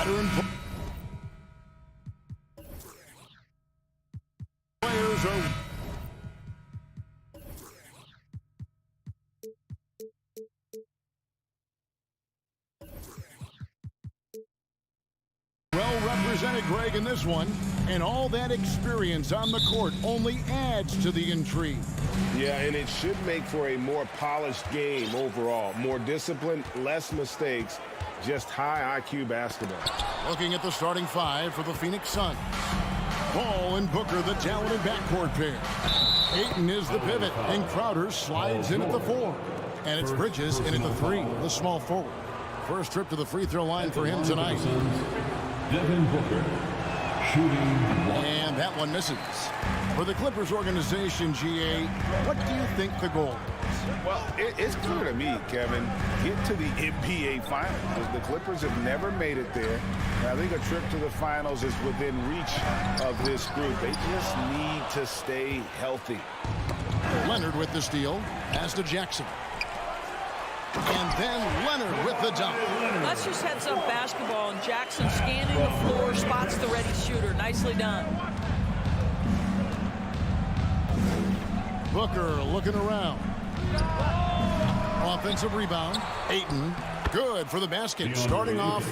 Veteran players are... Well represented, Greg, in this one. And all that experience on the court only adds to the intrigue. Yeah, and it should make for a more polished game overall. More discipline, less mistakes, just high IQ basketball. Looking at the starting five for the Phoenix Suns. Paul and Booker, the talented backcourt pair. Ayton is the pivot, and Crowder slides in at the 4. And it's Bridges in at the 3, the small forward. First trip to the free throw line for him tonight. Devin Booker, shooting one. And that one misses. For the Clippers organization, GA, what do you think the goal is? Well, it's clear to me, Kevin, get to the NBA Finals. The Clippers have never made it there. And I think a trip to the Finals is within reach of this group. They just need to stay healthy. Leonard with the steal. Pass to Jackson. And then Leonard with the dunk. Let's just have some basketball, and Jackson scanning the floor, spots the ready shooter. Nicely done. Booker looking around. Offensive rebound. Ayton, good for the basket. Starting off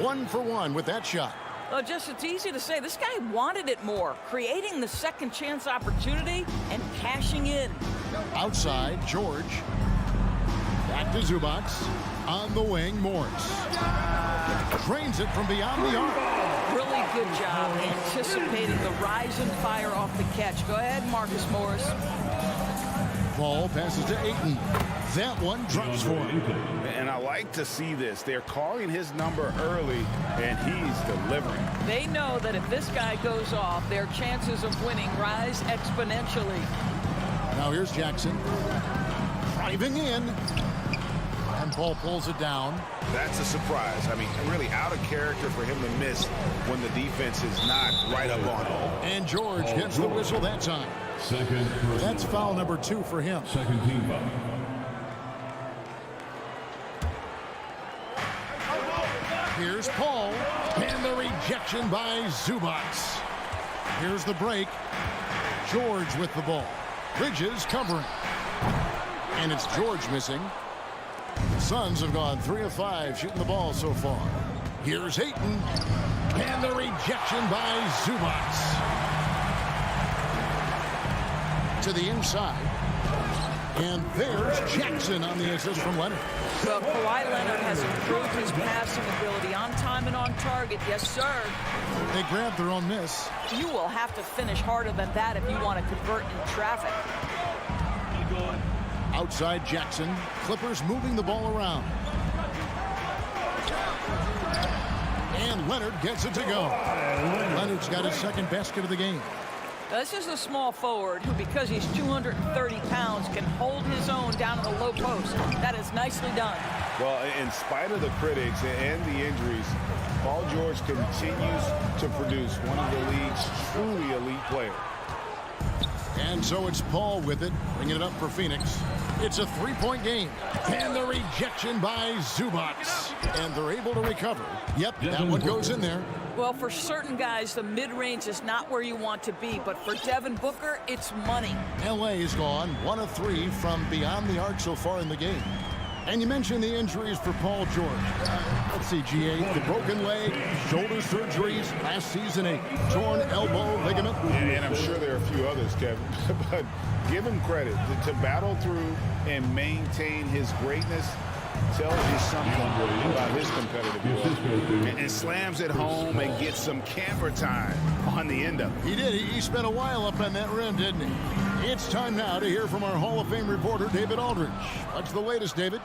1 for 1 with that shot. Well, just it's easy to say. This guy wanted it more, creating the second chance opportunity and cashing in. Outside, George. Back to Zubac. On the wing, Morris. Trains it from beyond the arc. Really good job anticipating the rise and fire off the catch. Go ahead, Marcus Morris. Ball passes to Ayton. That one drops for him. And I like to see this. They're calling his number early, and he's delivering. They know that if this guy goes off, their chances of winning rise exponentially. Now here's Jackson. Driving in. And Paul pulls it down. That's a surprise. I mean, really out of character for him to miss when the defense is not right up on him. And George gets the whistle that time. That's foul number 2 for him. Second team foul. Here's Paul. And the rejection by Zubac. Here's the break. George with the ball. Bridges covering. And it's George missing. The Suns have gone 3 of 5 shooting the ball so far. Here's Ayton. And the rejection by Zubac. To the inside. And there's Jackson on the assist from Leonard. Well, Kawhi Leonard has improved his passing ability on time and on target. Yes, sir. They grabbed their own miss. You will have to finish harder than that if you want to convert in traffic. Outside Jackson. Clippers moving the ball around. And Leonard gets it to go. Leonard's got his second basket of the game. Now, this is a small forward who, because he's 230 pounds, can hold his own down in the low post. That is nicely done. Well, in spite of the critics and the injuries, Paul George continues to produce one of the league's truly elite players. And so it's Paul with it, bringing it up for Phoenix. It's a 3-point game. And the rejection by Zubac. And they're able to recover. Yep, that one goes in there. Well, for certain guys, the mid-range is not where you want to be. But for Devin Booker, it's money. LA is gone 1 of 3 from beyond the arc so far in the game. And you mentioned the injuries for Paul George. Let's see, GA, the broken leg, shoulder surgeries, last season a torn elbow ligament. And I'm sure there are a few others, Kevin. But give him credit. To battle through and maintain his greatness tells you something about his competitive work. And slams it home and gets some camera time on the end of it. He did. He spent a while up on that rim, didn't he? It's time now to hear from our Hall of Fame reporter, David Aldridge. What's the latest, David?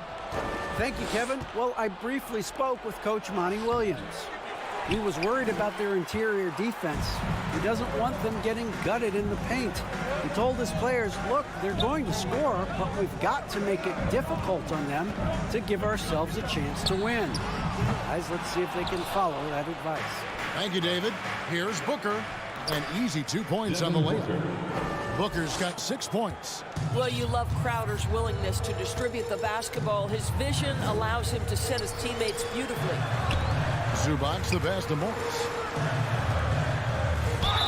Thank you, Kevin. Well, I briefly spoke with Coach Monty Williams. He was worried about their interior defense. He doesn't want them getting gutted in the paint. He told his players, look, they're going to score, but we've got to make it difficult on them to give ourselves a chance to win. Guys, let's see if they can follow that advice. Thank you, David. Here's Booker. An easy 2 points on the layup. Booker's got 6 points. Well, you love Crowder's willingness to distribute the basketball. His vision allows him to set his teammates beautifully. Zubac's the pass to Morris.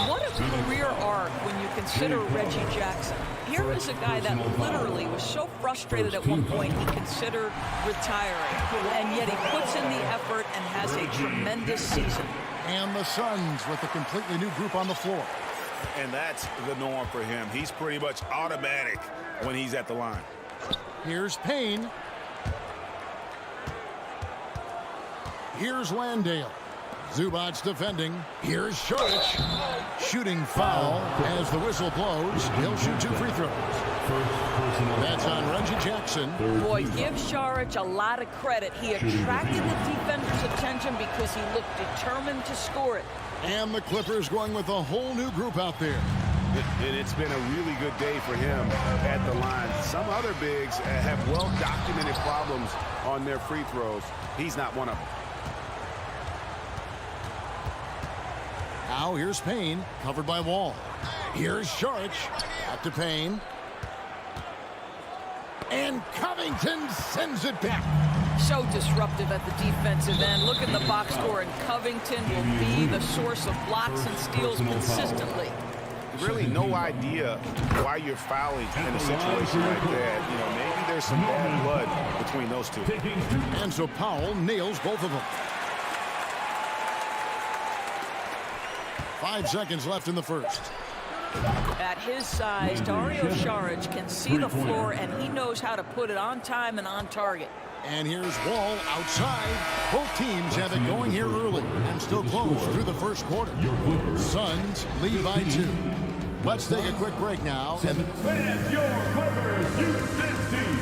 What a career arc when you consider Reggie Jackson. Here is a guy that literally was so frustrated at one point he considered retiring. And yet he puts in the effort and has a tremendous season. And the Suns with a completely new group on the floor. And that's the norm for him. He's pretty much automatic when he's at the line. Here's Payne. Here's Landale. Zubac's defending. Here's Saric. Shooting foul as the whistle blows. He'll shoot 2 free throws. That's on Reggie Jackson. Boy, give Saric a lot of credit. He attracted the defender's attention because he looked determined to score it. And the Clippers going with a whole new group out there. It's been a really good day for him at the line. Some other bigs have well-documented problems on their free throws. He's not one of them. Now here's Payne, covered by Wall. Here's Saric, out to Payne. And Covington sends it back. So disruptive at the defensive end. Look at the box score, and Covington will be the source of blocks and steals consistently. Really no idea why you're fouling in a situation like that. You know, maybe there's some bad blood between those two. And so Powell nails both of them. 5 seconds left in the first. At his size, Dario Saric can see the floor, and he knows how to put it on time and on target. And here's Wall outside. Both teams have it going here early and still close through the first quarter. Suns lead by 2. Let's take a quick break now. Fans, your Clippers, Houston team.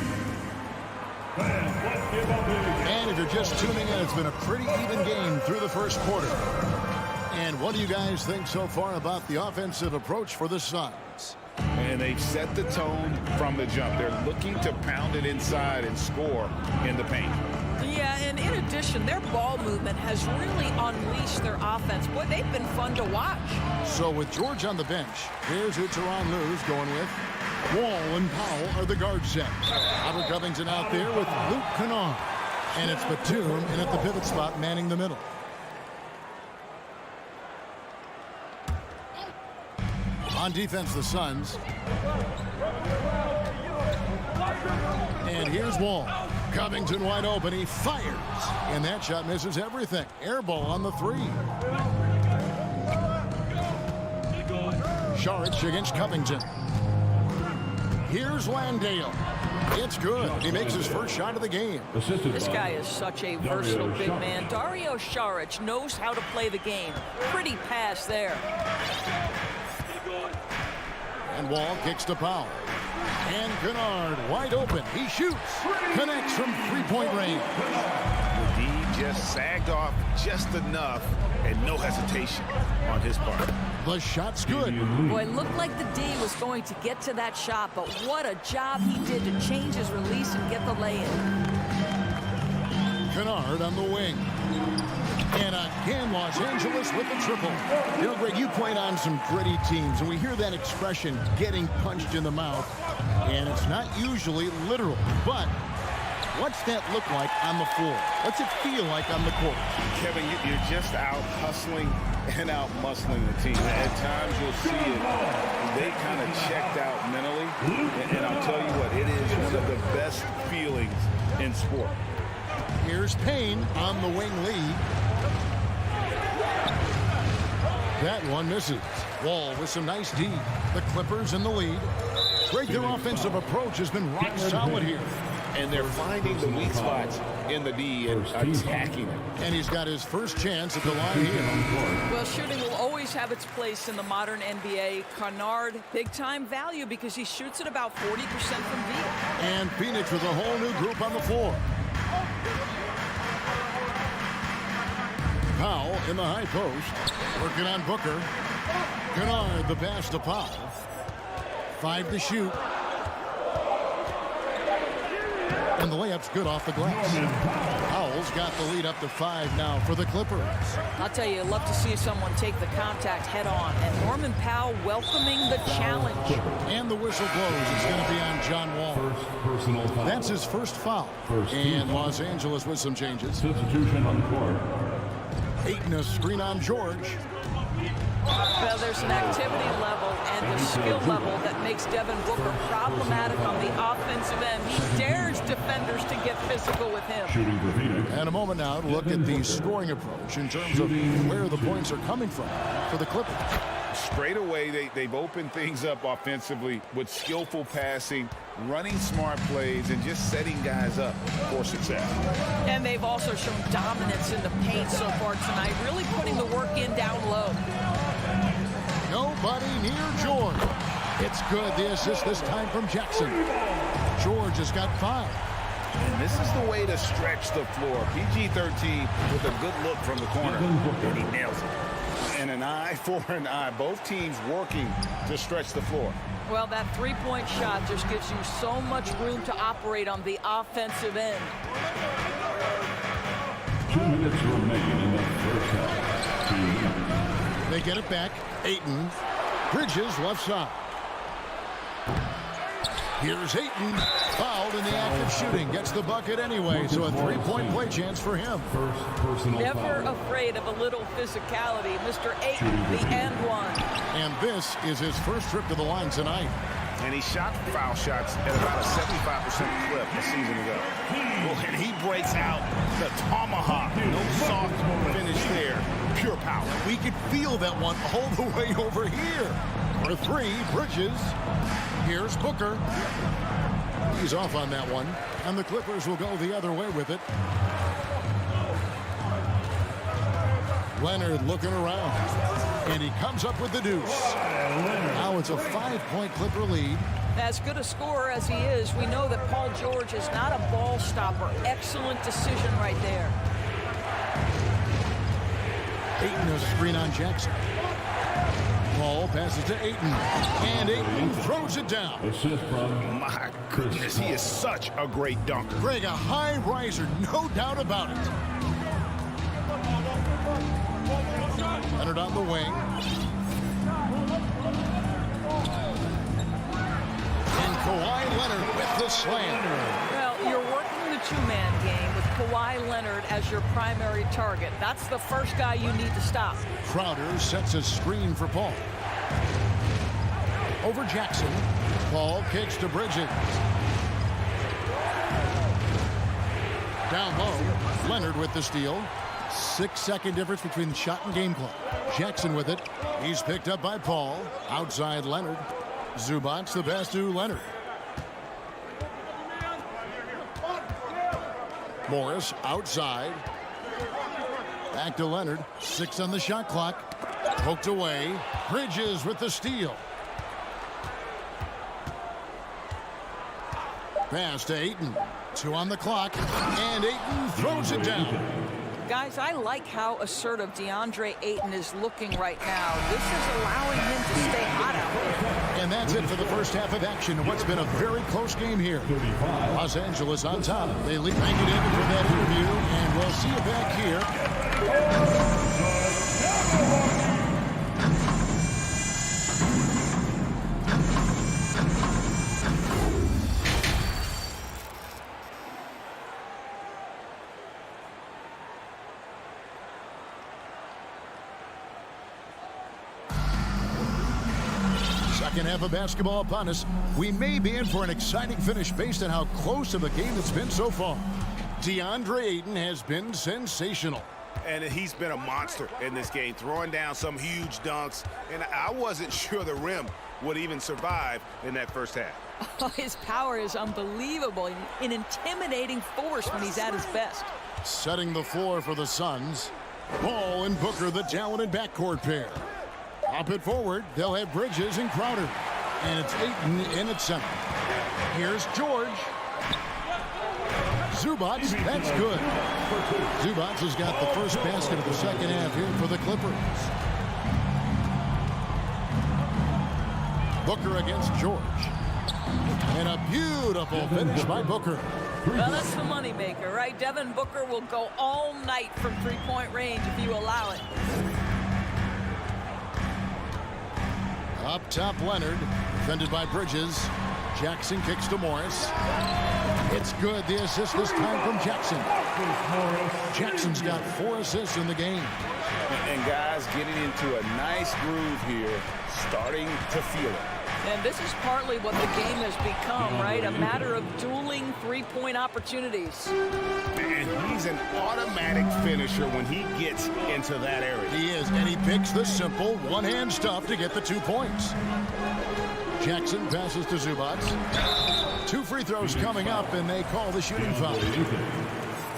Fans, let's give up big. And if you're just tuning in, it's been a pretty even game through the first quarter. And what do you guys think so far about the offensive approach for the Suns? And they've set the tone from the jump. They're looking to pound it inside and score in the paint. Yeah, and in addition, their ball movement has really unleashed their offense. Boy, they've been fun to watch. So with George on the bench, here's who Tyronn Lue's going with. Wall and Powell are the guard set. Robert Covington out there with Luke Kennard. And it's Batum in at the pivot spot manning the middle. On defense, the Suns. And here's Wall. Covington wide open. He fires. And that shot misses everything. Air ball on the 3. Saric against Covington. Here's Landale. It's good. He makes his first shot of the game. This guy is such a versatile big man. Dario Saric knows how to play the game. Pretty pass there. And Wall kicks to Powell. And Kennard wide open. He shoots. Connects from 3-point range. The D just sagged off just enough and no hesitation on his part. The shot's good. Boy, it looked like the D was going to get to that shot, but what a job he did to change his release and get the lay-in. Kennard on the wing. And again, Los Angeles with the triple. You know, Greg, you played on some gritty teams, and we hear that expression, getting punched in the mouth. And it's not usually literal, but what's that look like on the floor? What's it feel like on the court? Kevin, you're just out hustling and out muscling the team. At times you'll see it. They kind of checked out mentally. And I'll tell you what, it is one of the best feelings in sport. Here's Payne on the wing lead. That one misses. Wall with some nice D. The Clippers in the lead. Greg, their offensive approach has been rock solid here. And they're finding the weak spots in the D and attacking it. And he's got his first chance at the line here. Well, shooting will always have its place in the modern NBA. Kennard, big-time value because he shoots at about 40% from deep. And Phoenix with a whole new group on the floor. Powell in the high post. Working on Booker. Kennard the pass to Powell. 5 to shoot. And the layup's good off the glass. Powell's got the lead up to 5 now for the Clippers. I'll tell you, I'd love to see someone take the contact head on. And Norman Powell welcoming the challenge. And the whistle blows. It's going to be on John Wall. Personal foul. That's his first foul. And Los Angeles with some changes. Substitution on the court. Ayton a screen on George. Well, there's an activity level and a skill level that makes Devin Booker problematic on the offensive end. He dares defenders to get physical with him. And a moment now to look at the scoring approach in terms of where the points are coming from for the Clippers. Straight away, they've opened things up offensively with skillful passing, running smart plays, and just setting guys up for success. And they've also shown dominance in the paint so far tonight, really putting the work in down low. Nobody near George. It's good. The assist this time from Jackson. George has got 5. And this is the way to stretch the floor. PG-13 with a good look from the corner, and he nails it. And an eye for an eye. Both teams working to stretch the floor. Well, that three-point shot just gives you so much room to operate on the offensive end. 2 minutes remain in the first half. They get it back. Ayton. Bridges left side. Here's Ayton. Fouled in the act of shooting. Gets the bucket anyway, so a 3-point play chance for him. Never afraid of a little physicality. Mr. Ayton, the and one. And this is his first trip to the line tonight. And he shot foul shots at about a 75% clip a season ago. Well, and he breaks out the tomahawk. No soft finish there. Pure power. We could feel that one all the way over here. For 3, Bridges. Here's Booker. He's off on that one. And the Clippers will go the other way with it. Leonard looking around. And he comes up with the deuce. Now it's a 5-point Clipper lead. As good a scorer as he is, we know that Paul George is not a ball stopper. Excellent decision right there. Ayton a screen on Jackson. Paul passes to Ayton. And Ayton throws it down. Assist from My goodness, he is such a great dunker. Greg, a high riser, no doubt about it. Leonard on the wing. And Kawhi Leonard with the slam. Well, you're working the two-man game with Kawhi Leonard as your primary target. That's the first guy you need to stop. Crowder sets a screen for Paul. Over Jackson. Paul kicks to Bridges. Down low. Leonard with the steal. 6-second difference between shot and game clock. Jackson with it. He's picked up by Paul. Outside Leonard. Zubac the pass to Leonard. Morris outside. Back to Leonard. 6 on the shot clock. Poked away. Bridges with the steal. Pass to Ayton. 2 on the clock. And Ayton throws it down. Guys, I like how assertive DeAndre Ayton is looking right now. This is allowing him to stay hot out there. And that's it for the first half of action in what's been a very close game here. Los Angeles on top. They lead. Thank you, David, for that interview, and we'll see you back here. Second half of basketball upon us. We may be in for an exciting finish based on how close of a game it's been so far. DeAndre Ayton has been sensational. And he's been a monster in this game, throwing down some huge dunks. And I wasn't sure the rim would even survive in that first half. Oh, his power is unbelievable. An intimidating force when he's at his best. Setting the floor for the Suns. Paul and Booker, the talented backcourt pair. Up it forward, they'll have Bridges and Crowder. And it's Ayton in at center. Here's George. Zubac, that's good. Zubac has got the first basket of the second half here for the Clippers. Booker against George. And a beautiful finish by Booker. Well, that's the moneymaker, right? Devin Booker will go all night from three-point range if you allow it. Up top, Leonard, defended by Bridges. Jackson kicks to Morris. It's good. The assist this time from Jackson. Jackson's got 4 assists in the game. And guys getting into a nice groove here, starting to feel it. And this is partly what the game has become, right? A matter of dueling three-point opportunities. And he's an automatic finisher when he gets into that area. He is, and he picks the simple one-hand stuff to get the 2 points. Jackson passes to Zubac. 2 free throws coming up, and they call the shooting foul.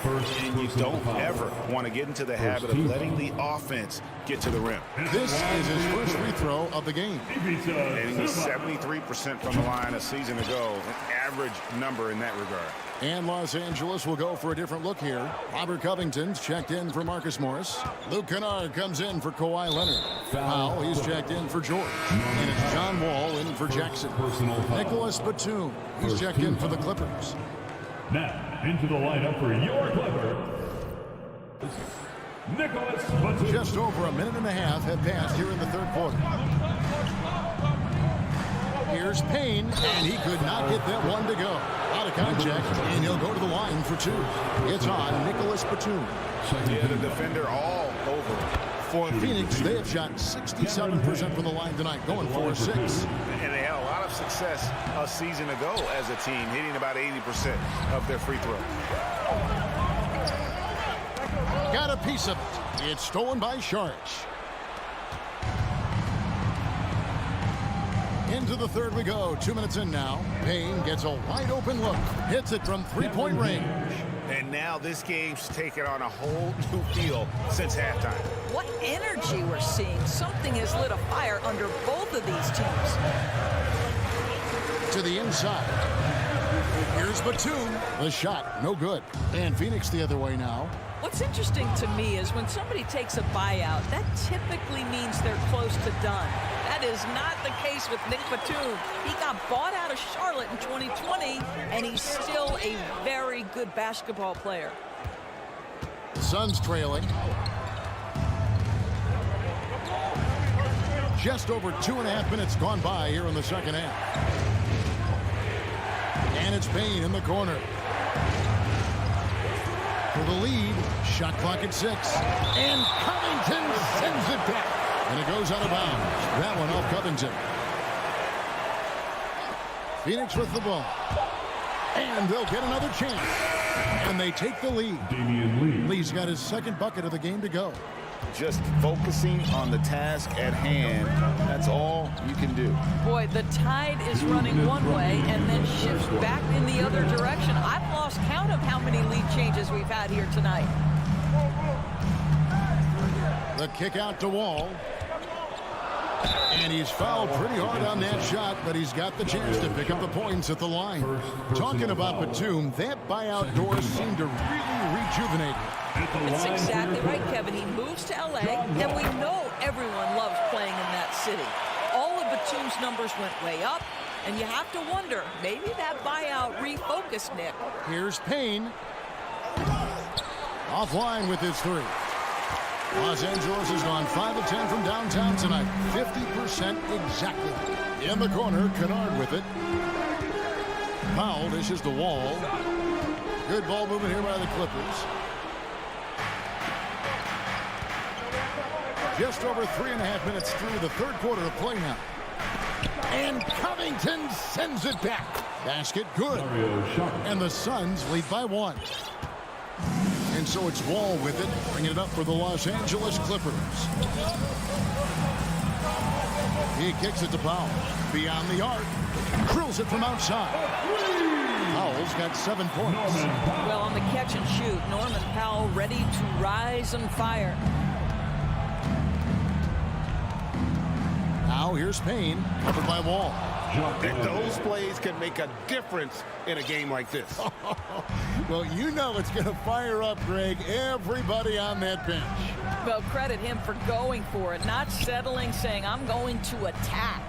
And you don't ever want to get into the habit of letting the offense get to the rim. This is his first free throw of the game. And he was 73% from the line a season ago, an average number in that regard. And Los Angeles will go for a different look here. Robert Covington's checked in for Marcus Morris. Luke Kennard comes in for Kawhi Leonard. Powell, he's checked in for George. And it's John Wall in for Jackson. Nicholas Batum, he's checked in for the Clippers. Now, into the lineup for your Clipper, Nicholas Batum. Just over a minute and a half have passed here in the third quarter. Here's Payne, and he could not get that one to go. Out of contact, and he'll go to the line for 2. It's on Nicholas Batum. Yeah, the defender all over. For Phoenix, they have shot 67% from the line tonight, going 4-6. And they had a lot of success a season ago as a team, hitting about 80% of their free throws. Got a piece of it. It's stolen by Sharch. Into the third we go. 2 minutes in now. Payne gets a wide open look. Hits it from 3-point range. And now this game's taken on a whole new feel since halftime. What energy we're seeing. Something has lit a fire under both of these teams. To the inside. Here's Batum. The shot, no good. And Phoenix the other way now. What's interesting to me is when somebody takes a buyout, that typically means they're close to done. That is not the case with Nick Batum. He got bought out of Charlotte in 2020, and he's still a very good basketball player. The Suns trailing. Just over 2.5 minutes gone by here in the second half. And it's Payne in the corner. For the lead, shot clock at 6. And Covington sends it back. And it goes out of bounds. That one off Covington. Phoenix with the ball. And they'll get another chance. And they take the lead. Lee's got his second bucket of the game to go. Just focusing on the task at hand. That's all you can do. Boy, the tide is running one way and then shifts back in the other direction. I've lost count of how many lead changes we've had here tonight. The kick out to Wall. And he's fouled pretty hard on that shot, but he's got the chance to pick up the points at the line. Talking about Batum, that buyout door seemed to really rejuvenate him. That's exactly right, Kevin. He moves to LA, and we know everyone loves playing in that city. All of Batum's numbers went way up, and you have to wonder, maybe that buyout refocused Nick. Here's Payne. Offline with his 3. Los Angeles has gone 5 of 10 from downtown tonight. 50% exactly. In the corner, Kennard with it. Powell dishes the Wall. Good ball movement here by the Clippers. Just over 3.5 minutes through the third quarter of play now. And Covington sends it back. Basket good. And the Suns lead by 1. And so it's Wall with it, bringing it up for the Los Angeles Clippers. He kicks it to Powell. Beyond the arc. Drills it from outside. Powell's got 7 points. Well, on the catch and shoot, Norman Powell ready to rise and fire. Now here's Payne, covered by Wall. And those plays can make a difference in a game like this. Well, you know it's going to fire up, Greg, everybody on that bench. Well, credit him for going for it, not settling, saying, I'm going to attack.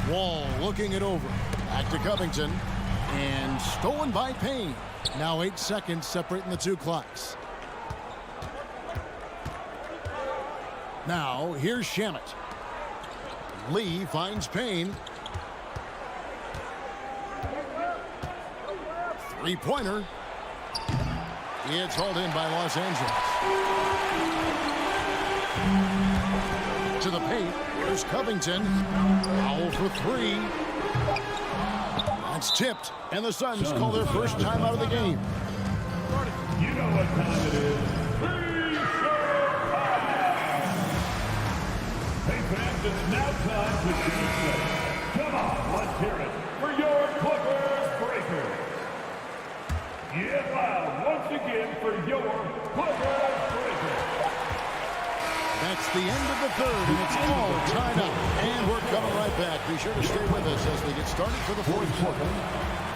Wall looking it over. Back to Covington. And stolen by Payne. Now 8 seconds separating the 2 clocks. Now, here's Shamet. Lee finds Payne. Three-pointer. It's hauled in by Los Angeles. To the paint. Here's Covington. Foul for three. That's tipped. And the Suns call their first time out of the game. You know what time it is. Hey fans, it's now time to play. Come on, let's hear it for your Clippers Breakers. Yeah, loud once again for your Clippers Breakers. That's the end of the third, and it's all tied up. And we're coming right back. Be sure to stay with us as we get started for the fourth quarter.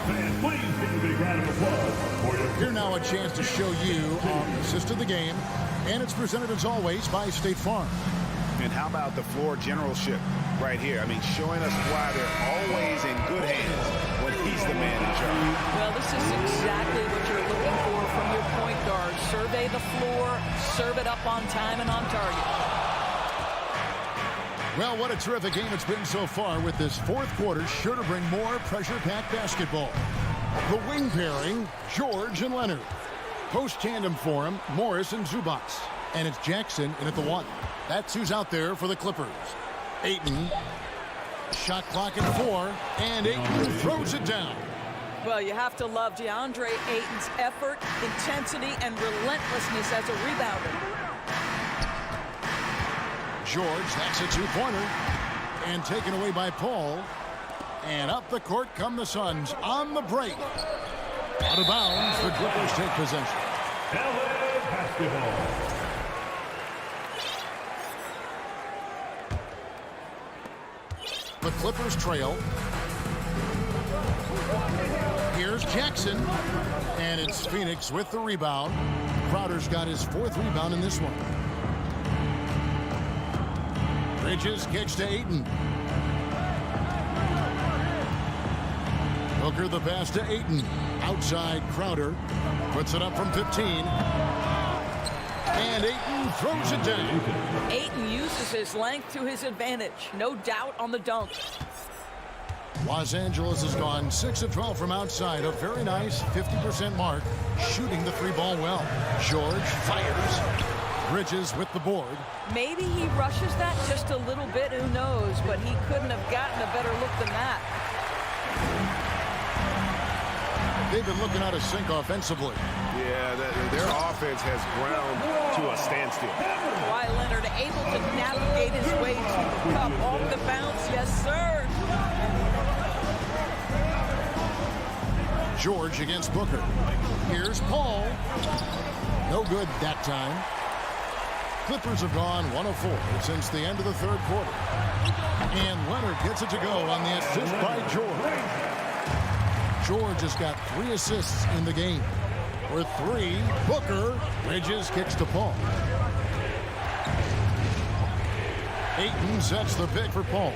Fans, please give a big round of applause for your... Here now a chance to show you our assist of the game. And it's presented as always by State Farm. And how about the floor generalship right here? I mean, showing us why they're always in good hands when he's the man in charge. Well, this is exactly what you're looking for from your point guard. Survey the floor, serve it up on time and on target. Well, what a terrific game it's been so far, with this fourth quarter sure to bring more pressure-packed basketball. The wing pairing, George and Leonard. Post tandem for him, Morris and Zubats. And it's Jackson in at the one. That's who's out there for the Clippers. Ayton. Shot clock at 4. And Ayton throws it down. Well, you have to love DeAndre Ayton's effort, intensity, and relentlessness as a rebounder. George, that's a two-pointer. And taken away by Paul. And up the court come the Suns on the break. Out of bounds, the Clippers take possession. CLA basketball. The Clippers trail. Here's Jackson. And it's Phoenix with the rebound. Crowder's got his fourth rebound in this one. Bridges kicks to Ayton. Booker the pass to Ayton. Outside Crowder. Puts it up from 15. And Ayton throws it down. Ayton uses his length to his advantage. No doubt on the dunk. Los Angeles has gone 6 of 12 from outside. A very nice 50% mark. Shooting the three ball well. George fires. Bridges with the board. Maybe he rushes that just a little bit. Who knows? But he couldn't have gotten a better look than that. They've been looking out of sync offensively. Yeah, their offense has ground to a standstill. Kawhi Leonard able to navigate his way to the cup off the bounce. Yes, sir. George against Booker. Here's Paul. No good that time. Clippers have gone 1 of 4 since the end of the third quarter. And Leonard gets it to go on the assist by George. George has got 3 assists in the game. For 3, Booker. Bridges kicks to Paul. Ayton sets the pick for Paul.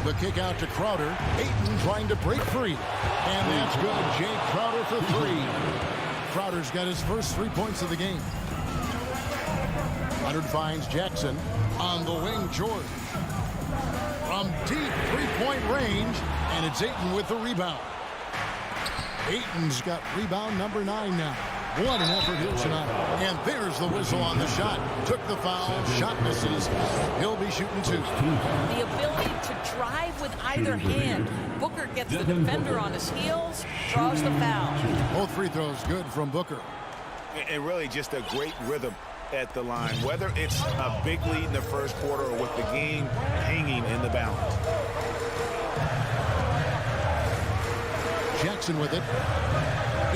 The kick out to Crowder. Ayton trying to break free. And that's good. Jay Crowder for 3. Crowder's got his first 3 points of the game. Leonard finds Jackson. On the wing, George. From deep three-point range. And it's Ayton with the rebound. Ayton's got rebound number 9 now. What an effort here tonight. And there's the whistle on the shot. Took the foul. Shot misses. He'll be shooting 2. The ability to drive with either hand. Booker gets the defender on his heels, draws the foul. Both free throws good from Booker. And really just a great rhythm at the line, whether it's a big lead in the first quarter or with the game hanging in the balance. Jackson with it.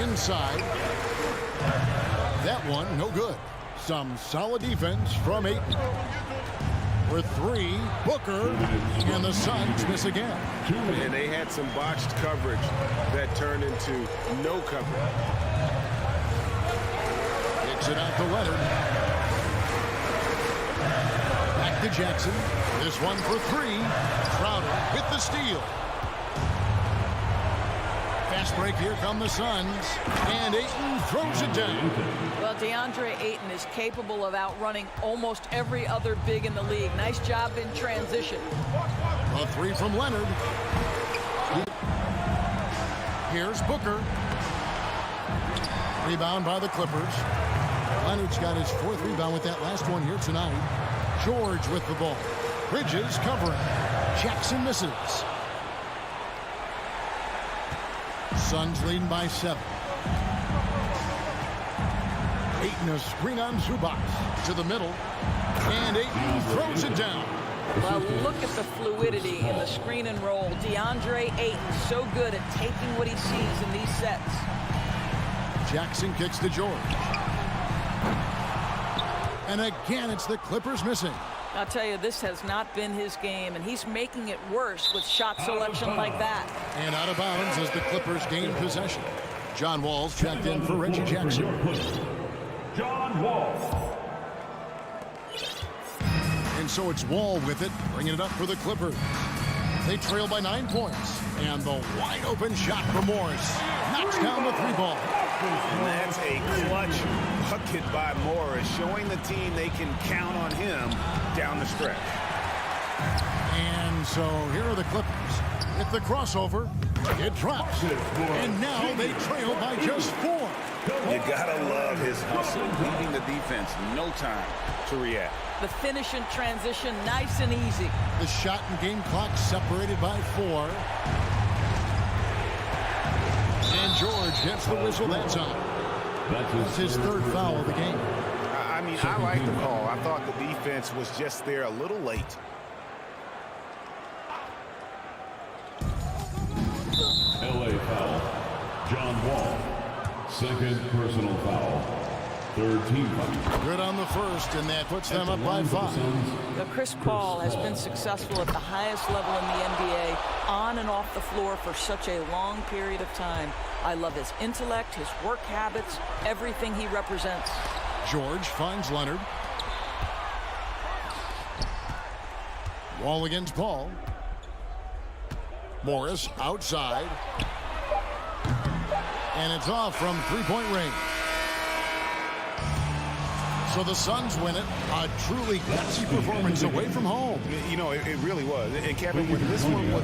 Inside. That one, no good. Some solid defense from Ayton. For 3, Booker. And the Suns miss again. And they had some botched coverage that turned into no coverage. Kicks it out to Leonard. Back to Jackson. This one for 3. Crowder with the steal. Fast break, here come the Suns. And Ayton throws it down. Well, DeAndre Ayton is capable of outrunning almost every other big in the league. Nice job in transition. A 3 from Leonard. Here's Booker. Rebound by the Clippers. Leonard's got his 4th rebound with that last one here tonight. George with the ball. Bridges covering. Jackson misses. Suns leading by 7. Ayton a screen on Zubac to the middle. And Ayton throws it down. Well, look at the fluidity in the screen and roll. DeAndre Ayton so good at taking what he sees in these sets. Jackson kicks to George. And again, it's the Clippers missing. I'll tell you, this has not been his game, and he's making it worse with shot selection like that. And out of bounds as the Clippers gain possession. John Wall's checked in for Reggie Jackson. John Wall. And so it's Wall with it, bringing it up for the Clippers. They trail by 9 points. And the wide open shot for Morris. Knocks down the 3-ball. And that's a clutch bucket by Morris, showing the team they can count on him down the stretch. And so here are the Clippers. With the crossover, it drops. And now they trail by just 4. You gotta love his hustle, leaving the defense no time to react. The finish in transition, nice and easy. The shot and game clock separated by 4. And George gets the whistle that time. That's his 3rd foul of the game. I mean, I like the call. I thought the defense was just there a little late. LA foul. John Wall. 2nd personal foul. 3rd team foul. Good on the first, and that puts them up by 5. Now, Chris Paul has been successful at the highest level in the NBA, on and off the floor for such a long period of time. I love his intellect, his work habits, everything he represents. George finds Leonard. Wall against Paul. Morris outside. And it's off from 3-point range. So the Suns win it. A truly gutsy performance away from home. You know, it really was. And Kevin, when this one was...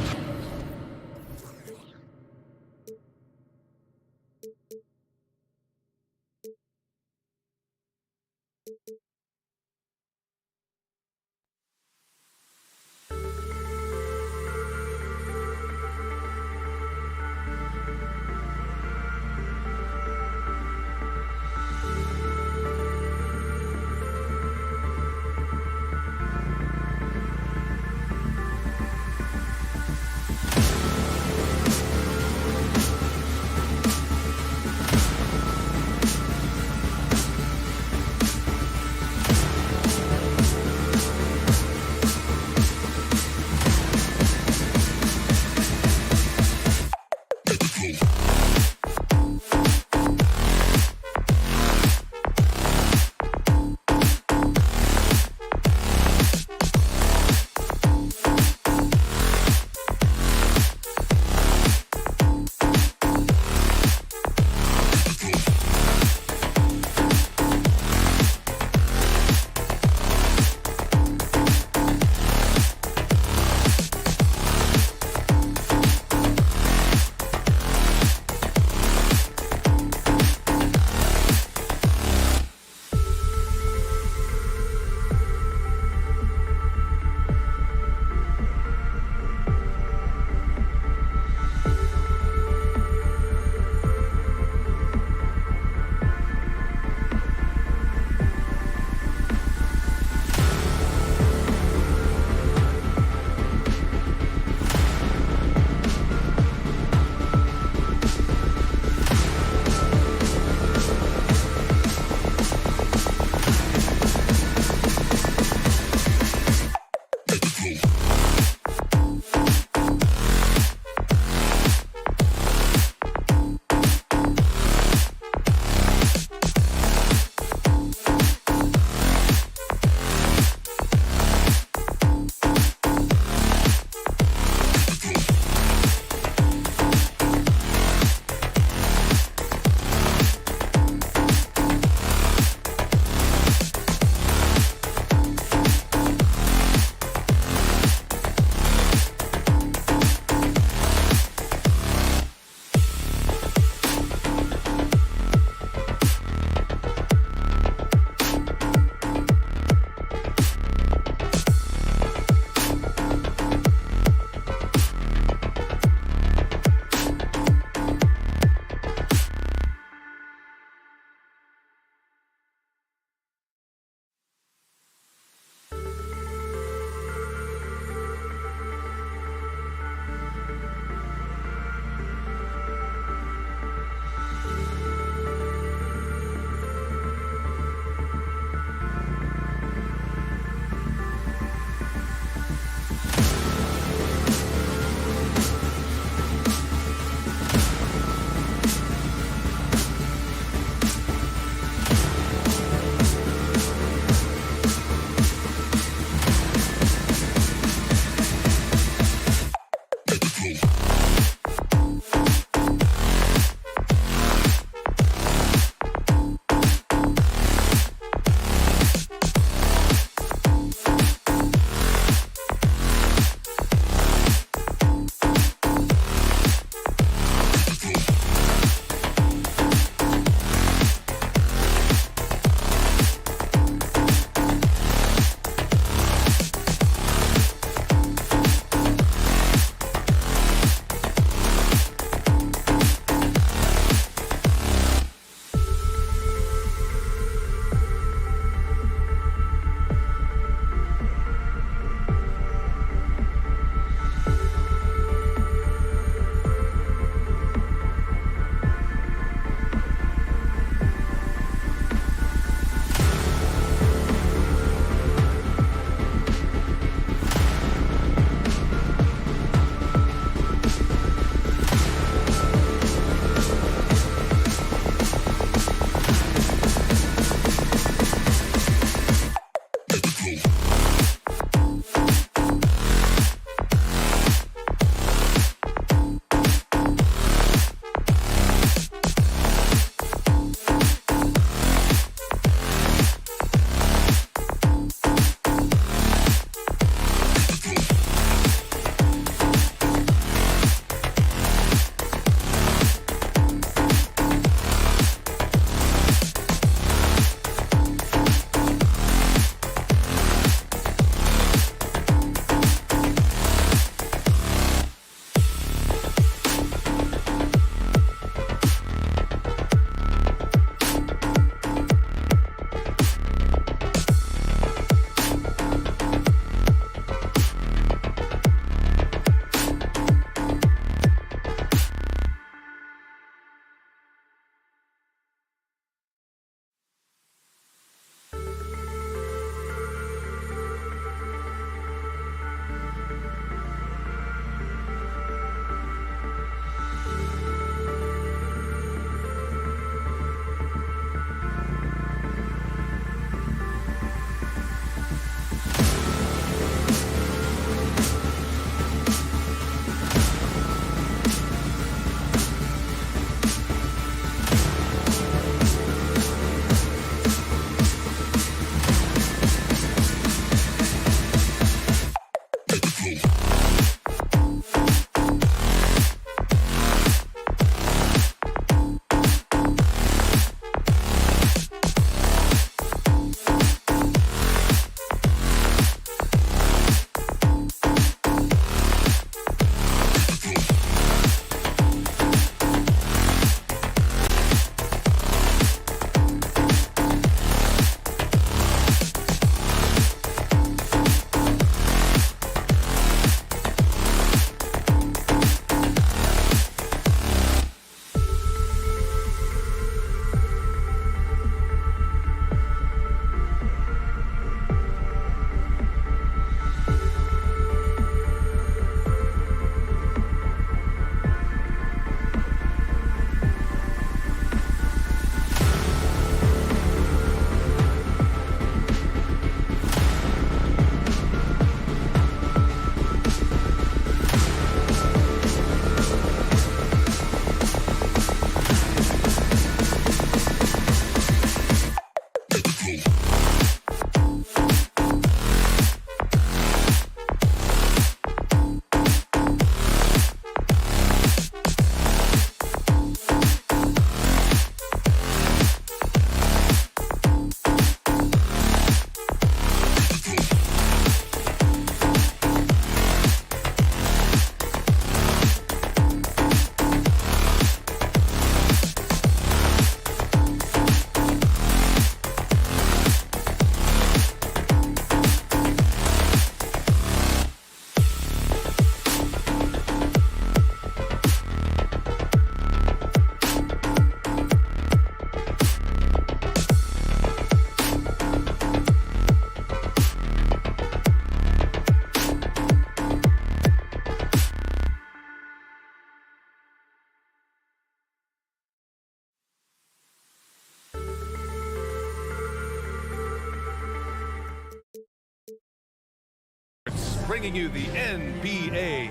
bringing you the NBA.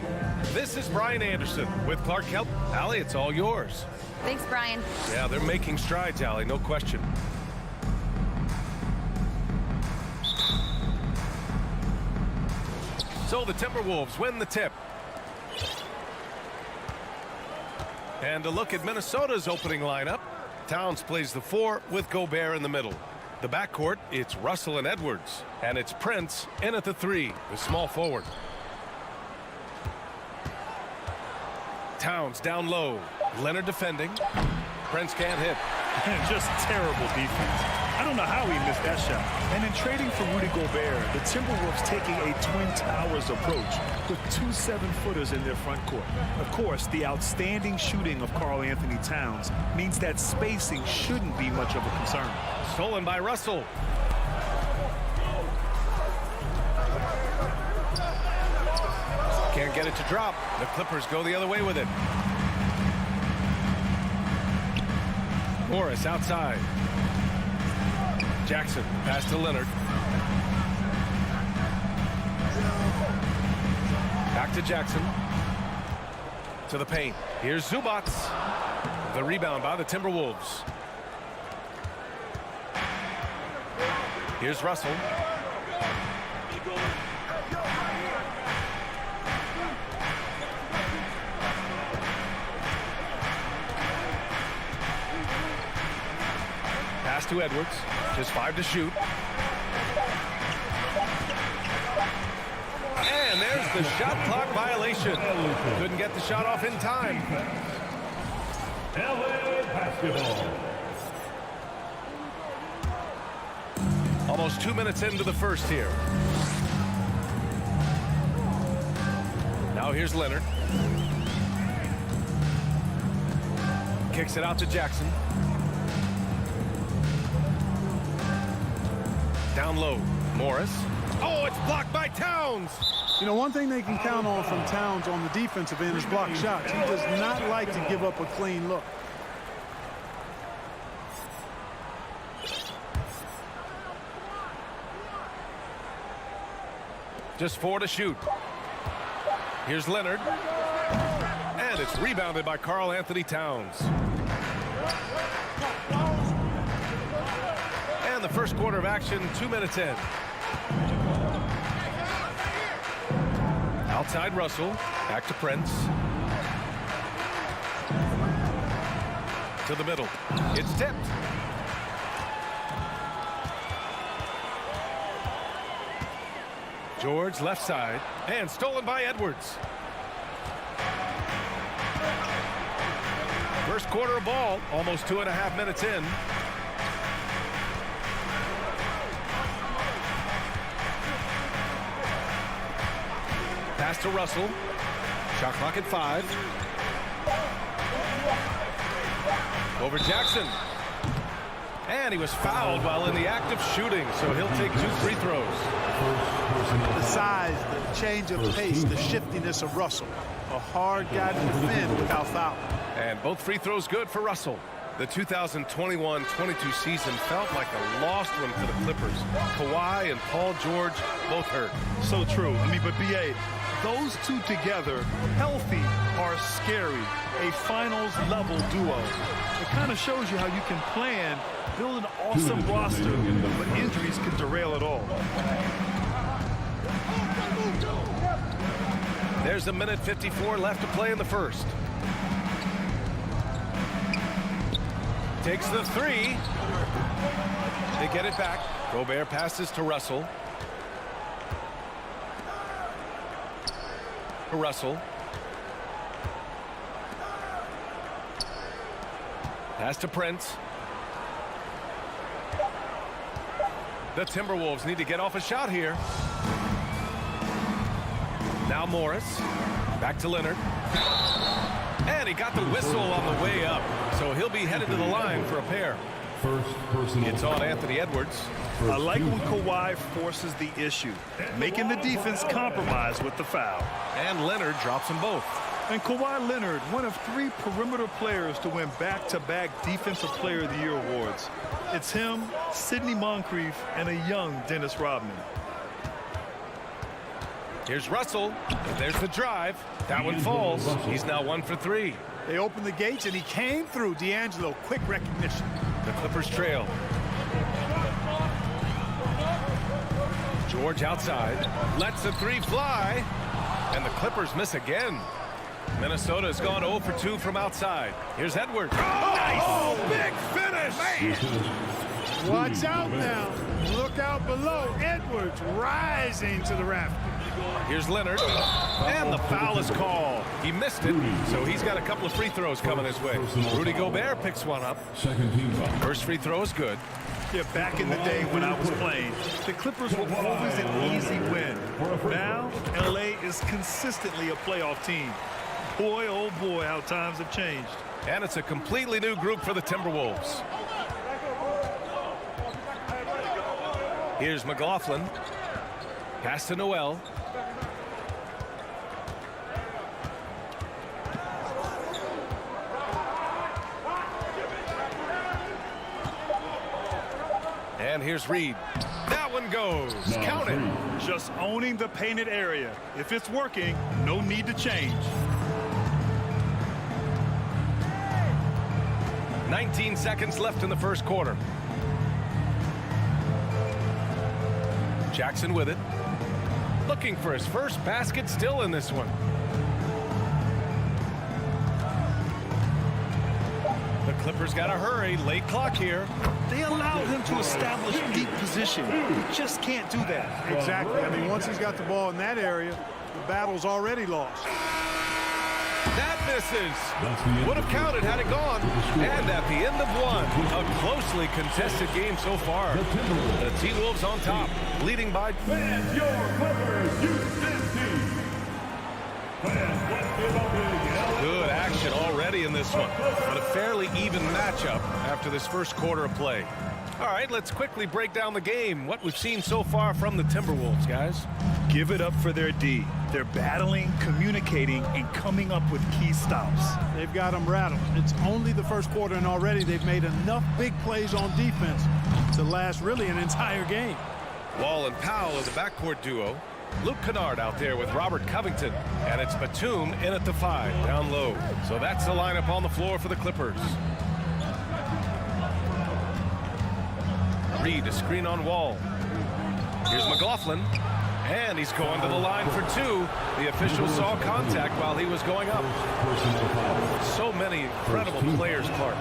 This is Brian Anderson with Clark Kelp. Allie, it's all yours. Thanks, Brian. Yeah, they're making strides, Allie, no question. So the Timberwolves win the tip. And a look at Minnesota's opening lineup. Towns plays the 4 with Gobert in the middle. The backcourt, it's Russell and Edwards. And it's Prince in at the 3, the small forward. Towns down low. Leonard defending. Prince can't hit. Just terrible defense. I don't know how he missed that shot. And in trading for Rudy Gobert, the Timberwolves taking a Twin Towers approach with 2 7-footers in their front court. Of course, the outstanding shooting of Karl Anthony Towns means that spacing shouldn't be much of a concern. Stolen by Russell. Can't get it to drop. The Clippers go the other way with it. Morris outside. Jackson pass to Leonard. Back to Jackson. To the paint. Here's Zubac. The rebound by the Timberwolves. Here's Russell. Pass to Edwards. Just 5 to shoot. And there's the shot clock violation. Couldn't get the shot off in time. LA basketball. Almost 2 minutes into the first here. Now here's Leonard. Kicks it out to Jackson. Down low, Morris. Oh, it's blocked by Towns. You know, one thing they can count on from Towns on the defensive end is block shots. He does not like to give up a clean look. Just 4 to shoot. Here's Leonard. And it's rebounded by Karl Anthony Towns. And the first quarter of action, 2 minutes in. Outside Russell. Back to Prince. To the middle. It's tipped. George left side. And stolen by Edwards. First quarter of ball. Almost 2.5 minutes in. Pass to Russell. Shot clock at 5. Over Jackson. And he was fouled while in the act of shooting, so he'll take 2 free throws. The size, the change of pace, the shiftiness of Russell. A hard guy to defend without foul. And both free throws good for Russell. The 2021-22 season felt like a lost one for the Clippers. Kawhi and Paul George both hurt. So true. I mean, but B.A., those two together, healthy, are scary. A finals-level duo. It kind of shows you how you can plan, build an awesome roster, but injuries can derail it all. There's a minute 54 left to play in the first. Takes the 3. They get it back. Gobert passes to Russell. Russell. Pass to Prince. The Timberwolves need to get off a shot here. Now Morris. Back to Leonard. And he got the whistle on the way up. So he'll be headed to the line for a pair. It's on Anthony Edwards. I like when Kawhi forces the issue, making the defense compromise with the foul. And Leonard drops them both. And Kawhi Leonard, one of 3 perimeter players to win back-to-back Defensive Player of the Year awards. It's him, Sidney Moncrief, and a young Dennis Rodman. Here's Russell. There's the drive. That one falls. He's now 1 for 3. They opened the gates, and he came through. D'Angelo, quick recognition. The Clippers trail. George outside. Lets the 3 fly. And the Clippers miss again. Minnesota has gone 0 for 2 from outside. Here's Edwards. Oh, big finish. Watch out now. Look out below. Edwards rising to the raft. Here's Leonard. And the foul is called. He missed it, so he's got a couple of free throws coming his way. Rudy Gobert picks one up. First free throw is good. Yeah, back in the day when I was playing, the Clippers were always an easy win. Now, LA is consistently a playoff team. Boy, oh boy, how times have changed. And it's a completely new group for the Timberwolves. Here's McLaughlin. Pass to Noel. And here's Reed. That one goes. Count it. Just owning the painted area. If it's working, no need to change. 19 seconds left in the first quarter. Jackson with it. Looking for his first basket still in this one. The Clippers got to hurry. Late clock here. They allowed him to establish deep position. He just can't do that. Exactly. I mean, once he's got the ball in that area, the battle's already lost. That misses. Would have counted had it gone. And at the end of one, a closely contested game so far. The T-Wolves on top, leading by... And your Clippers Houston team. Fans, let's give a big Good action already in this one, but a fairly even matchup after this first quarter of play. All right, let's quickly break down the game. What we've seen so far from the Timberwolves, guys. Give it up for their D. They're battling, communicating, and coming up with key stops. They've got them rattled. It's only the first quarter, and already they've made enough big plays on defense to last really an entire game. Wall and Powell are the backcourt duo. Luke Kennard out there with Robert Covington. And it's Batum in at the 5, down low. So that's the lineup on the floor for the Clippers. Reed, a screen on Wall. Here's McLaughlin. And he's going to the line for 2. The official saw contact while he was going up. So many incredible players, Clark.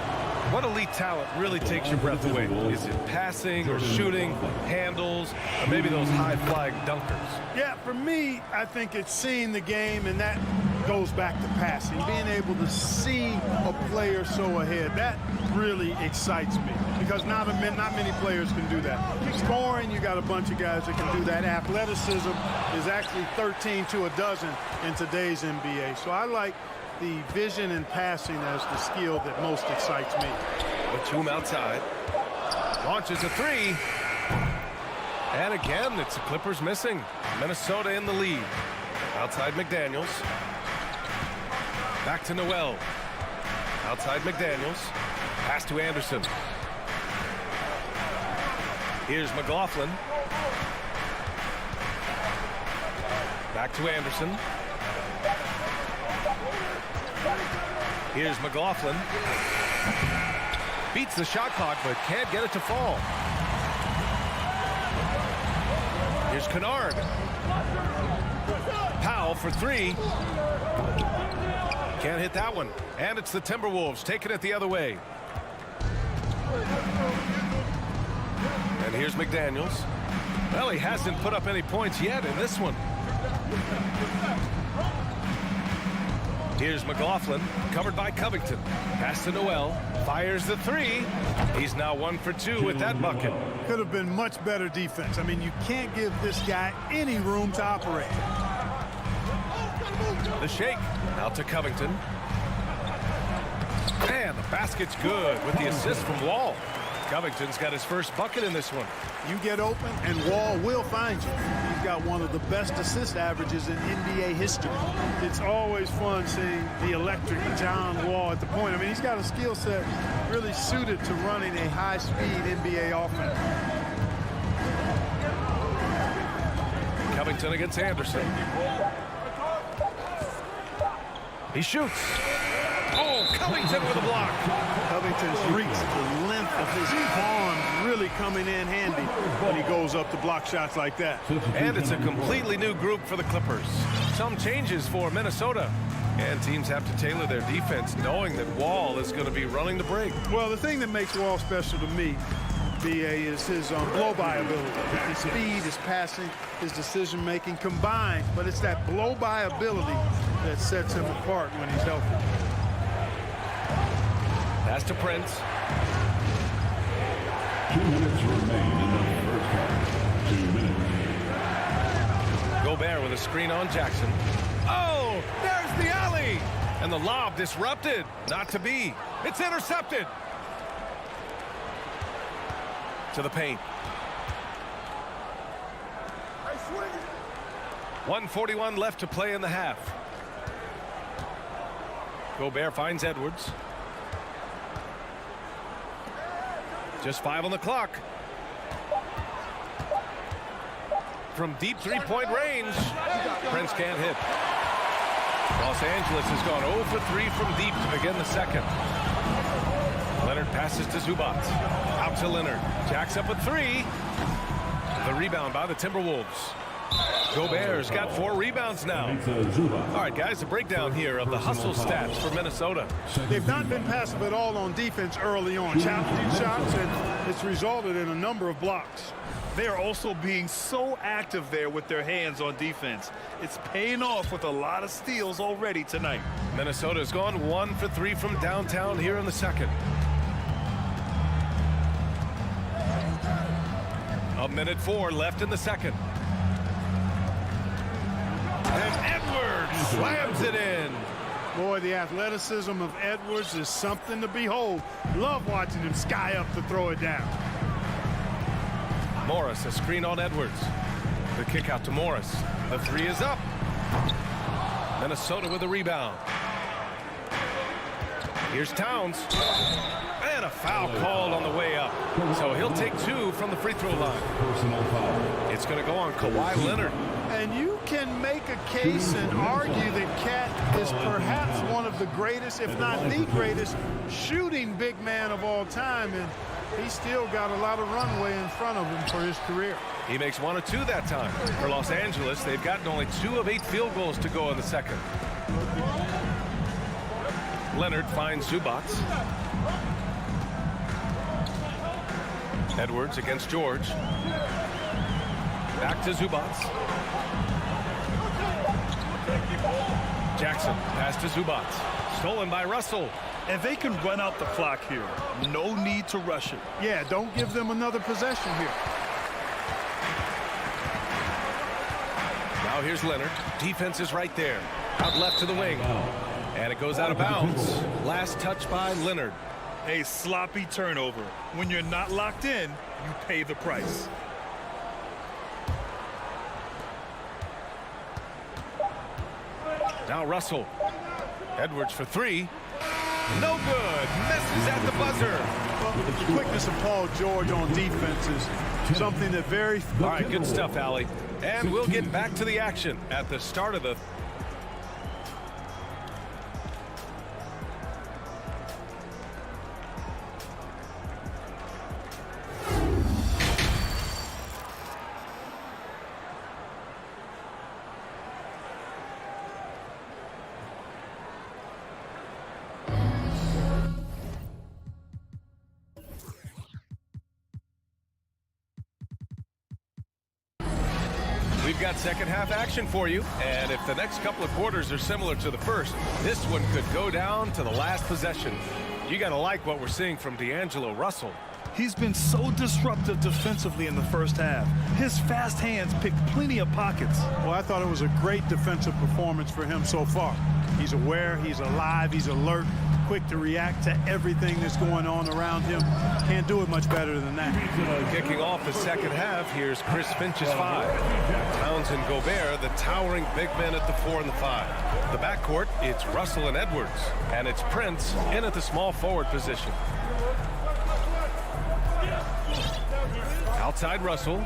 What elite talent really takes your breath away? Is it passing or shooting, handles, or maybe those high-flying dunkers? Yeah, for me, I think it's seeing the game, and that goes back to passing. Being able to see a player so ahead, that really excites me because not many players can do that. Scoring, you got a bunch of guys that can do that. Athleticism is actually 13 to a dozen in today's NBA. So I like the vision and passing as the skill that most excites me. Batum outside. Launches a 3. And again, it's the Clippers missing. Minnesota in the lead. Outside McDaniels. Back to Noel. Outside McDaniels. Pass to Anderson. Here's McLaughlin. Back to Anderson. Here's McLaughlin. Beats the shot clock, but can't get it to fall. Here's Kennard. Powell for 3. Can't hit that one. And it's the Timberwolves taking it the other way. And here's McDaniels. Well, he hasn't put up any points yet in this one. Here's McLaughlin, covered by Covington. Pass to Noel, fires the 3. He's now 1 for 2 with that bucket. Could have been much better defense. I mean, you can't give this guy any room to operate. The shake, out to Covington. And the basket's good with the assist from Wall. Covington's got his first bucket in this one. You get open, and Wall will find you. He's got one of the best assist averages in NBA history. It's always fun seeing the electric John Wall at the point. I mean, he's got a skill set really suited to running a high-speed NBA offense. Covington against Anderson. He shoots. Oh, Covington with a block. Covington's reach, the length of his arm really coming in handy when he goes up to block shots like that. And it's a completely new group for the Clippers. Some changes for Minnesota. And teams have to tailor their defense knowing that Wall is going to be running the break. Well, the thing that makes Wall special to me, BA, is his blow-by ability. His speed, his passing, his decision-making combined, but it's that blow-by ability that sets him apart when he's healthy. Pass to Prince. 2 minutes remain in the first half. 2 minutes. Gobert with a screen on Jackson. Oh, there's the alley. And the lob disrupted. Not to be. It's intercepted. To the paint. 1:41 left to play in the half. Gobert finds Edwards. Just 5 on the clock. From deep three-point range, Prince can't hit. Los Angeles has gone 0 for 3 from deep to begin the second. Leonard passes to Zubac. Out to Leonard. Jacks up a 3. The rebound by the Timberwolves. Gobert's got 4 rebounds now. All right, guys, a breakdown here of the hustle stats for Minnesota. They've not been passive at all on defense early on. Challenging shots, and it's resulted in a number of blocks. They are also being so active there with their hands on defense. It's paying off with a lot of steals already tonight. Minnesota's gone 1 for 3 from downtown here in the second. A minute 4 left in the second. And Edwards slams it in. Boy, the athleticism of Edwards is something to behold. Love watching him sky up to throw it down. Morris, a screen on Edwards. The kick out to Morris. The 3 is up. Minnesota with a rebound. Here's Towns. And a foul called on the way up. So he'll take 2 from the free throw line. It's going to go on Kawhi Leonard. And you can make a case and argue that Cat is perhaps one of the greatest, if not the greatest, shooting big man of all time. And he's still got a lot of runway in front of him for his career. He makes 1 of 2 that time. For Los Angeles, they've gotten only 2 of 8 field goals to go in the second. Leonard finds Zubac. Edwards against George. Back to Zubac. Jackson, pass to Zubac. Stolen by Russell. And they can run out the clock here. No need to rush it. Yeah, don't give them another possession here. Now here's Leonard. Defense is right there. Out left to the wing. And it goes out of bounds. Last touch by Leonard. A sloppy turnover. When you're not locked in, you pay the price. Now Russell. Edwards for 3. No good. Misses at the buzzer. Well, the quickness of Paul George on defense is something that very... All right, good stuff, Allie. And we'll get back to the action at the start of the... We've got second half action for you, and if the next couple of quarters are similar to the first, this one could go down to the last possession. You got to like what we're seeing from D'Angelo Russell. He's been so disruptive defensively in the first half. His fast hands pick plenty of pockets. Well, I thought it was a great defensive performance for him so far. He's aware, he's alive, he's alert, quick to react to everything that's going on around him. Can't do it much better than that. Kicking off the second half, here's Chris Finch's 5. Towns and Gobert, the towering big men at the 4 and the 5. The backcourt, it's Russell and Edwards, and it's Prince in at the small forward position. Outside Russell.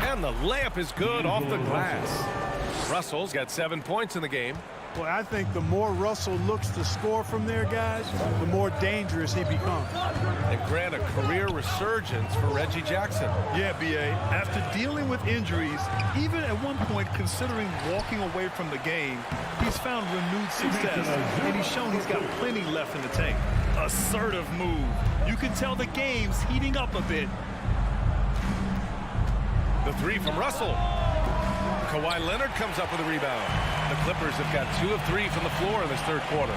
And the layup is good off the glass. Russell's got 7 points in the game. Well, I think the more Russell looks to score from there, guys, the more dangerous he becomes. And Grant, a career resurgence for Reggie Jackson. Yeah, B.A. After dealing with injuries, even at one point considering walking away from the game, he's found renewed success, and he's shown he's got plenty left in the tank. Assertive move. You can tell the game's heating up a bit. The three from Russell. Kawhi Leonard comes up with a rebound. The Clippers have got 2 of 3 from the floor in this third quarter.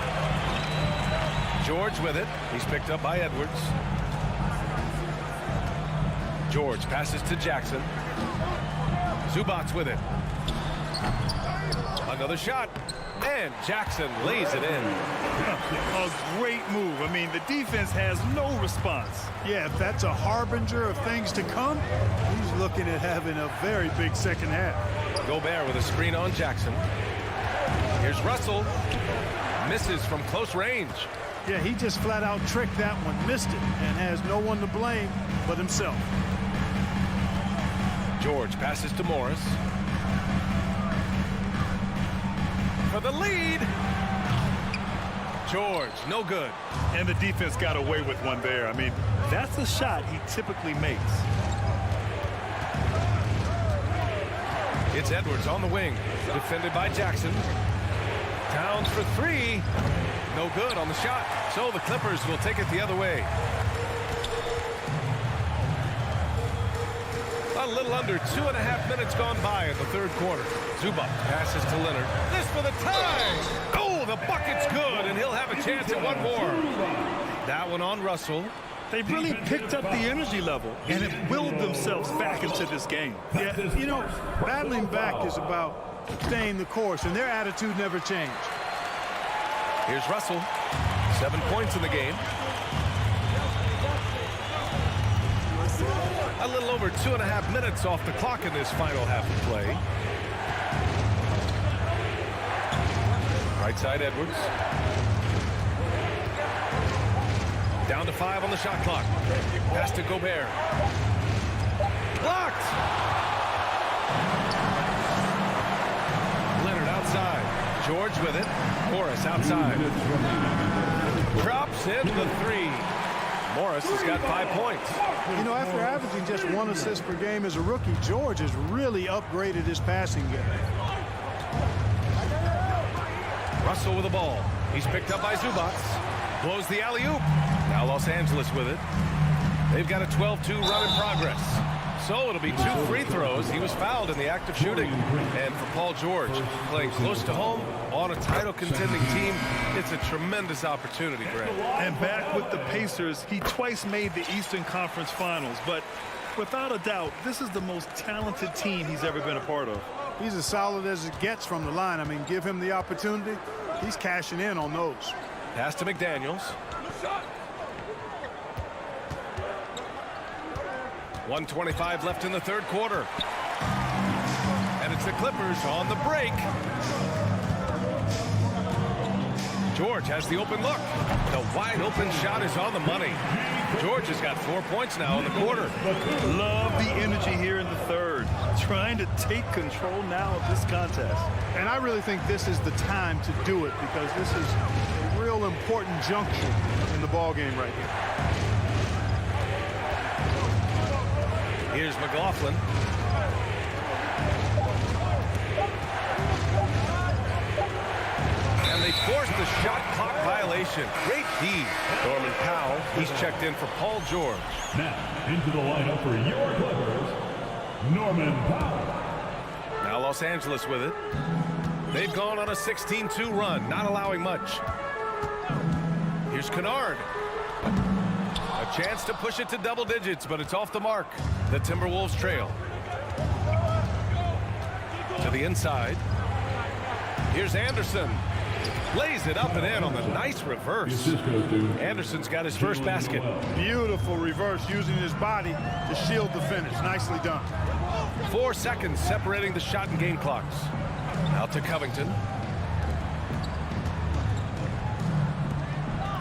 George with it. He's picked up by Edwards. George passes to Jackson. Zubac with it. Another shot. And Jackson lays it in. A great move. I mean, the defense has no response. Yeah, if that's a harbinger of things to come, he's looking at having a very big second half. Gobert with a screen on Jackson. Here's Russell. Misses from close range. Yeah, he just flat out tricked that one, missed it, and has no one to blame but himself. George passes to Morris. For the lead. George, no good. And the defense got away with one there. I mean, that's a shot he typically makes. It's Edwards on the wing. Defended by Jackson. Towns for 3. No good on the shot. So the Clippers will take it the other way. A little under 2.5 minutes gone by in the third quarter. Zubac passes to Leonard. This for the tie. Oh, the bucket's good, and he'll have a chance at one more. That one on Russell. They've really picked up the energy level and have willed themselves back into this game. Yeah, you know, battling back is about staying the course, and their attitude never changed. Here's Russell. 7 points in the game. A little over 2.5 minutes off the clock in this final half of play. Right side, Edwards. Down to 5 on the shot clock. Pass to Gobert. Blocked! Leonard outside. George with it. Morris outside. Drops in the 3. Morris has got 5 points. You know, after averaging just 1 assist per game as a rookie, George has really upgraded his passing game. Russell with the ball. He's picked up by Zubac. Blows the alley-oop. Now Los Angeles with it. They've got a 12-2 run in progress. So it'll be 2 free throws. He was fouled in the act of shooting. And for Paul George, playing close to home on a title-contending team, it's a tremendous opportunity, Grant. And back with the Pacers, he twice made the Eastern Conference Finals. But without a doubt, this is the most talented team he's ever been a part of. He's as solid as it gets from the line. I mean, give him the opportunity. He's cashing in on those. Pass to McDaniels. 1:25 left in the third quarter. And it's the Clippers on the break. George has the open look. The wide open shot is on the money. George has got 4 points now in the quarter. Love the energy here in the third. Trying to take control now of this contest. And I really think this is the time to do it because this is a real important junction in the ballgame right here. Here's McLaughlin. And they forced the shot clock violation. Great D. Norman Powell, he's checked in for Paul George. Now, into the lineup for your Clippers, Norman Powell. Now Los Angeles with it. They've gone on a 16-2 run, not allowing much. Here's Kennard. A chance to push it to double digits, but it's off the mark. The Timberwolves trail. To the inside. Here's Anderson. Lays it up and in on the nice reverse. Anderson's got his first basket. Beautiful reverse using his body to shield the finish. Nicely done. 4 seconds separating the shot and game clocks. Out to Covington.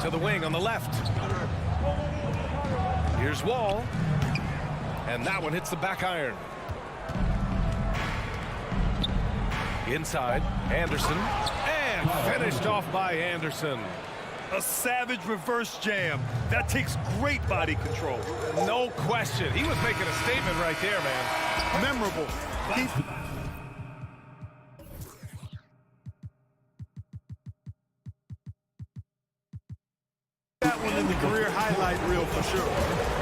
To the wing on the left. Here's Wall. And that one hits the back iron. Inside, Anderson. And finished off by Anderson. A savage reverse jam. That takes great body control. No question. He was making a statement right there, man. Memorable. That one in the career highlight reel for sure.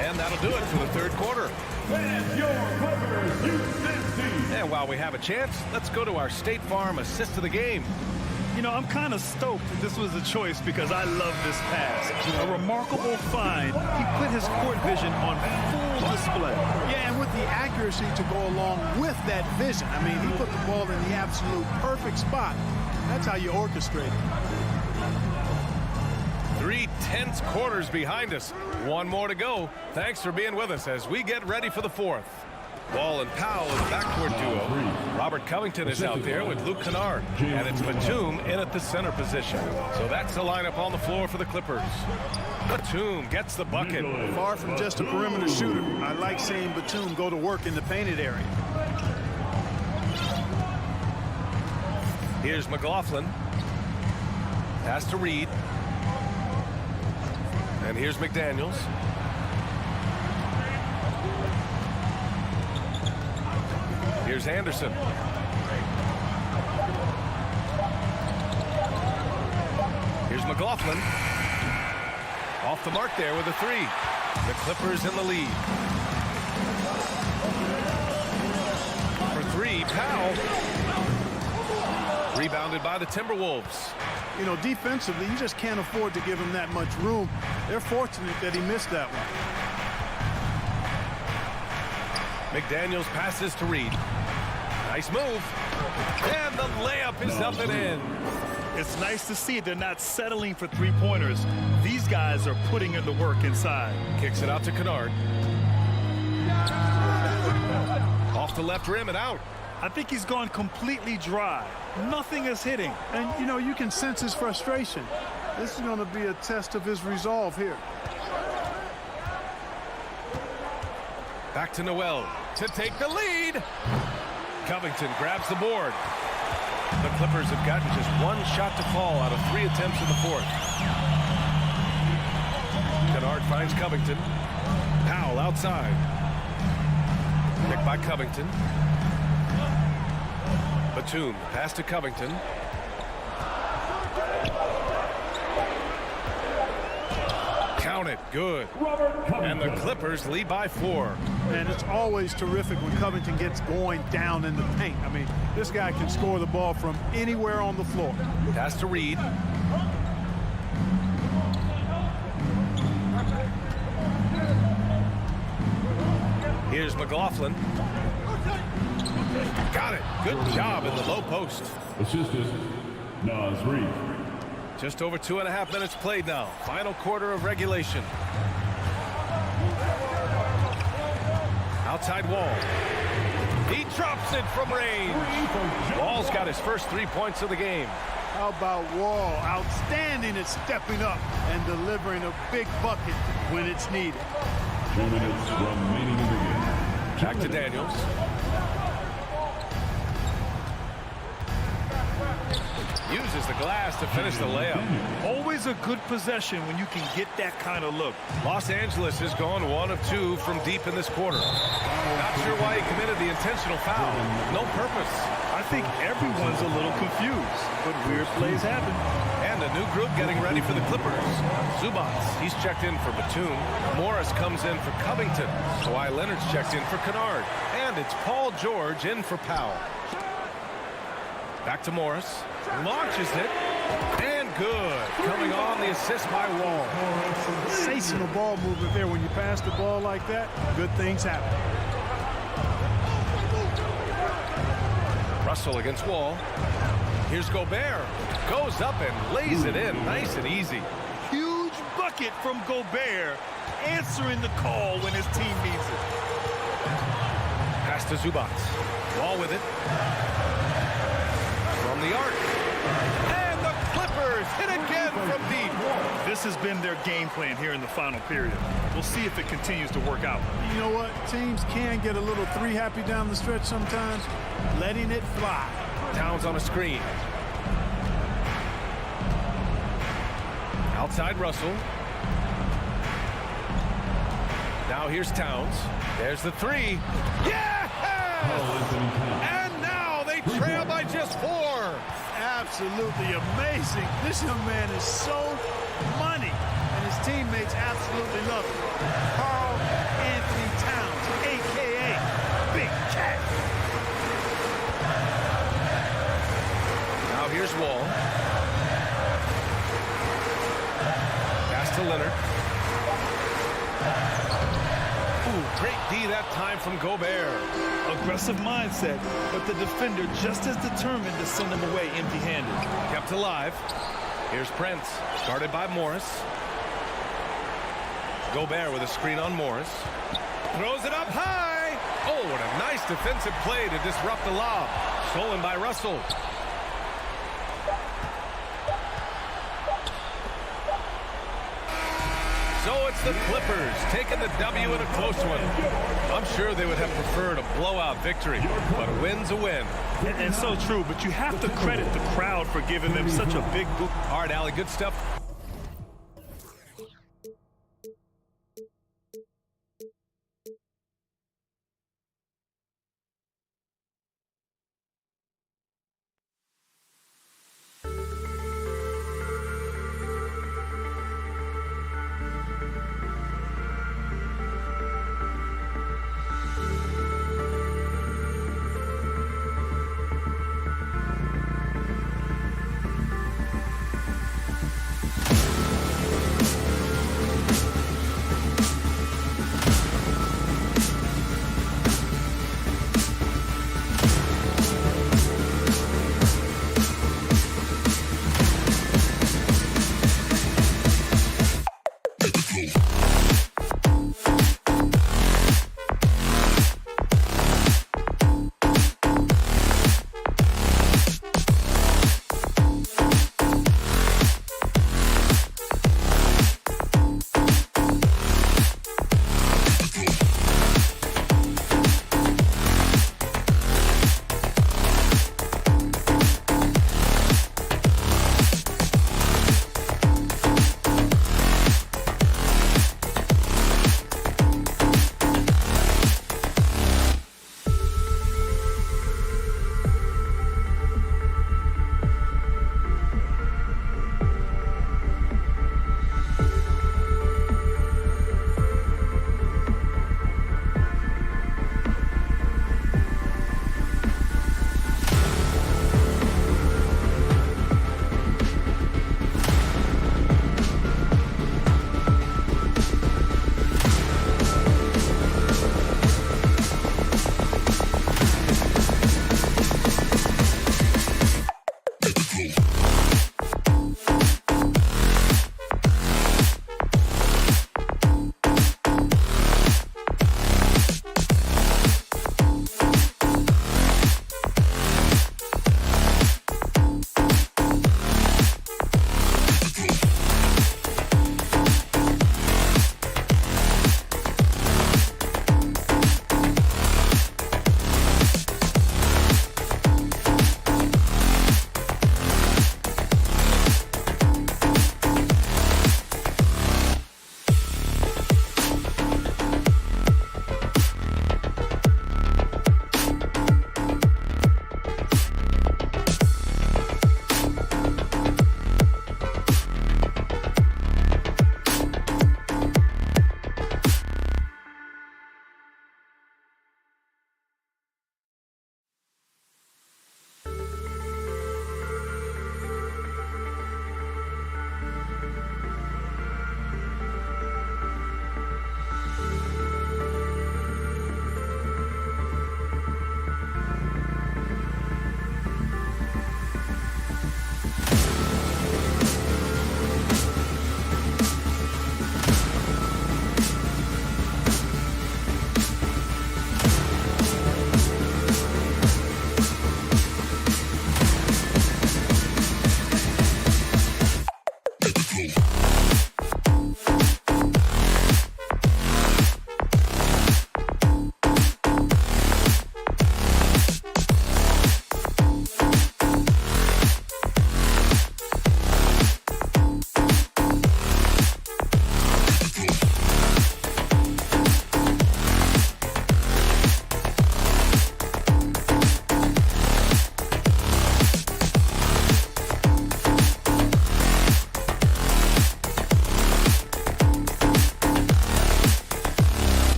And that'll do it for the third quarter. And your Clippers, UCC. And while we have a chance, let's go to our State Farm assist of the game. You know, I'm kind of stoked that this was a choice because I love this pass. A remarkable find. He put his court vision on full display. Yeah, and with the accuracy to go along with that vision. I mean, he put the ball in the absolute perfect spot. That's how you orchestrate it. 3 tense quarters behind us. One more to go. Thanks for being with us as we get ready for the fourth. Wall and Powell is the backcourt duo. Robert Covington is out there with Luke Kennard. And it's Batum in at the center position. So that's the lineup on the floor for the Clippers. Batum gets the bucket. Far from just a perimeter shooter, I like seeing Batum go to work in the painted area. Here's McLaughlin. Pass to Reed. And here's McDaniels. Here's Anderson. Here's McLaughlin. Off the mark there with a three. The Clippers in the lead. For three, Powell. Rebounded by the Timberwolves. You know, defensively, you just can't afford to give him that much room. They're fortunate that he missed that one. McDaniels passes to Reed. Nice move. And the layup is up and in. It's nice to see they're not settling for three-pointers. These guys are putting in the work inside. Kicks it out to Kennard. Off the left rim and out. I think he's gone completely dry. Nothing is hitting. And, you know, you can sense his frustration. This is going to be a test of his resolve here. Back to Noel to take the lead. Covington grabs the board. The Clippers have gotten just one shot to fall out of 3 attempts in the fourth. Kennard finds Covington. Powell outside. Picked by Covington. Batum pass to Covington. Count it. Good. And the Clippers lead by 4. And it's always terrific when Covington gets going down in the paint. I mean, this guy can score the ball from anywhere on the floor. Pass to Reed. Here's McLaughlin. Got it. Good job in the low post. Assistant, Nas Reed. Just over 2.5 minutes played now. Final quarter of regulation. Outside Wall. He drops it from range. Wall's got his first 3 points of the game. How about Wall? Outstanding at stepping up and delivering a big bucket when it's needed. 2 minutes remaining in the game. Back to Daniels. Uses the glass to finish the layup. Always a good possession when you can get that kind of look. Los Angeles has gone 1 of 2 from deep in this quarter. Not sure why he committed the intentional foul. No purpose. I think everyone's a little confused, but weird plays happen. And a new group getting ready for the Clippers. Zubats, he's checked in for Batum. Morris comes in for Covington. Kawhi Leonard's checked in for Kennard. And it's Paul George in for Powell. Back to Morris. Launches it. And good. Coming on the assist by Wall. Sensational ball movement there. When you pass the ball like that, good things happen. Russell against Wall. Here's Gobert. Goes up and lays it in. Nice and easy. Huge bucket from Gobert, answering the call when his team needs it. Pass to Zubats. Wall with it. From the arc. And the Clippers hit again from deep. This This has been their game plan here in the final period. We'll see if it continues to work out. You know what? Teams can get a little three happy down the stretch sometimes, letting it fly. Towns on a screen. Outside Russell. Now here's Towns. There's the three. Yeah! And now they trail by just 4. Absolutely amazing. This young man is so money, and his teammates absolutely love him. Karl Anthony Towns, a.k.a. Big Cat. Now here's Wall. Pass to Leonard. Ooh, great D that time from Gobert. Aggressive mindset, but the defender just as determined to send him away empty-handed. Kept alive. Here's Prince, guarded by Morris. Gobert with a screen on Morris. Throws it up high. Oh, what a nice defensive play to disrupt the lob. Stolen by Russell. So it's the Clippers taking the W in a close one. I'm sure they would have preferred a blowout victory, but a win's a win. And so true, but you have to credit the crowd for giving them such a big boot. All right, Allie, good stuff.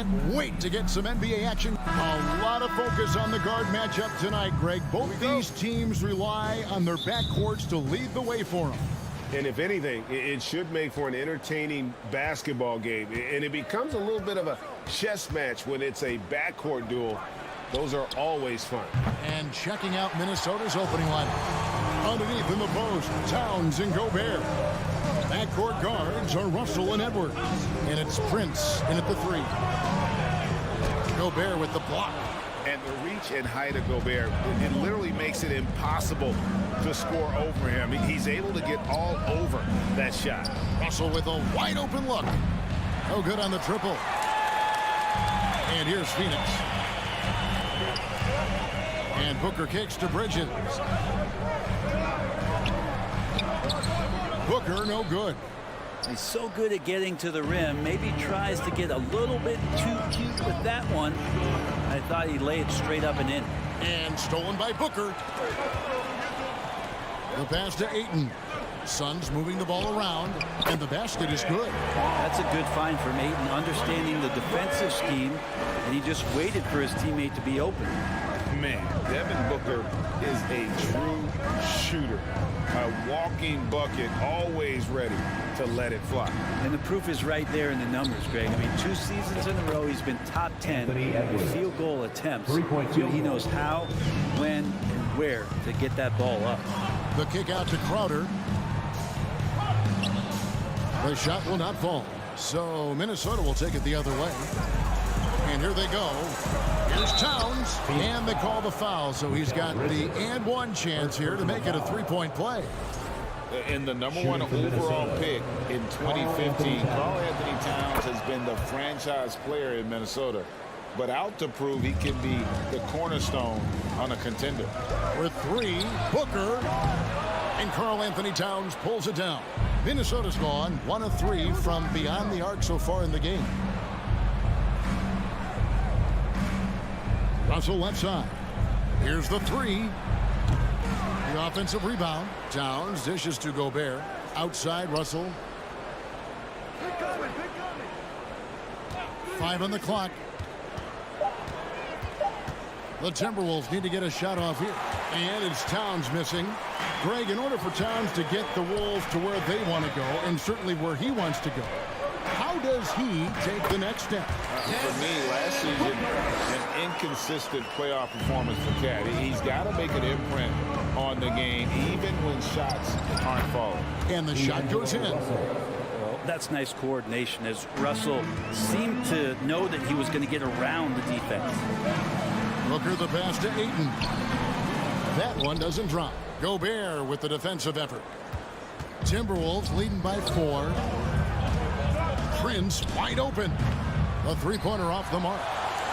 Can't wait to get some NBA action. A lot of focus on the guard matchup tonight, Greg. Both these teams rely on their backcourts to lead the way for them. And if anything, it should make for an entertaining basketball game. And it becomes a little bit of a chess match when it's a backcourt duel. Those are always fun. And checking out Minnesota's opening lineup. Underneath in the post, Towns and Gobert. Backcourt guards are Russell and Edwards. And it's Prince in at the 3. Gobert with the block. And the reach and height of Gobert, it literally makes it impossible to score over him. He's able to get all over that shot. Russell with a wide open look. No good on the triple. And here's Phoenix. And Booker kicks to Bridges. Booker, no good. He's so good at getting to the rim. Maybe tries to get a little bit too cute with that one. I thought he'd lay it straight up and in. And stolen by Booker. The pass to Ayton. Suns moving the ball around, and the basket is good. That's a good find from Ayton, understanding the defensive scheme, and he just waited for his teammate to be open. Man, Devin Booker is a true shooter. A walking bucket, always ready to let it fly. And the proof is right there in the numbers, Greg. I mean, 2 seasons in a row, he's been top 10 in field goal attempts. So he knows how, when, and where to get that ball up. The kick out to Crowder. The shot will not fall. So Minnesota will take it the other way. And here they go. Here's Towns. And they call the foul. So he's got the and one chance here to make it a 3-point play. And the #1 overall pick in 2015, Karl Anthony Towns has been the franchise player in Minnesota. But out to prove he can be the cornerstone on a contender. With 3, Booker. And Karl Anthony Towns pulls it down. Minnesota's gone 1 of 3 from beyond the arc so far in the game. Russell left side. Here's the 3. The offensive rebound. Towns dishes to Gobert. Outside Russell. 5 on the clock. The Timberwolves need to get a shot off here. And it's Towns missing. Greg, in order for Towns to get the Wolves to where they want to go, and certainly where he wants to go, how does he take the next step? For me, last season, an inconsistent playoff performance for Cat. He's got to make an imprint on the game, even when shots aren't falling. And the shot goes in. Well, that's nice coordination, as Russell seemed to know that he was going to get around the defense. Booker the pass to Ayton. That one doesn't drop. Gobert with the defensive effort. Timberwolves leading by 4. Prince wide open. A 3-pointer off the mark.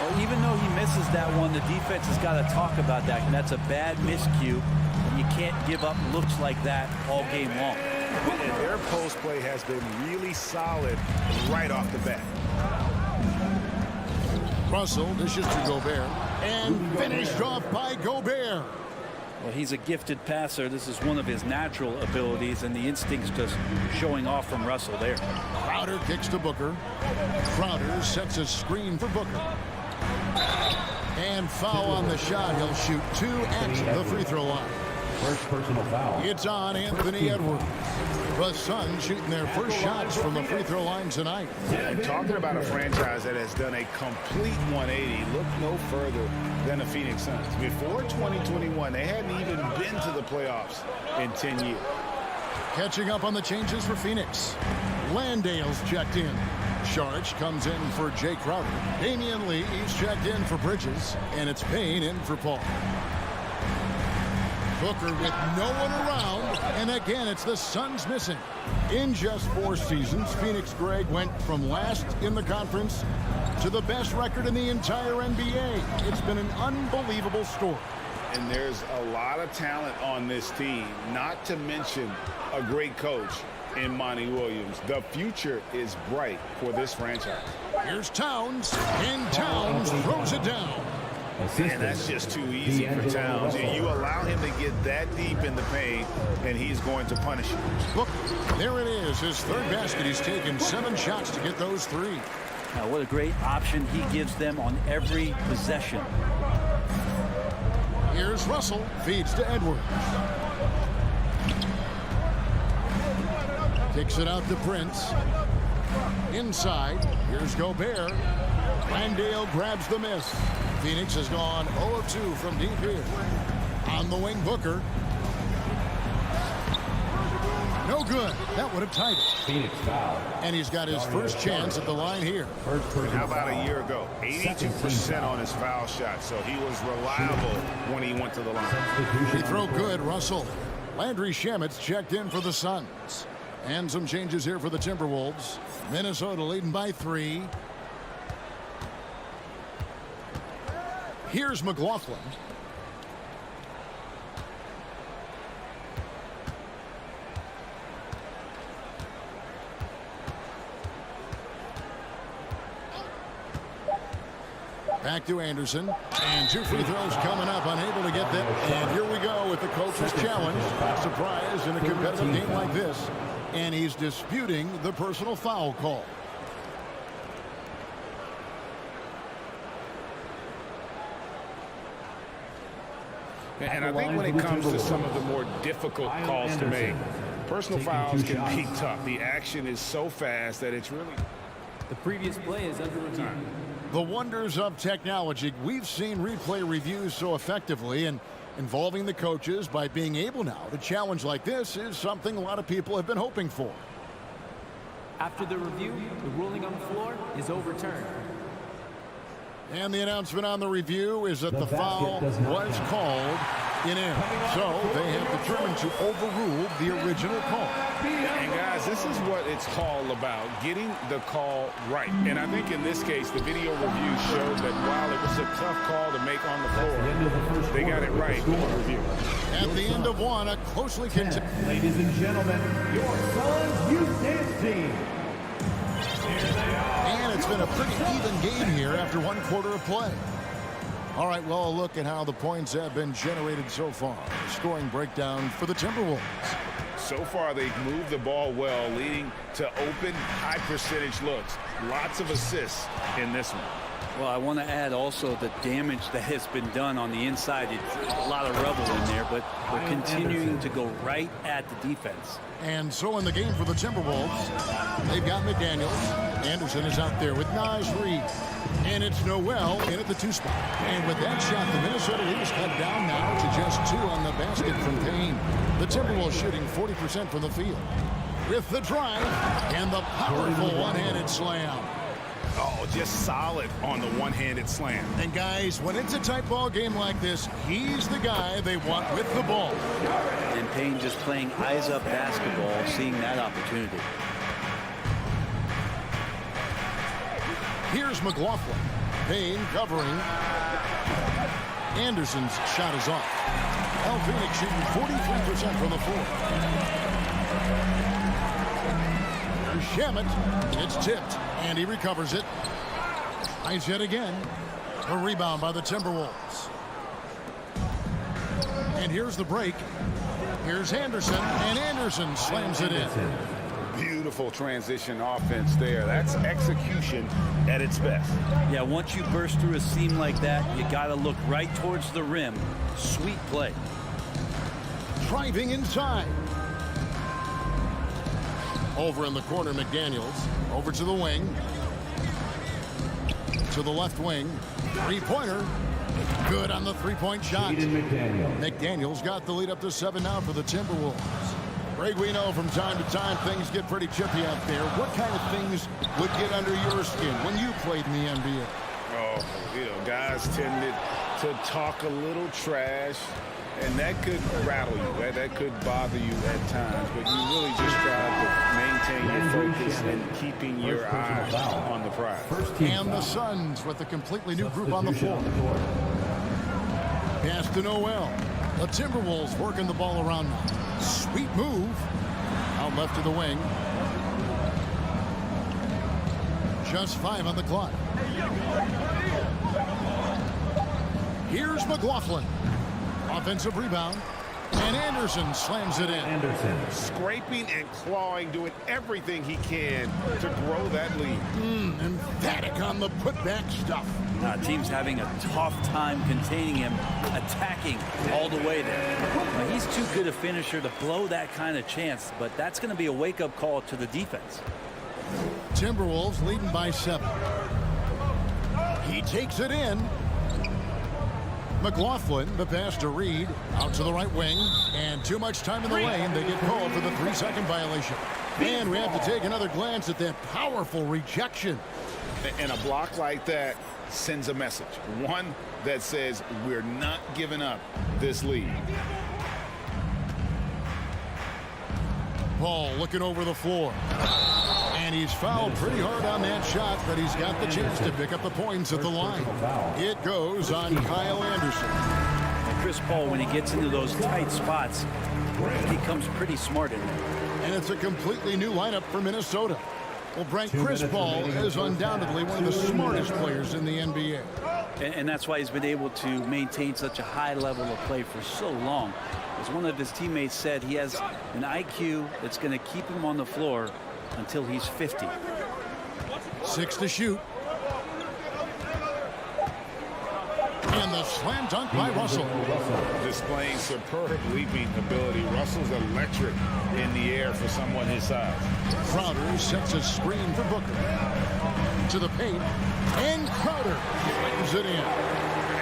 Well, even though he misses that one, the defense has got to talk about that. And that's a bad miscue. And you can't give up looks like that all game long. And their post play has been really solid right off the bat. Russell dishes to Gobert. And finished off by Gobert. Well, he's a gifted passer. This is one of his natural abilities, and the instinct's just showing off from Russell there. Crowder kicks to Booker. Crowder sets a screen for Booker. And foul on the shot. He'll shoot 2 at the free throw line. First personal foul. It's on Anthony Edwards. The Suns shooting their first shots from the free throw line tonight. And talking about a franchise that has done a complete 180, look no further than the Phoenix Suns. Before 2021, they hadn't even been to the playoffs in 10 years. Catching up on the changes for Phoenix. Landale's checked in. Sharch comes in for Jay Crowder. Damian Lee is checked in for Bridges. And it's Payne in for Paul. Booker with no one around, and again it's the Suns missing. In just 4 seasons, Phoenix, Greg, went from last in the conference to the best record in the entire NBA. It's been an unbelievable story. And there's a lot of talent on this team, not to mention a great coach in Monty Williams. The future is bright for this franchise. Here's Towns, and Towns throws it down. And that's just too easy for Towns. You allow him to get that deep in the paint, and he's going to punish you. Look, there it is, his 3rd basket. He's taken 7 shots to get those 3. What a great option he gives them on every possession. Here's Russell, feeds to Edwards. Kicks it out to Prince. Inside, here's Gobert. Landale grabs the miss. Phoenix has gone 0 of 2 from deep here. On the wing, Booker. No good. That would have tied it. Phoenix foul. And he's got his first chance at the line here. How about a year ago? 82% on his foul shot, so he was reliable when he went to the line. Free throw good, Russell. Landry Shamet's checked in for the Suns. And some changes here for the Timberwolves. Minnesota leading by 3. Here's McLaughlin. Back to Anderson. And 2 free throws coming up. Unable to get them. And here we go with the coach's challenge. Surprise in a competitive game like this. And he's disputing the personal foul call. And I think when it comes to some of the more difficult calls to make, personal fouls can be tough. The action is so fast that it's really... The previous play is under review. The wonders of technology. We've seen replay reviews so effectively, and involving the coaches by being able now to challenge like this is something a lot of people have been hoping for. After the review, the ruling on the floor is overturned. And the announcement on the review is that the foul was called in air. So they have determined to overrule the original call. And guys, this is what it's all about, getting the call right. And I think in this case, the video review showed that while it was a tough call to make on the floor, they got it right in the review. At the end of one, a closely contested. Ladies and gentlemen, your Suns youth dance team. And it's been a pretty even game here after 1 quarter of play. All right, well, a look at how the points have been generated so far. Scoring breakdown for the Timberwolves. So far, they've moved the ball well, leading to open, high-percentage looks. Lots of assists in this one. Well, I want to add also the damage that has been done on the inside. It's a lot of rubble in there, but we're continuing to go right at the defense. And so in the game for the Timberwolves, they've got McDaniels. Anderson is out there with Naj Reid. And it's Noel in at the 2 spot. And with that shot, the Minnesota Leafs cut down now to just 2 on the basket from Payne. The Timberwolves shooting 40% from the field. With the drive and the powerful one-handed slam. Oh, just solid on the one-handed slam. And guys, when it's a tight ball game like this, he's the guy they want with the ball. And Payne just playing eyes-up basketball, seeing that opportunity. Here's McLaughlin. Payne covering. Anderson's shot is off. Phoenix shooting 43% from the floor. Shamet, it's tipped, and he recovers it. Nice hit again. A rebound by the Timberwolves. And here's the break. Here's Anderson, and Anderson slams it in. Beautiful transition offense there. That's execution at its best. Yeah, once you burst through a seam like that, you got to look right towards the rim. Sweet play. Driving inside. Over in the corner, McDaniels. Over to the wing. To the left wing. Three-pointer. Good on the three-point shot. McDaniels got the lead up to 7 now for the Timberwolves. Greg, we know from time to time things get pretty chippy out there. What kind of things would get under your skin when you played in the NBA? Oh, you know, guys tended to talk a little trash, and that could rattle you. That could bother you at times, but you really just try to maintain your focus and keeping your eyes on the prize. And the Suns with a completely new group on the floor. Pass to Noel. The Timberwolves working the ball around now. Sweet move. Out left to the wing. Just 5 on the clock. Here's McLaughlin. Offensive rebound. And Anderson slams it in. Scraping and clawing, doing everything he can to grow that lead. Emphatic on the putback stuff. Team's having a tough time containing him, attacking all the way there. He's too good a finisher to blow that kind of chance, but that's going to be a wake-up call to the defense. Timberwolves leading by 7. He takes it in. McLaughlin, the pass to Reed, out to the right wing, and too much time in the lane. They get called for the 3-second violation. And we have to take another glance at that powerful rejection. And a block like that sends a message. One that says we're not giving up this lead. Paul looking over the floor. And he's fouled pretty hard on that shot, but he's got the chance to pick up the points at the line. It goes on Kyle Anderson. And Chris Paul, when he gets into those tight spots, he becomes pretty smart in there. And it's a completely new lineup for Minnesota. Well, Brent, Chris Paul is undoubtedly one of the smartest players in the NBA. And that's why he's been able to maintain such a high level of play for so long. As one of his teammates said, he has an IQ that's going to keep him on the floor until he's 50. 6 to shoot. And the slam dunk by Russell. Displaying superb leaping ability. Russell's electric in the air for someone his size. Crowder sets a screen for Booker. To the paint. And Crowder slams it in.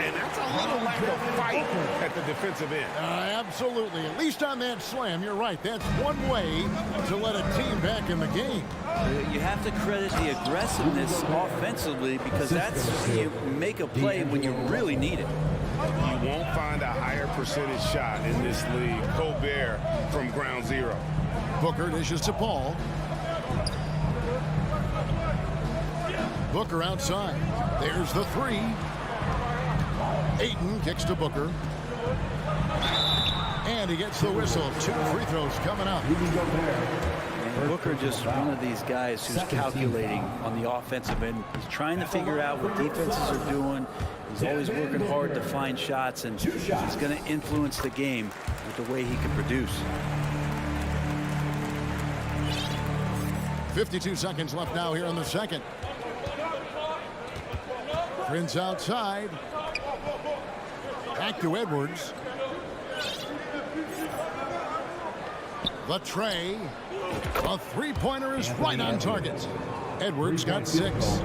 And that's a little lack of fight at the defensive end. Absolutely. At least on that slam, you're right. That's one way to let a team back in the game. You have to credit the aggressiveness offensively, because that's you make a play when you really need it. You won't find a higher percentage shot in this league. Gobert from ground zero. Booker dishes to Paul. Booker outside. There's the 3. Ayton kicks to Booker. And he gets the whistle. 2 free throws coming up. And Booker just one of these guys who's calculating on the offensive end. He's trying to figure out what defenses are doing. He's always working hard to find shots, and he's going to influence the game with the way he can produce. 52 seconds left now here in the second. Prince outside. Back to Edwards. The tray. A three-pointer is right on target. Edwards got 6.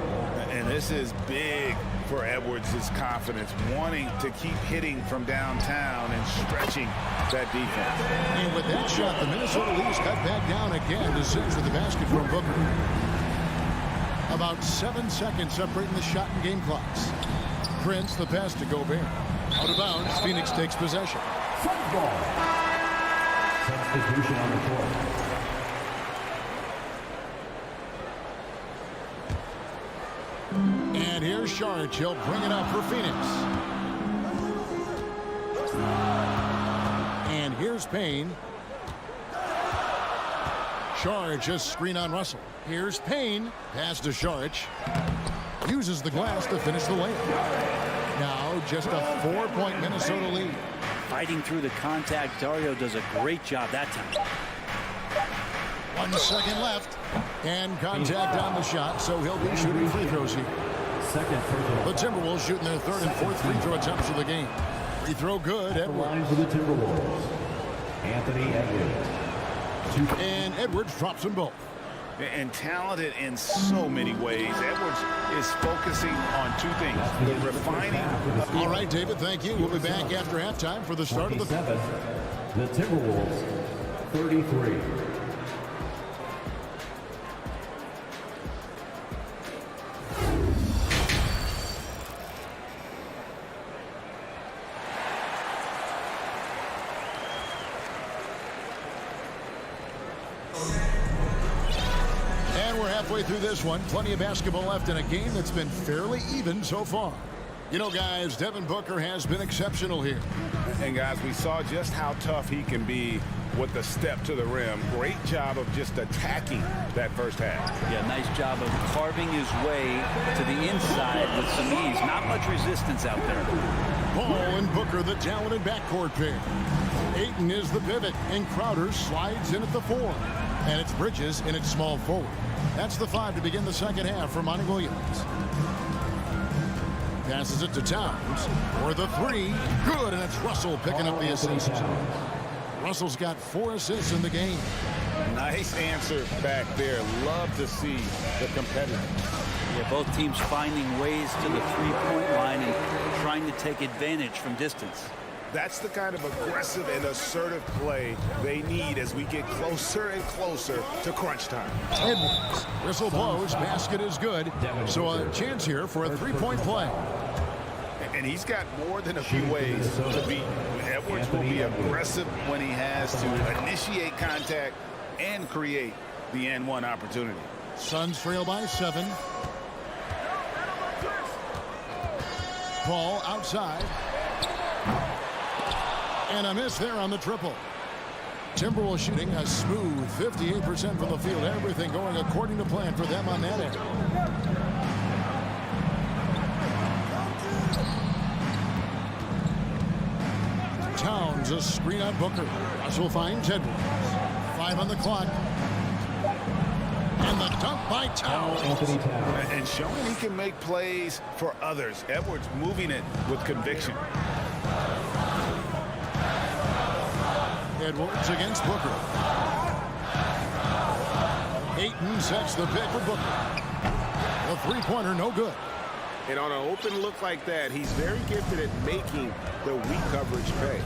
And this is big for Edwards' confidence, wanting to keep hitting from downtown and stretching that defense. And with that shot, the Minnesota Leafs cut back down again to Sims with the basket from Booker. About 7 seconds separating the shot and game clocks. Prince, the pass to Gobert. Out of bounds, Phoenix takes possession. Substitution on the court. And here's Saric. He'll bring it up for Phoenix. And here's Payne. Saric just screen on Russell. Here's Payne. Pass to Saric. Uses the glass to finish the layup. Now just a 4-point Minnesota lead. Fighting through the contact, Dario does a great job that time. 1 second left. And contact on the shot, so he'll be shooting free throws here. The Timberwolves shooting their 3rd and 4th free throw attempts of the game. Free throw good. Edwards. For the Timberwolves, Anthony Edwards. And Edwards drops them both. And talented in so many ways. Edwards is focusing on 2 things. The refining. All right, David, thank you. We'll be back after halftime for the start of the... The Timberwolves, 33. Halfway through this one, plenty of basketball left in a game that's been fairly even so far. You know, guys, Devin Booker has been exceptional here. And guys, we saw just how tough he can be with the step to the rim. Great job of just attacking that first half. Yeah, nice job of carving his way to the inside with some ease. Not much resistance out there. Paul and Booker, the talented backcourt pair. Ayton is the pivot, and Crowder slides in at the 4. And it's Bridges in its small forward. That's the 5 to begin the second half for Monty Williams. Passes it to Towns for the 3. Good, and it's Russell picking up the assist. Russell's got 4 assists in the game. Nice answer back there. Love to see the competitor. Yeah, both teams finding ways to the three-point line and trying to take advantage from distance. That's the kind of aggressive and assertive play they need as we get closer and closer to crunch time. Edwards. Whistle blows. Basket is good. So a chance here for a 3-point play. And he's got more than a few ways to beat. Edwards will be aggressive when he has to initiate contact and create the N1 opportunity. Suns trail by 7. Paul outside. And a miss there on the triple. Timberwolves shooting a smooth 58% from the field. Everything going according to plan for them on that end. Towns a screen on Booker. Russell finds Edwards. 5 on the clock. And the dunk by Towns. And showing he can make plays for others. Edwards moving it with conviction. Edwards against Booker. Ayton sets the pick for Booker. The 3-pointer no good. And on an open look like that, he's very gifted at making the weak coverage pay.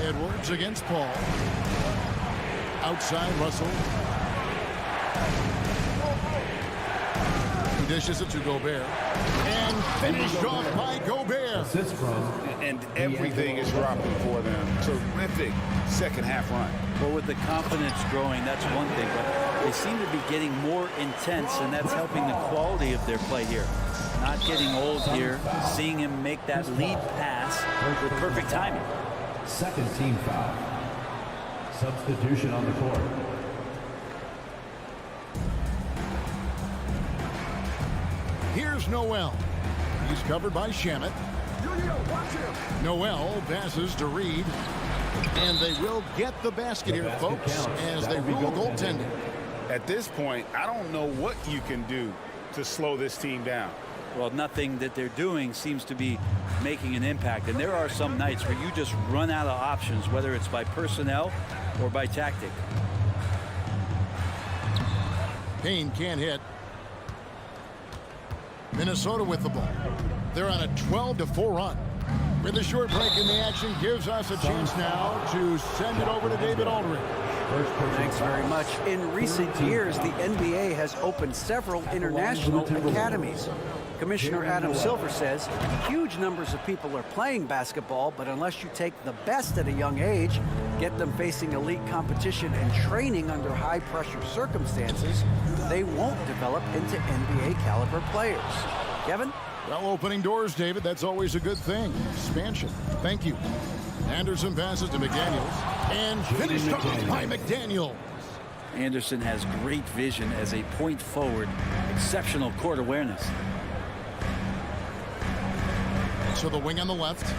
Edwards against Paul. Outside Russell. He dishes it to Gobert. And finished off by Gobert. And everything is dropping for them. Terrific second half run. Well, with the confidence growing, that's one thing, but they seem to be getting more intense, and that's helping the quality of their play here. Not getting old here, seeing him make that lead pass with perfect timing. Second team foul. Substitution on the court. Here's Noel. He's covered by Shamet. Noel passes to Reed. And they will get the basket here, folks, as they rule goaltending. At this point, I don't know what you can do to slow this team down. Well, nothing that they're doing seems to be making an impact. And there are some nights where you just run out of options, whether it's by personnel or by tactic. Payne can't hit. Minnesota with the ball. They're on a 12-4 run. With a short break in the action gives us a chance now to send it over to David Aldridge. Thanks very much. In recent years, the NBA has opened several international academies. Commissioner Adam Silver says huge numbers of people are playing basketball, but unless you take the best at a young age, get them facing elite competition and training under high-pressure circumstances, they won't develop into NBA-caliber players. Kevin? Well, opening doors, David. That's always a good thing. Expansion. Thank you. Anderson passes to McDaniels. And finished off by McDaniels. Anderson has great vision as a point forward. Exceptional court awareness. So the wing on the left.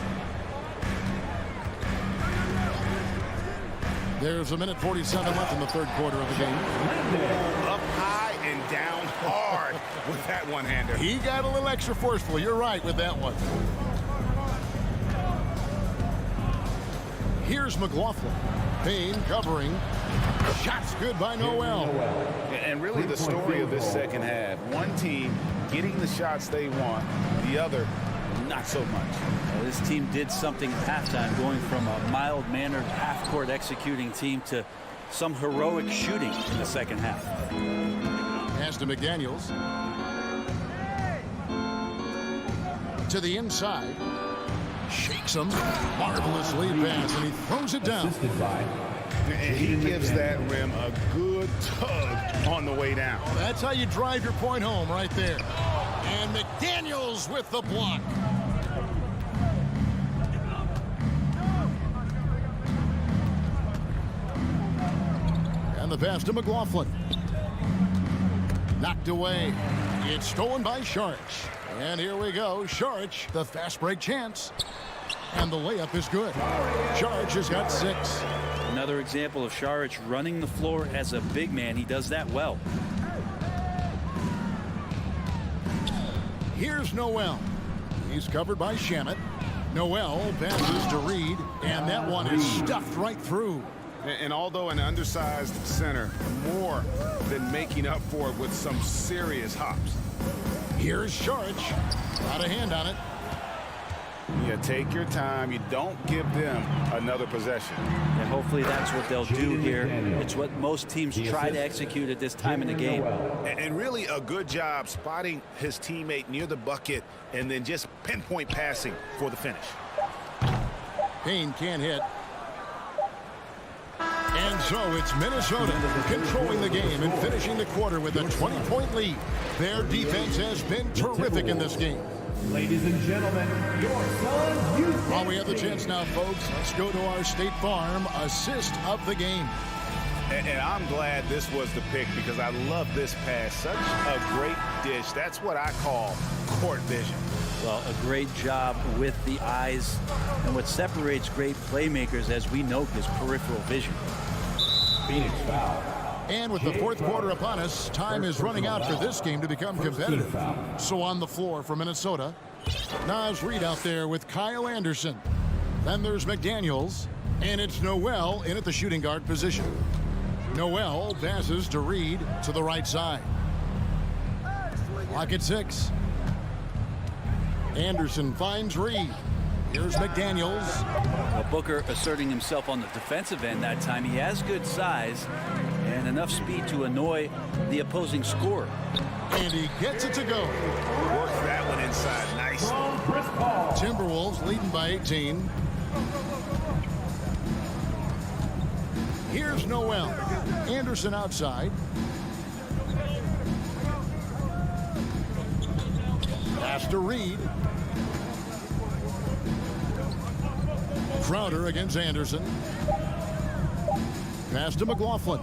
There's a minute 47 left in the third quarter of the game. Up high and down hard with that one-hander. He got a little extra forceful. You're right with that one. Here's McLaughlin. Payne covering. Shots good by Noel. And really the story of this second half. One team getting the shots they want. The other, not so much. Well, this team did something at halftime, going from a mild-mannered half-court executing team to some heroic shooting in the second half. Pass to McDaniels. To the inside. Shakes him. Marvelous lead pass, and he throws it down. And he gives that rim a good tug on the way down. That's how you drive your point home right there. And McDaniels with the block. And the pass to McLaughlin. Knocked away. It's stolen by Saric. And here we go. Saric, the fast break chance. And the layup is good. Saric has got 6. Another example of Saric running the floor as a big man. He does that well. Here's Noel. He's covered by Shamet. Noel passes to Reed, and that one is stuffed right through. And although an undersized center, more than making up for it with some serious hops. Here's Saric. Got a hand on it. Yeah, take your time. You don't give them another possession. Yeah, hopefully that's what they'll do here. It's what most teams try to execute at this time in the game. And really a good job spotting his teammate near the bucket and then just pinpoint passing for the finish. Payne can't hit. And so it's Minnesota controlling the game and finishing the quarter with a 20-point lead. Their defense has been terrific in this game. Ladies and gentlemen, your son, you. While we have the chance now, folks, let's go to our State Farm assist of the game. And I'm glad this was the pick because I love this pass. Such a great dish. That's what I call court vision. Well, a great job with the eyes. And what separates great playmakers, as we know, is peripheral vision. Phoenix foul. And with the fourth quarter upon us, time is running out for this game to become competitive. So on the floor for Minnesota, Naz Reid out there with Kyle Anderson. Then there's McDaniels, and it's Noel in at the shooting guard position. Noel passes to Reid to the right side. Clock at 6. Anderson finds Reid. Here's McDaniels. Well, Booker asserting himself on the defensive end that time. He has good size and enough speed to annoy the opposing scorer. And he gets it to go. Works that one inside nicely. Timberwolves leading by 18. Here's Noel. Anderson outside. Pass to Reid. Crowder against Anderson. Pass to McLaughlin.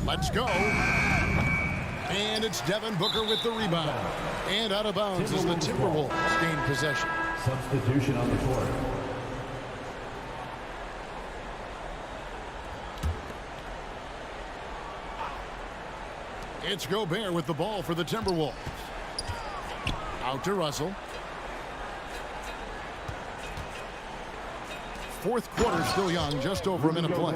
Let's go. And it's Devin Booker with the rebound. And out of bounds as the Timberwolves gain possession. Substitution on the court. It's Gobert with the ball for the Timberwolves. Out to Russell. Fourth quarter still young, just over a minute play.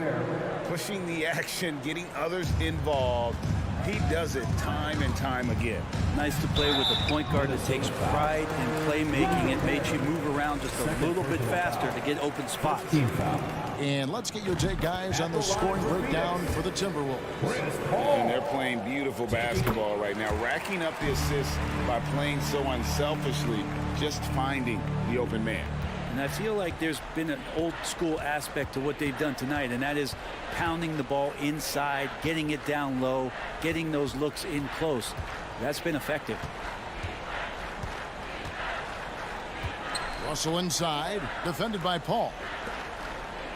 Pushing the action, getting others involved. He does it time and time again. Nice to play with a point guard that takes pride in playmaking. It makes you move around just a little bit faster to get open spots. And let's get your take, guys, on the scoring breakdown for the Timberwolves. And they're playing beautiful basketball right now, racking up the assists by playing so unselfishly, just finding the open man. And I feel like there's been an old school aspect to what they've done tonight, and that is pounding the ball inside, getting it down low, getting those looks in close. That's been effective. Russell inside, defended by Paul.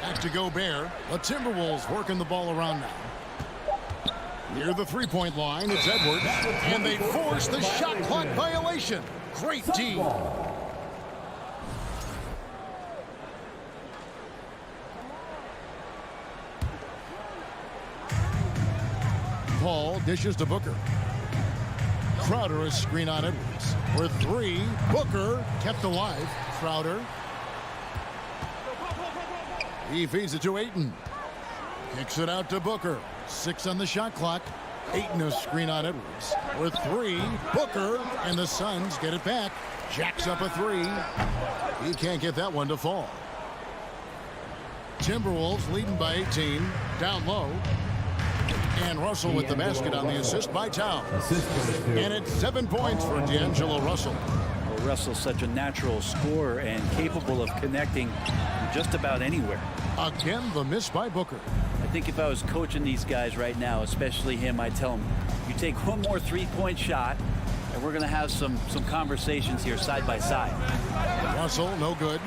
Back to Gobert. The Timberwolves working the ball around now. Near the three-point line, it's Edwards. And they force the shot clock violation. Great D. Paul dishes to Booker. Crowder is screen on Edwards. For three, Booker kept alive. Crowder. He feeds it to Ayton. Kicks it out to Booker. 6 on the shot clock. Ayton is screen on Edwards. For three, Booker, and the Suns get it back. Jacks up a three. He can't get that one to fall. Timberwolves leading by 18. Down low. And Russell with the basket on the assist by Towns. And it's 7 points for D'Angelo Russell. Well, Russell's such a natural scorer and capable of connecting just about anywhere. Again, the miss by Booker. I think if I was coaching these guys right now, especially him, I'd tell him, you take one more three-point shot, and we're going to have some conversations here side by side. Russell, no good.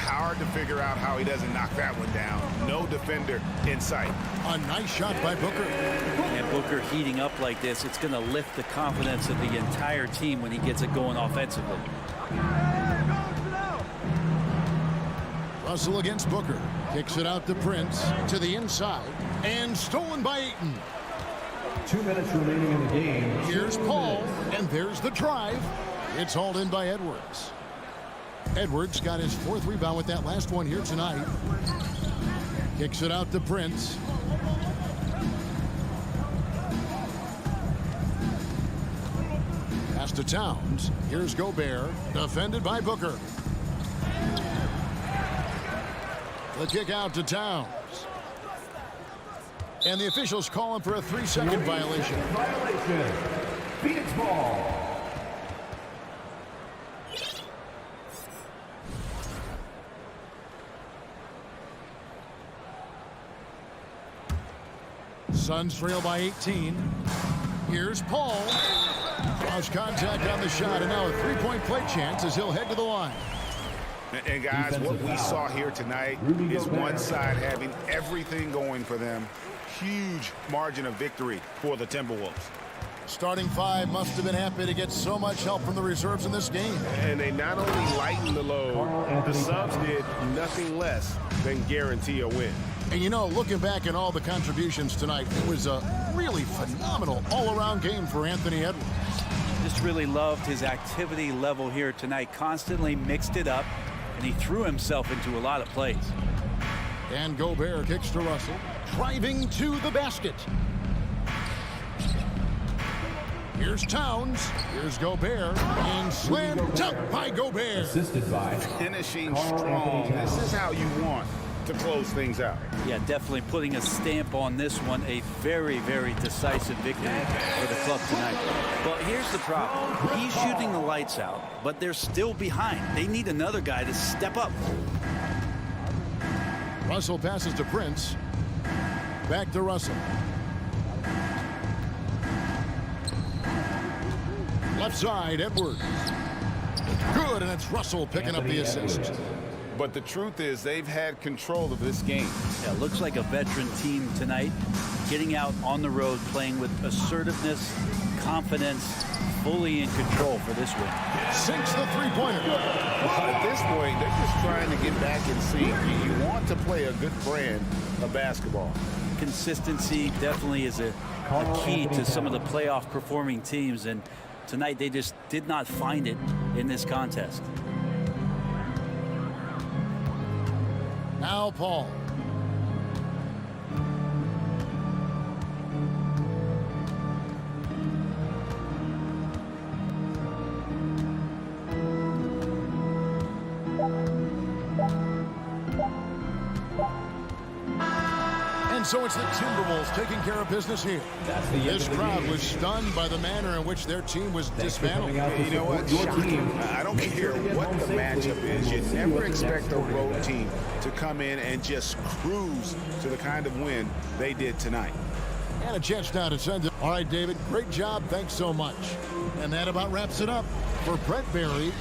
Hard to figure out how he doesn't knock that one down. No defender in sight. A nice shot by Booker. And Booker heating up like this, it's going to lift the confidence of the entire team when he gets it going offensively. Russell against Booker. Kicks it out to Prince to the inside and stolen by Ayton. 2 minutes remaining in the game. Here's Paul, and there's the drive. It's hauled in by Edwards. Edwards got his 4th rebound with that last one here tonight. Kicks it out to Prince. Pass to Towns. Here's Gobert, defended by Booker. The kick out to Towns. And the officials call him for a 3-second violation. Violation. Phoenix ball. Suns trail by 18. Here's Paul. Lost contact on the shot, and now a 3-point play chance as he'll head to the line. And guys, what we saw here tonight is one side having everything going for them. Huge margin of victory for the Timberwolves. Starting 5 must have been happy to get so much help from the reserves in this game. And they not only lightened the load, the subs did nothing less than guarantee a win. And you know, looking back at all the contributions tonight, it was a really phenomenal all-around game for Anthony Edwards. Just really loved his activity level here tonight. Constantly mixed it up, and he threw himself into a lot of plays. And Gobert kicks to Russell, driving to the basket. Here's Towns. Here's Gobert. And slam dunk by Gobert. Assisted by Finishing strong. This is how you want to close things out. Yeah, definitely putting a stamp on this one. A very, very decisive victory for the club tonight. But here's the problem. He's shooting the lights out, but they're still behind. They need another guy to step up. Russell passes to Prince. Back to Russell. Left side, Edwards. Good, and it's Russell picking up the assist. But the truth is they've had control of this game. Yeah, looks like a veteran team tonight, getting out on the road, playing with assertiveness, confidence, fully in control for this win. Sinks the three-pointer. At this point, they're just trying to get back in sync. You want to play a good brand of basketball. Consistency definitely is a key to some of the playoff performing teams, and tonight they just did not find it in this contest. Now Paul. And so it's the Timberwolves taking care of business here. This crowd was stunned by the manner in which their team was dismantled. You know what? Shocking. I don't care what the matchup is. You never expect a road team to come in and just cruise to the kind of win they did tonight. And a chance now to send it. All right, David, great job. Thanks so much. And that about wraps it up for Brett Berry.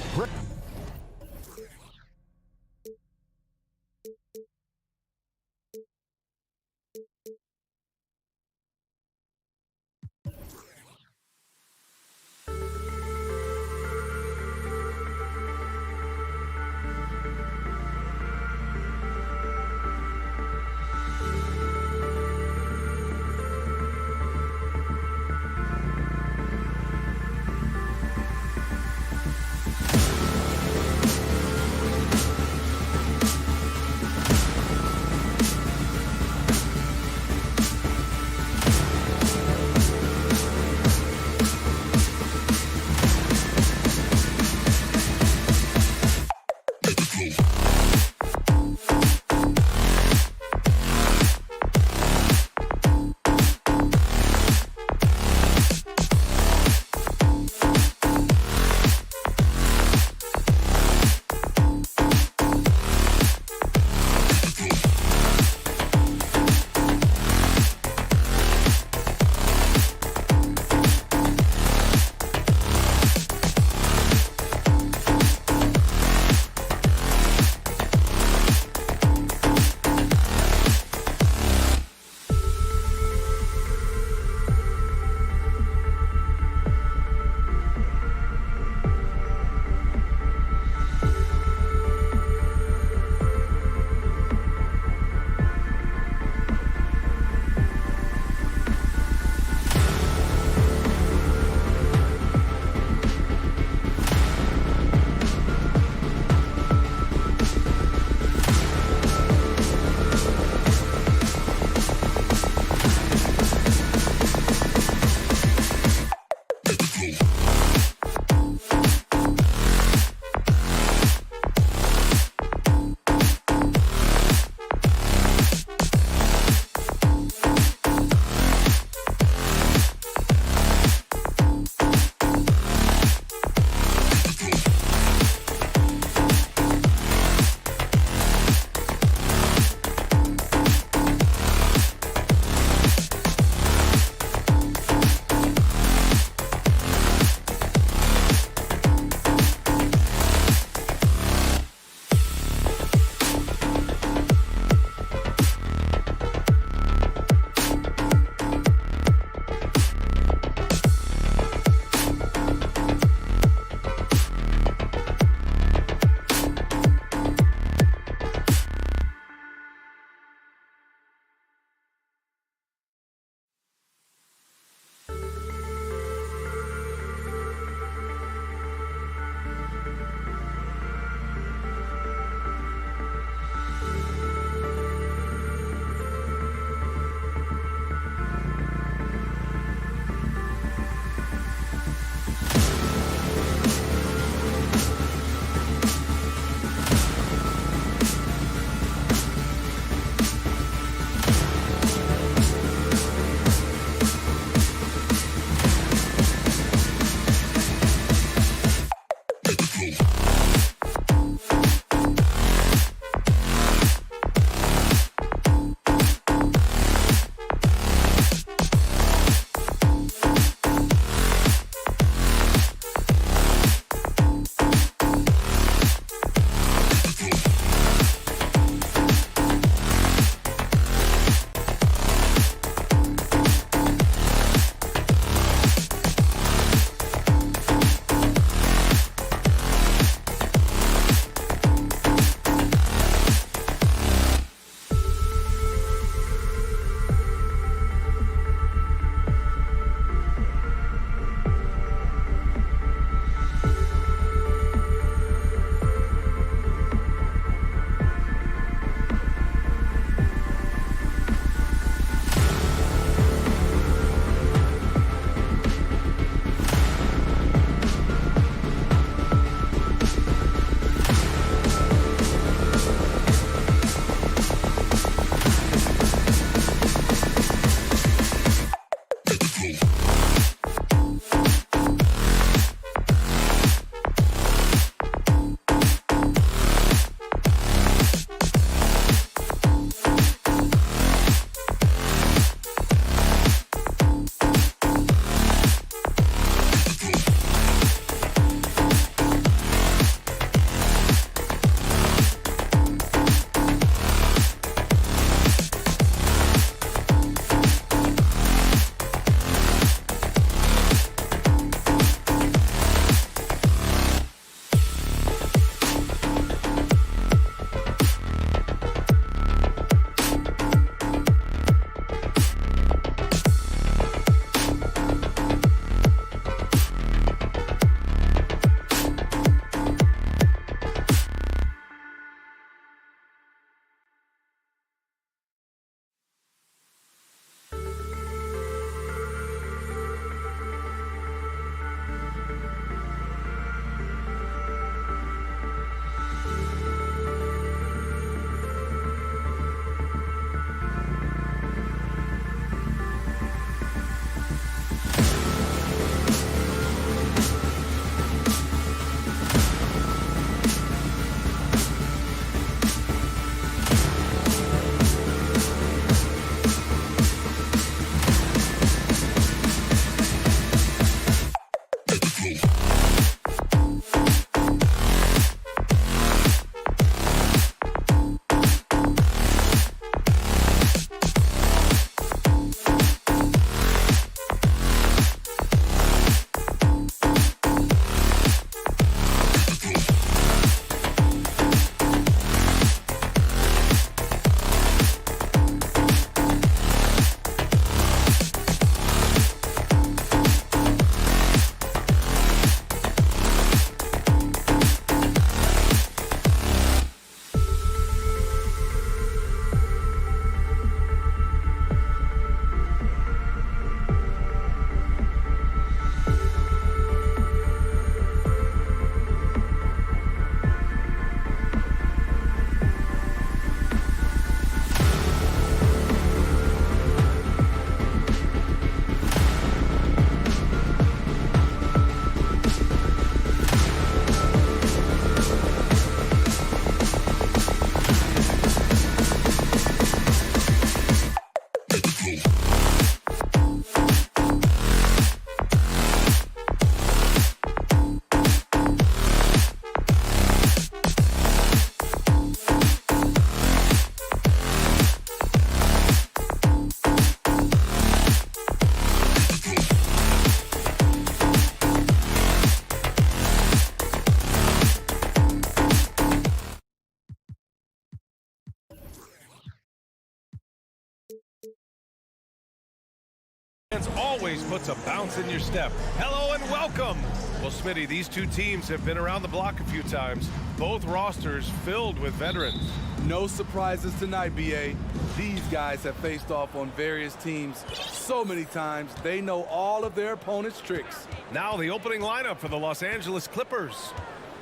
Always puts a bounce in your step. Hello and welcome. Well, Smitty, these two teams have been around the block a few times. Both rosters filled with veterans. No surprises tonight, BA. These guys have faced off on various teams so many times, they know all of their opponent's tricks. Now the opening lineup for the Los Angeles Clippers.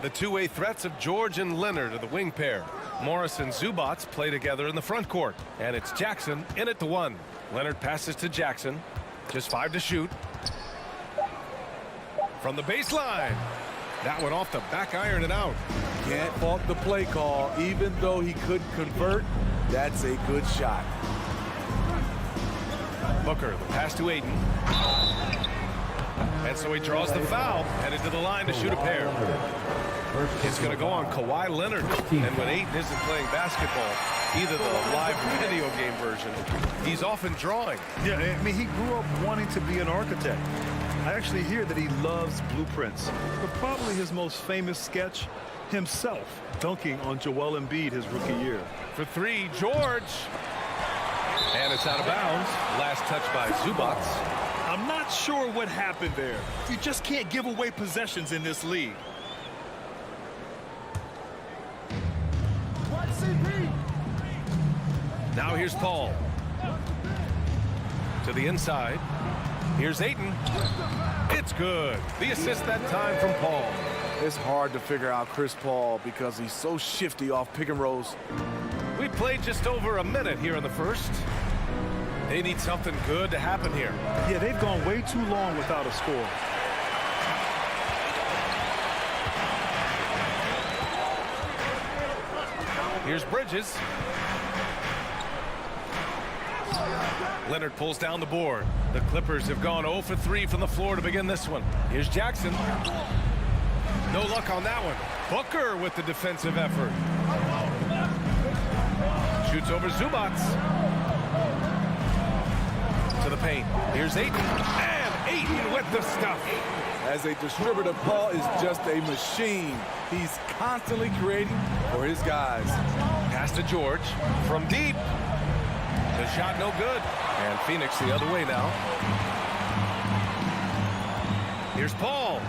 The two-way threats of George and Leonard are the wing pair. Morris and Zubac play together in the front court. And it's Jackson in at the one. Leonard passes to Jackson. Just 5 to shoot. From the baseline. That one off the back iron and out. Can't fault the play call. Even though he couldn't convert, that's a good shot. Booker, the pass to Ayton. And so he draws the foul, headed to the line to shoot a pair. It's going to go on Kawhi Leonard. And when Ayton isn't playing basketball, either the live video game version, he's often drawing. Yeah, I mean, he grew up wanting to be an architect. I actually hear that he loves blueprints. But probably his most famous sketch, himself dunking on Joel Embiid his rookie year. For three, George. And it's out of bounds. Last touch by Zubac. I'm not sure what happened there. You just can't give away possessions in this league. Now here's Paul. To the inside. Here's Ayton. It's good. The assist that time from Paul. It's hard to figure out Chris Paul because he's so shifty off pick and rolls. We played just over a minute here in the first. They need something good to happen here. Yeah, they've gone way too long without a score. Here's Bridges. Leonard pulls down the board. The Clippers have gone 0 for 3 from the floor to begin this one. Here's Jackson. No luck on that one. Booker with the defensive effort. Shoots over Zubac. To the paint. Here's Ayton. And Ayton with the stuff. As a distributor, Paul is just a machine. He's constantly creating for his guys. Pass to George from deep. The shot no good. And Phoenix the other way now. Here's Paul.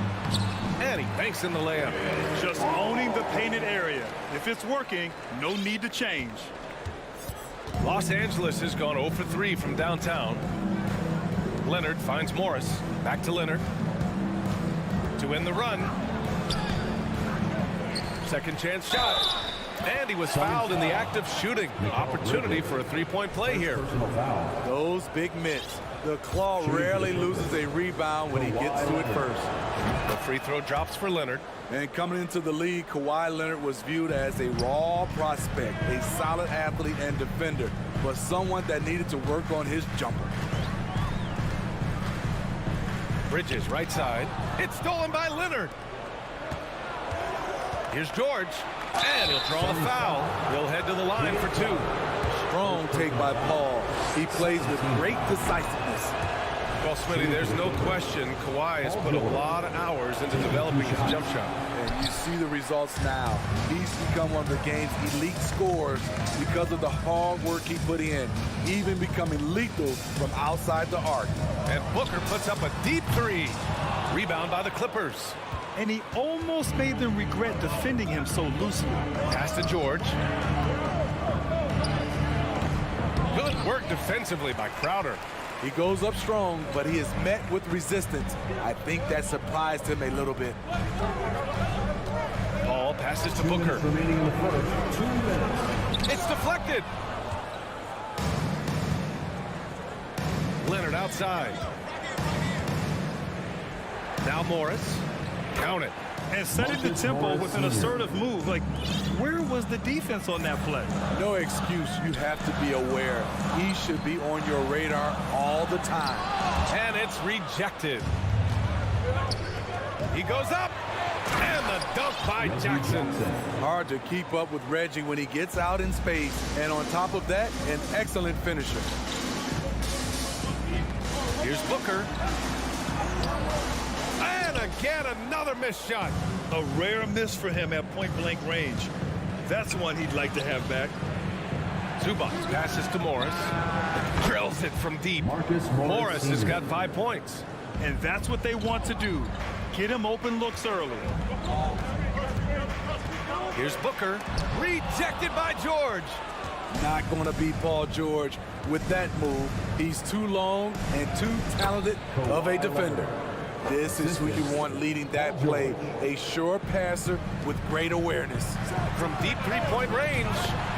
And he banks in the layup. Just owning the painted area. If it's working, no need to change. Los Angeles has gone 0 for 3 from downtown. Leonard finds Morris. Back to Leonard. To win the run. Second chance shot. And he was fouled in the act of shooting. Opportunity for a three-point play here. Those big mitts. The claw rarely loses a rebound when he gets to it first. The free throw drops for Leonard. And coming into the league, Kawhi Leonard was viewed as a raw prospect, a solid athlete and defender, but someone that needed to work on his jumper. Bridges right side. It's stolen by Leonard. Here's George. And he'll draw the foul. He'll head to the line for two. Strong take by Paul. He plays with great decisiveness. Well, Smitty, there's no question Kawhi has put a lot of hours into developing his jump shot. And you see the results now. He's become one of the game's elite scorers because of the hard work he put in, even becoming lethal from outside the arc. And Booker puts up a deep three. Rebound by the Clippers. And he almost made them regret defending him so loosely. Pass to George. Good work defensively by Crowder. He goes up strong, but he is met with resistance. I think that surprised him a little bit. Ball passes to Booker. It's deflected. Leonard outside. Now Morris. Count it. And setting the tempo with an assertive move. Like, where was the defense on that play? No excuse. You have to be aware. He should be on your radar all the time. And it's rejected. He goes up. And the dunk by Jackson. Hard to keep up with Reggie when he gets out in space. And on top of that, an excellent finisher. Here's Booker. And again, another missed shot. A rare miss for him at point-blank range. That's one he'd like to have back. Zubac passes to Morris. Drills it from deep. Morris has got 5 points. And that's what they want to do. Get him open looks early. Here's Booker. Rejected by George. Not going to beat Paul George with that move. He's too long and too talented of a defender. This is who you want leading that play. A sure passer with great awareness. From deep three-point range.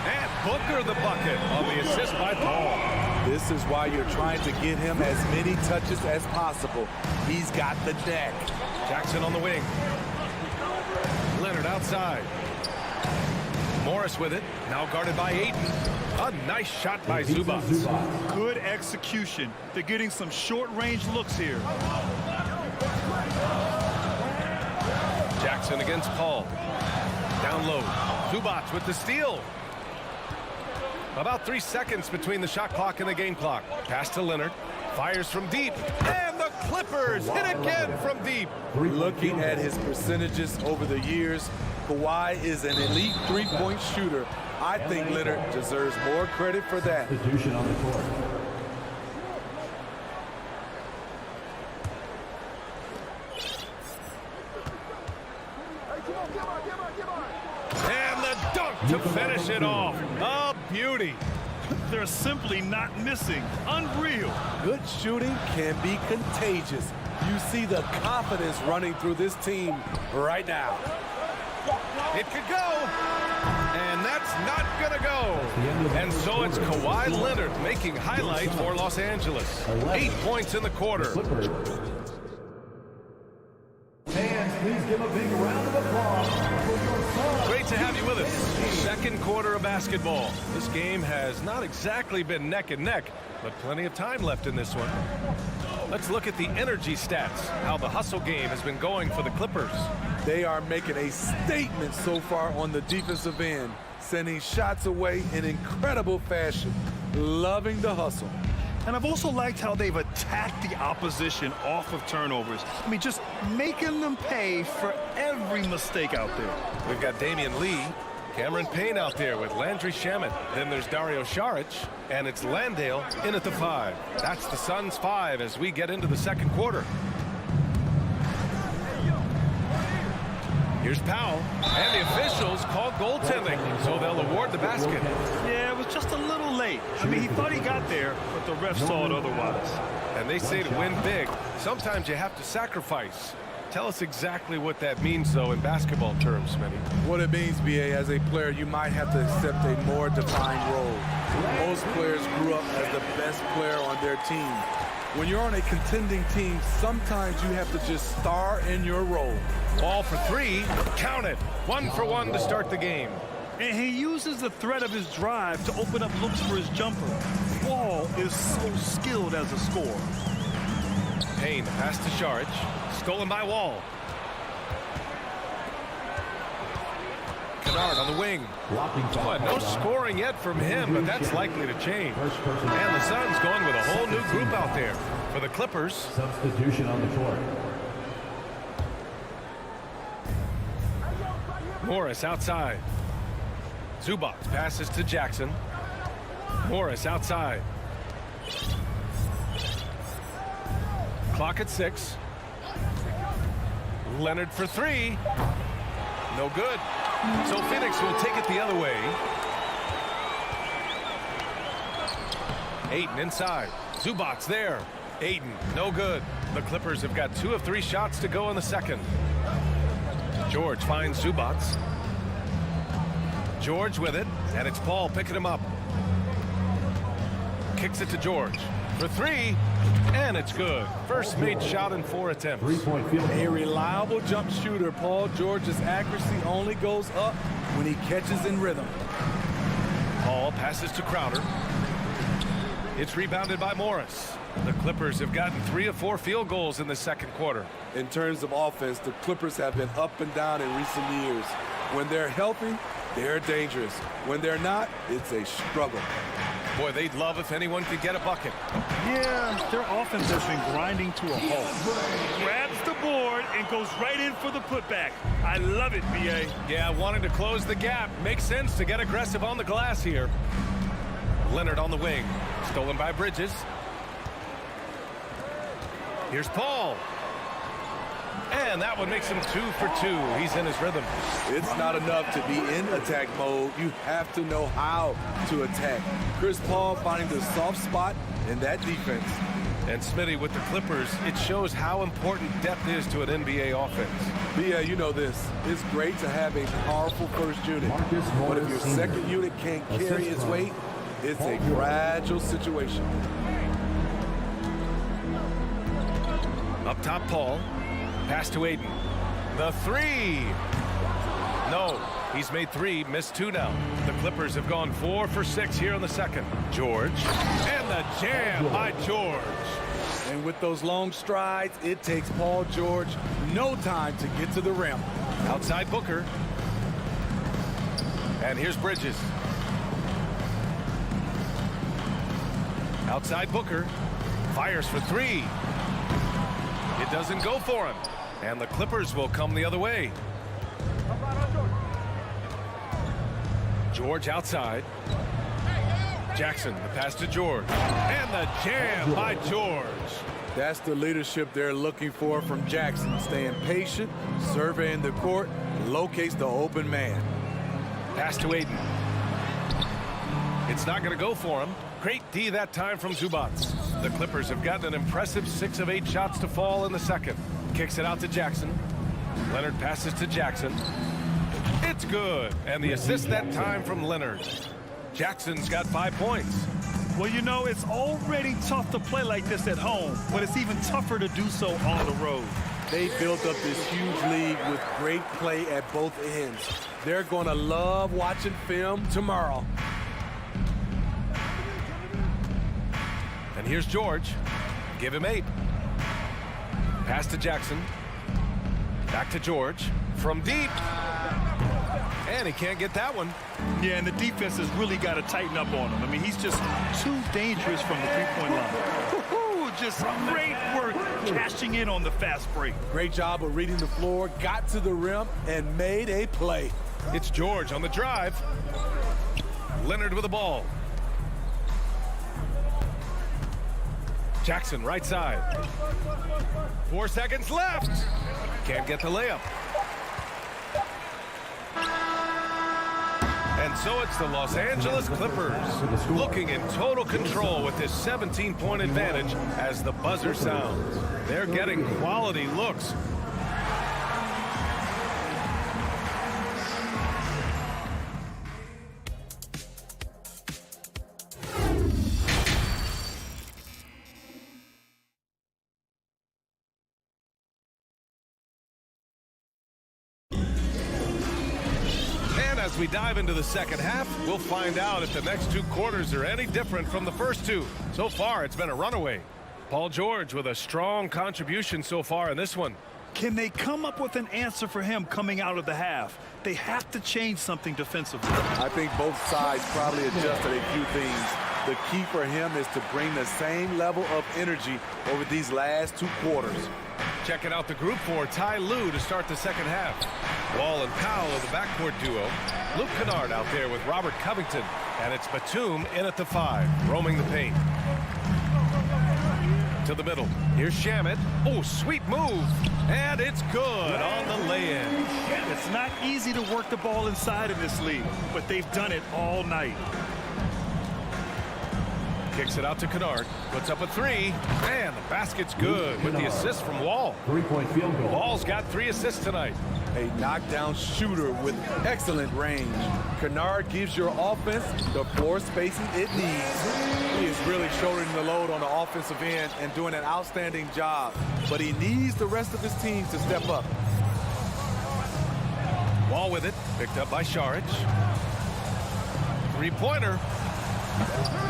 And Booker the bucket on the assist by Paul. This is why you're trying to get him as many touches as possible. He's got the neck. Jackson on the wing. Leonard outside. Morris with it. Now guarded by Ayton. A nice shot by Zubac. Good execution. They're getting some short-range looks here. Jackson against Paul. Down low. Zubac with the steal. About 3 seconds between the shot clock and the game clock. Pass to Leonard. Fires from deep. And the Clippers hit again from deep. Looking at his percentages over the years, Kawhi is an elite three-point shooter. I think Leonard deserves more credit for that. Substitution on the court. And the dunk to finish it off. A beauty. They're simply not missing. Unreal. Good shooting can be contagious. You see the confidence running through this team right now. It could go. And that's not going to go. And so it's Kawhi Leonard making highlights for Los Angeles. 8 points in the quarter. Fans, please give a big round of applause for your son. Great to have you with us. Second quarter of basketball. This game has not exactly been neck and neck, but plenty of time left in this one. Let's look at the energy stats, how the hustle game has been going for the Clippers. They are making a statement so far on the defensive end, sending shots away in incredible fashion. Loving the hustle. And I've also liked how they've attacked the opposition off of turnovers. I mean, just making them pay for every mistake out there. We've got Damian Lee, Cameron Payne out there with Landry Shamet. Then there's Dario Saric, and it's Landale in at the 5. That's the Suns' 5 as we get into the second quarter. Here's Powell, and the officials called goaltending, so they'll award the basket. Yeah, it was just a little late. I mean, he thought he got there, but the ref saw it otherwise. And they say to win big, sometimes you have to sacrifice. Tell us exactly what that means, though, in basketball terms, Smitty. What it means, BA, as a player, you might have to accept a more defined role. Most players grew up as the best player on their team. When you're on a contending team, sometimes you have to just star in your role. Ball for 3, count it. 1 for 1 to start the game. And he uses the threat of his drive to open up looks for his jumper. Ball is so skilled as a scorer. Payne, pass to Saric. Stolen by Wall. Kennard on the wing. But no scoring yet from him, but that's likely to change. And the Suns going with a whole new group out there for the Clippers. Substitution on the court. Morris outside. Zubac passes to Jackson. Morris outside. Clock at 6. Leonard for 3. No good. So Phoenix will take it the other way. Ayton inside. Zubac's there. Ayton, no good. The Clippers have got 2 of 3 shots to go in the second. George finds Zubac. George with it, and it's Paul picking him up. Kicks it to George for 3, and it's good. First made shot in 4 attempts. 3-point field. A reliable jump shooter. Paul George's accuracy only goes up when he catches in rhythm. Paul passes to Crowder. It's rebounded by Morris. The Clippers have gotten 3 of 4 field goals in the second quarter. In terms of offense, the Clippers have been up and down in recent years. When they're healthy, they're dangerous. When they're not, it's a struggle. Boy, they'd love if anyone could get a bucket. Yeah, their offense has been grinding to a halt. Grabs the board and goes right in for the putback. I love it, BA. Yeah, wanting to close the gap. Makes sense to get aggressive on the glass here. Leonard on the wing. Stolen by Bridges. Here's Paul. And that one makes him 2 for 2. He's in his rhythm. It's not enough to be in attack mode. You have to know how to attack. Chris Paul finding the soft spot in that defense. And Smitty with the Clippers, it shows how important depth is to an NBA offense. Yeah, you know this. It's great to have a powerful first unit. But if your second unit can't carry its weight, it's a fragile situation. Up top, Paul. Pass to Aiden. The three. No, he's made 3, missed 2 now. The Clippers have gone 4 for 6 here in the second. George. And the jam by George. And with those long strides, it takes Paul George no time to get to the rim. Outside Booker. And here's Bridges. Outside Booker. Fires for 3. It doesn't go for him. And the Clippers will come the other way. George outside. Jackson, the pass to George. And the jam by George. That's the leadership they're looking for from Jackson. Staying patient, surveying the court, locates the open man. Pass to Aiden. It's not going to go for him. Great D that time from Zubac. The Clippers have gotten an impressive 6 of 8 shots to fall in the second. Kicks it out to Jackson. Leonard passes to Jackson. It's good. And the assist that time from Leonard. Jackson's got 5 points. Well, you know, it's already tough to play like this at home, but it's even tougher to do so on the road. They built up this huge lead with great play at both ends. They're going to love watching film tomorrow. And here's George. Give him 8. Pass to Jackson. Back to George. From deep. And he can't get that one. Yeah, and the defense has really got to tighten up on him. I mean, he's just too dangerous from the three-point line. Just great work cashing in on the fast break. Great job of reading the floor, got to the rim, and made a play. It's George on the drive. Leonard with the ball. Jackson right side. 4 seconds left. Can't get the layup. And so it's the Los Angeles Clippers looking in total control with this 17-point advantage as the buzzer sounds. They're getting quality looks. As we dive into the second half, we'll find out if the next 2 quarters are any different from the first 2. So far, it's been a runaway. Paul George with a strong contribution so far in this one. Can they come up with an answer for him coming out of the half? They have to change something defensively. I think both sides probably adjusted a few things. The key for him is to bring the same level of energy over these last 2 quarters. Checking out the group for Ty Lue to start the second half. Wall and Powell are the backcourt duo. Luke Kennard out there with Robert Covington. And it's Batum in at the 5, roaming the paint. To the middle. Here's Shamet. Oh, sweet move. And it's good on the lay-in. It's not easy to work the ball inside in this league, but they've done it all night. Kicks it out to Kennard. Puts up a 3. And the basket's good with the assist from Wall. 3-point field goal. Wall's got 3 assists tonight. A knockdown shooter with excellent range. Kennard gives your offense the floor spacing it needs. He is really shouldering the load on the offensive end and doing an outstanding job. But he needs the rest of his team to step up. Wall with it. Picked up by Šarić. 3-pointer.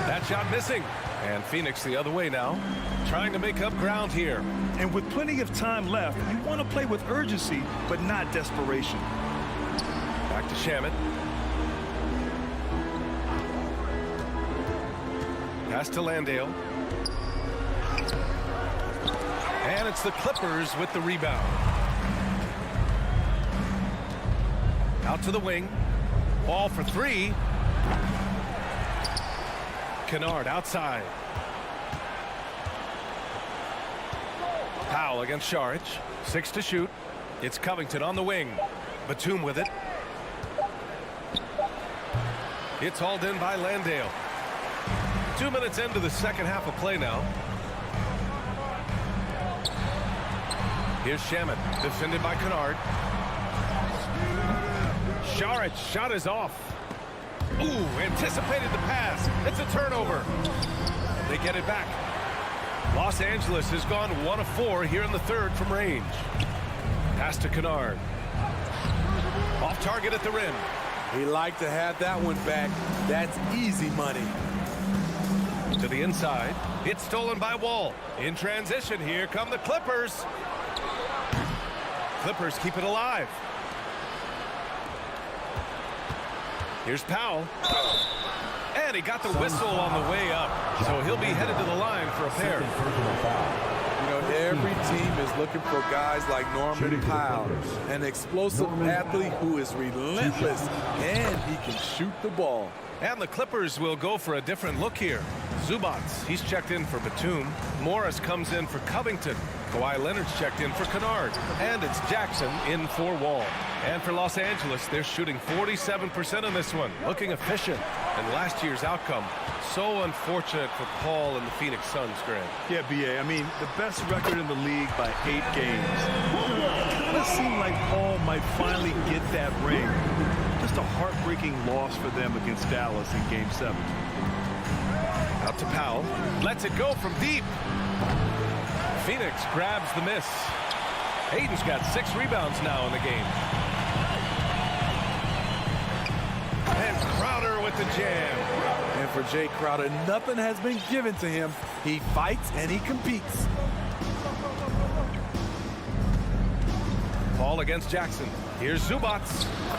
That shot missing. And Phoenix the other way now, trying to make up ground here. And with plenty of time left, you want to play with urgency, but not desperation. Back to Shamet. Pass to Landale. And it's the Clippers with the rebound. Out to the wing. Ball for 3. Kennard outside. Powell against Saric. 6 to shoot. It's Covington on the wing. Batum with it. It's hauled in by Landale. 2 minutes into the second half of play now. Here's Shaman, defended by Kennard. Saric shot is off. Ooh, anticipated the pass. It's a turnover. They get it back. Los Angeles has gone 1 of 4 here in the third from range. Pass to Kennard. Off target at the rim. He liked to have that one back. That's easy money. To the inside. It's stolen by Wall. In transition, here come the Clippers. Clippers keep it alive. Here's Powell. And he got the whistle on the way up. So he'll be headed to the line for a pair. You know, every team is looking for guys like Norman Powell, an explosive athlete who is relentless, and he can shoot the ball. And the Clippers will go for a different look here. Zubac, he's checked in for Batum. Morris comes in for Covington. Kawhi Leonard's checked in for Kennard. And it's Jackson in for Wall. And for Los Angeles, they're shooting 47% in this one. Looking efficient. And last year's outcome, so unfortunate for Paul and the Phoenix Suns, Greg. Yeah, B.A. I mean, the best record in the league by 8 games. It does seem like Paul might finally get that ring. Just a heartbreaking loss for them against Dallas in Game 7. Out to Powell. Lets it go from deep. Phoenix grabs the miss. Hayden's got 6 rebounds now in the game. And Crowder with the jam. And for Jay Crowder, nothing has been given to him. He fights and he competes. Paul against Jackson. Here's Zubac.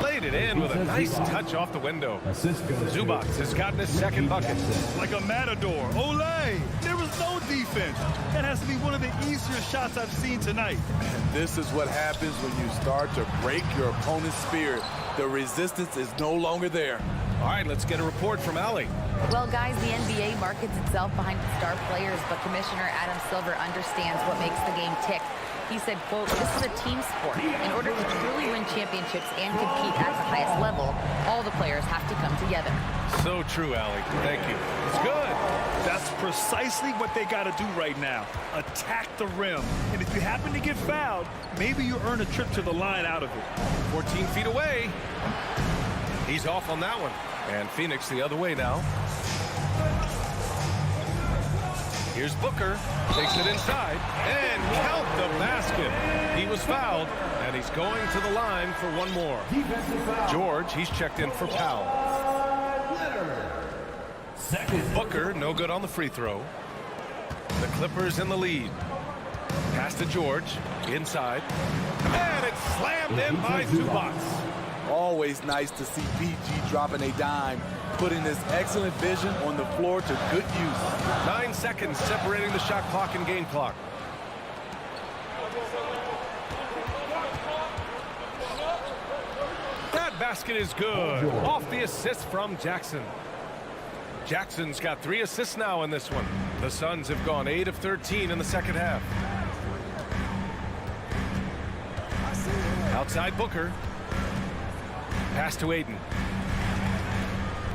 Played it in with a nice touch off the window. Zubac has gotten his second bucket. Like a matador. Olay! There was no defense. That has to be one of the easier shots I've seen tonight. And this is what happens when you start to break your opponent's spirit. The resistance is no longer there. All right, let's get a report from Allie. Well, guys, the NBA markets itself behind its star players, but Commissioner Adam Silver understands what makes the game tick. He said, quote, "This is a team sport. In order to truly win championships and compete at the highest level, all the players have to come together." So true, Allie. Thank you. It's good. That's precisely what they got to do right now. Attack the rim. And if you happen to get fouled, maybe you earn a trip to the line out of it. 14 feet away. He's off on that one. And Phoenix the other way now. Here's Booker. Takes it inside. And count the basket. He was fouled. And he's going to the line for one more. George, he's checked in for Powell. Booker, no good on the free throw. The Clippers in the lead. Pass to George. Inside. And it's slammed in by Zubac. Always nice to see PG dropping a dime, putting his excellent vision on the floor to good use. 9 seconds separating the shot clock and game clock. That basket is good. Off the assist from Jackson. Jackson's got 3 assists now in this one. The Suns have gone 8 of 13 in the second half. Outside Booker. Pass to Ayton.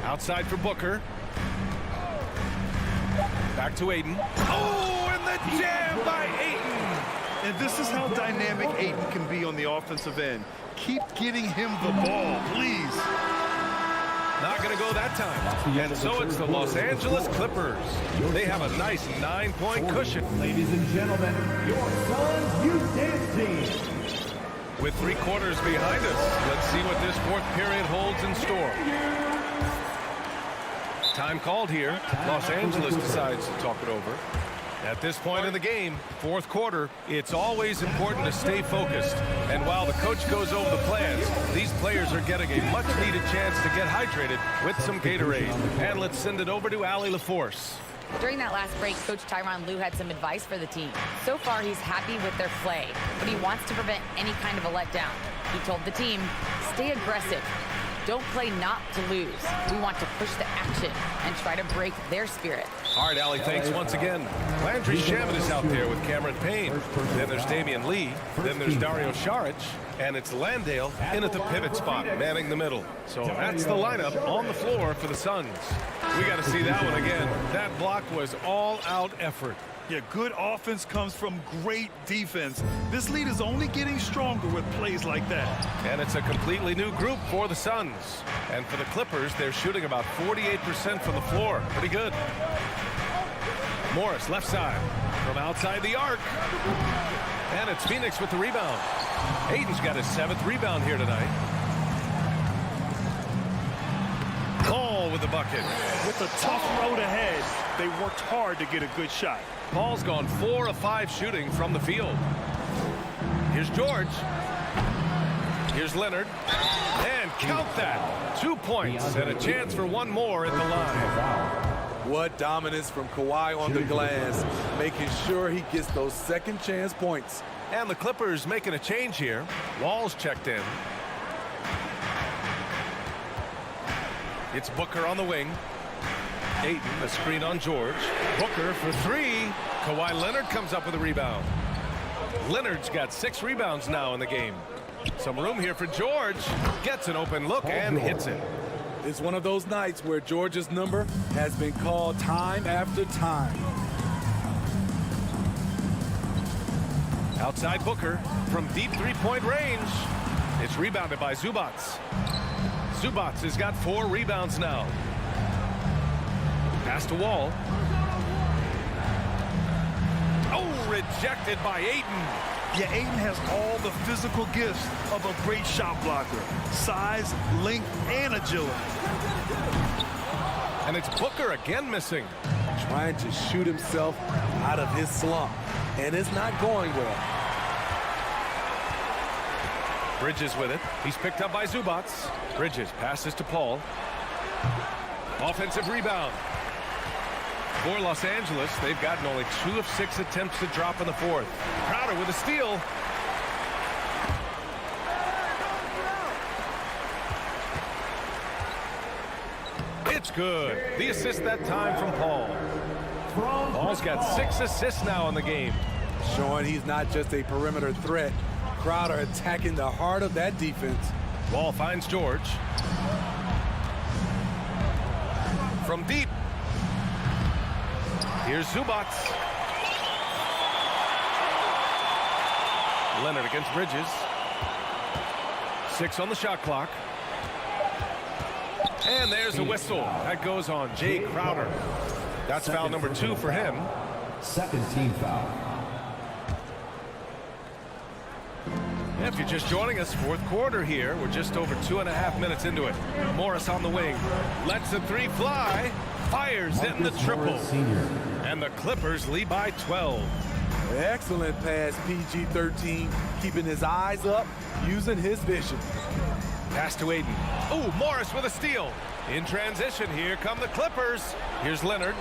Outside for Booker. Back to Ayton. Oh, and the jam by Ayton. And this is how dynamic Ayton can be on the offensive end. Keep getting him the ball, please. Not going to go that time. And so it's the Los Angeles Clippers. They have a nice 9-point cushion. Ladies and gentlemen, your Suns Youth Dance Team. With 3 quarters behind us, let's see what this fourth period holds in store. Time called here. Los Angeles decides to talk it over. At this point in the game, fourth quarter, it's always important to stay focused. And while the coach goes over the plans, these players are getting a much-needed chance to get hydrated with some Gatorade. And let's send it over to Allie LaForce. During that last break, Coach Tyronn Lue had some advice for the team. So far, he's happy with their play, but he wants to prevent any kind of a letdown. He told the team, stay aggressive. don't play not to lose. We want to push the action and try to break their spirit. All right, Allie, thanks once again. Landry Shamet is out there with Cameron Payne. Then there's Damian Lee. Then there's Dario Saric. And it's Landale in at the pivot spot, manning the middle. So that's the lineup on the floor for the Suns. We got to see that one again. That block was all-out effort. Yeah, good offense comes from great defense. This lead is only getting stronger with plays like that. And it's a completely new group for the Suns. And for the Clippers, they're shooting about 48% from the floor. Pretty good. Morris, left side, from outside the arc. And it's Phoenix with the rebound. Hayden's got his 7th rebound here tonight. Paul with the bucket. With a tough road ahead, they worked hard to get a good shot. Paul's gone 4 of 5 shooting from the field. Here's George. Here's Leonard. And count that. 2 points and a chance for one more at the line. What dominance from Kawhi on the glass, making sure he gets those second chance points. And the Clippers making a change here. Wall's checked in. It's Booker on the wing. Ayton, a screen on George. Booker for 3. Kawhi Leonard comes up with a rebound. Leonard's got 6 rebounds now in the game. Some room here for George. Gets an open look and hits it. It's one of those nights where George's number has been called time after time. Outside Booker from deep three-point range. It's rebounded by Zubats. Zubats has got 4 rebounds now. Pass to Wall. Oh, rejected by Ayton. Yeah, Ayton has all the physical gifts of a great shot blocker. Size, length, and agility. And it's Booker again missing. Trying to shoot himself out of his slump. And it's not going well. Bridges with it. He's picked up by Zubats. Bridges passes to Paul. Offensive rebound. For Los Angeles, they've gotten only 2 of 6 attempts to drop in the 4th. Crowder with a steal. It's good. The assist that time from Paul. Paul's got 6 assists now in the game. Showing he's not just a perimeter threat. Crowder attacking the heart of that defense. Wall finds George. From deep. Here's Zubats. Leonard against Bridges. 6 on the shot clock. And there's a whistle. That goes on Jay Crowder. That's foul number 2 for him. Second team foul. If you're just joining us, 4th quarter here. We're just over 2.5 minutes into it. Morris on the wing. Lets the 3 fly. Fires in the triple. And the Clippers lead by 12. Excellent pass, PG-13. Keeping his eyes up, using his vision. Pass to Ayton. Oh, Morris with a steal. In transition, here come the Clippers. Here's Leonard.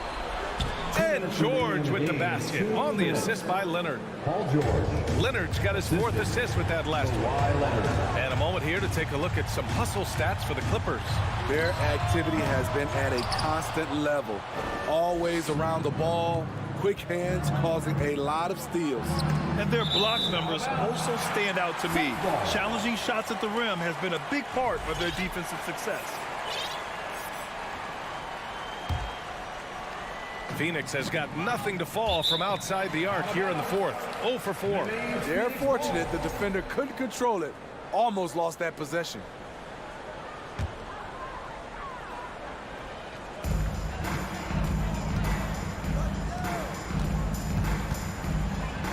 And George with the basket on the assist by Leonard. Paul George. Leonard's got his 4th assist with that last one. And a moment here to take a look at some hustle stats for the Clippers. Their activity has been at a constant level. Always around the ball. Quick hands causing a lot of steals. And their block numbers also stand out to me. Challenging shots at the rim has been a big part of their defensive success. Phoenix has got nothing to fall from outside the arc here in the 4th. 0 for 4. They're fortunate the defender couldn't control it. Almost lost that possession.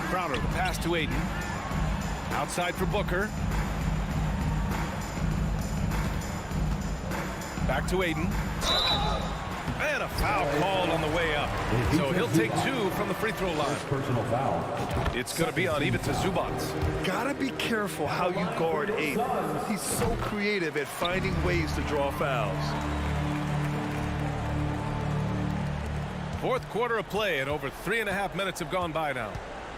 Crowder, the pass to Ayton. Outside for Booker. Back to Ayton. And a foul called on the way up. So he'll take 2 from the free throw line. Personal foul. It's going to be on Ivica Zubats. Gotta be careful how you guard Ayton. He's so creative at finding ways to draw fouls. 4th quarter of play, and over 3.5 minutes have gone by now.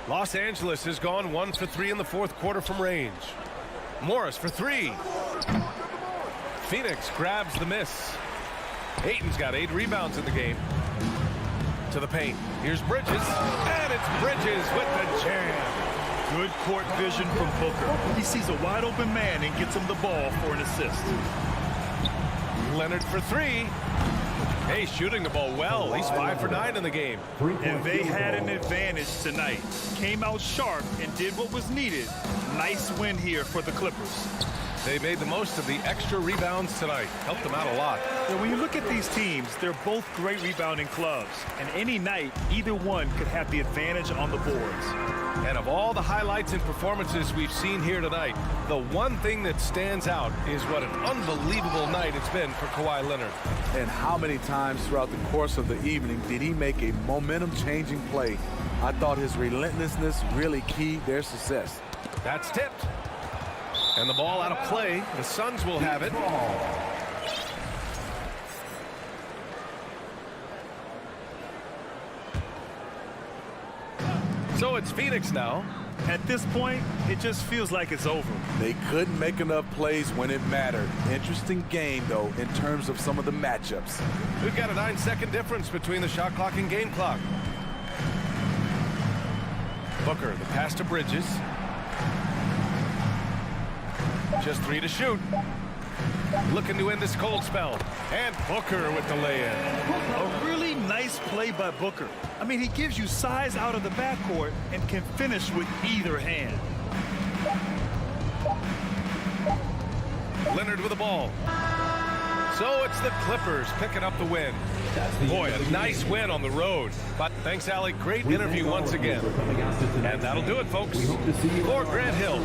Los Angeles has gone 1 for 3 in the 4th quarter from range. Morris for 3. Phoenix grabs the miss. Ayton's got 8 rebounds in the game. To the paint. Here's Bridges. And it's Bridges with the jam. Good court vision from Booker. He sees a wide open man and gets him the ball for an assist. Leonard for 3. Hey, shooting the ball well. He's 5 for 9 in the game. And they had an advantage tonight. Came out sharp and did what was needed. Nice win here for the Clippers. They made the most of the extra rebounds tonight. Helped them out a lot. And when you look at these teams, they're both great rebounding clubs. And any night, either one could have the advantage on the boards. And of all the highlights and performances we've seen here tonight, the one thing that stands out is what an unbelievable night it's been for Kawhi Leonard. And how many times throughout the course of the evening did he make a momentum-changing play? I thought his relentlessness really keyed their success. That's tipped. And the ball out of play. The Suns will have it. So it's Phoenix now. At this point, it just feels like it's over. They couldn't make enough plays when it mattered. Interesting game, though, in terms of some of the matchups. We've got a 9-second difference between the shot clock and game clock. Booker, the pass to Bridges. Just 3 to shoot. Looking to end this cold spell. And Booker with the lay-in. A really nice play by Booker. I mean, he gives you size out of the backcourt and can finish with either hand. Leonard with the ball. So it's the Clippers picking up the win. Boy, a nice win on the road. But thanks, Allie. Great interview once again. And that'll do it, folks. For Grant Hill.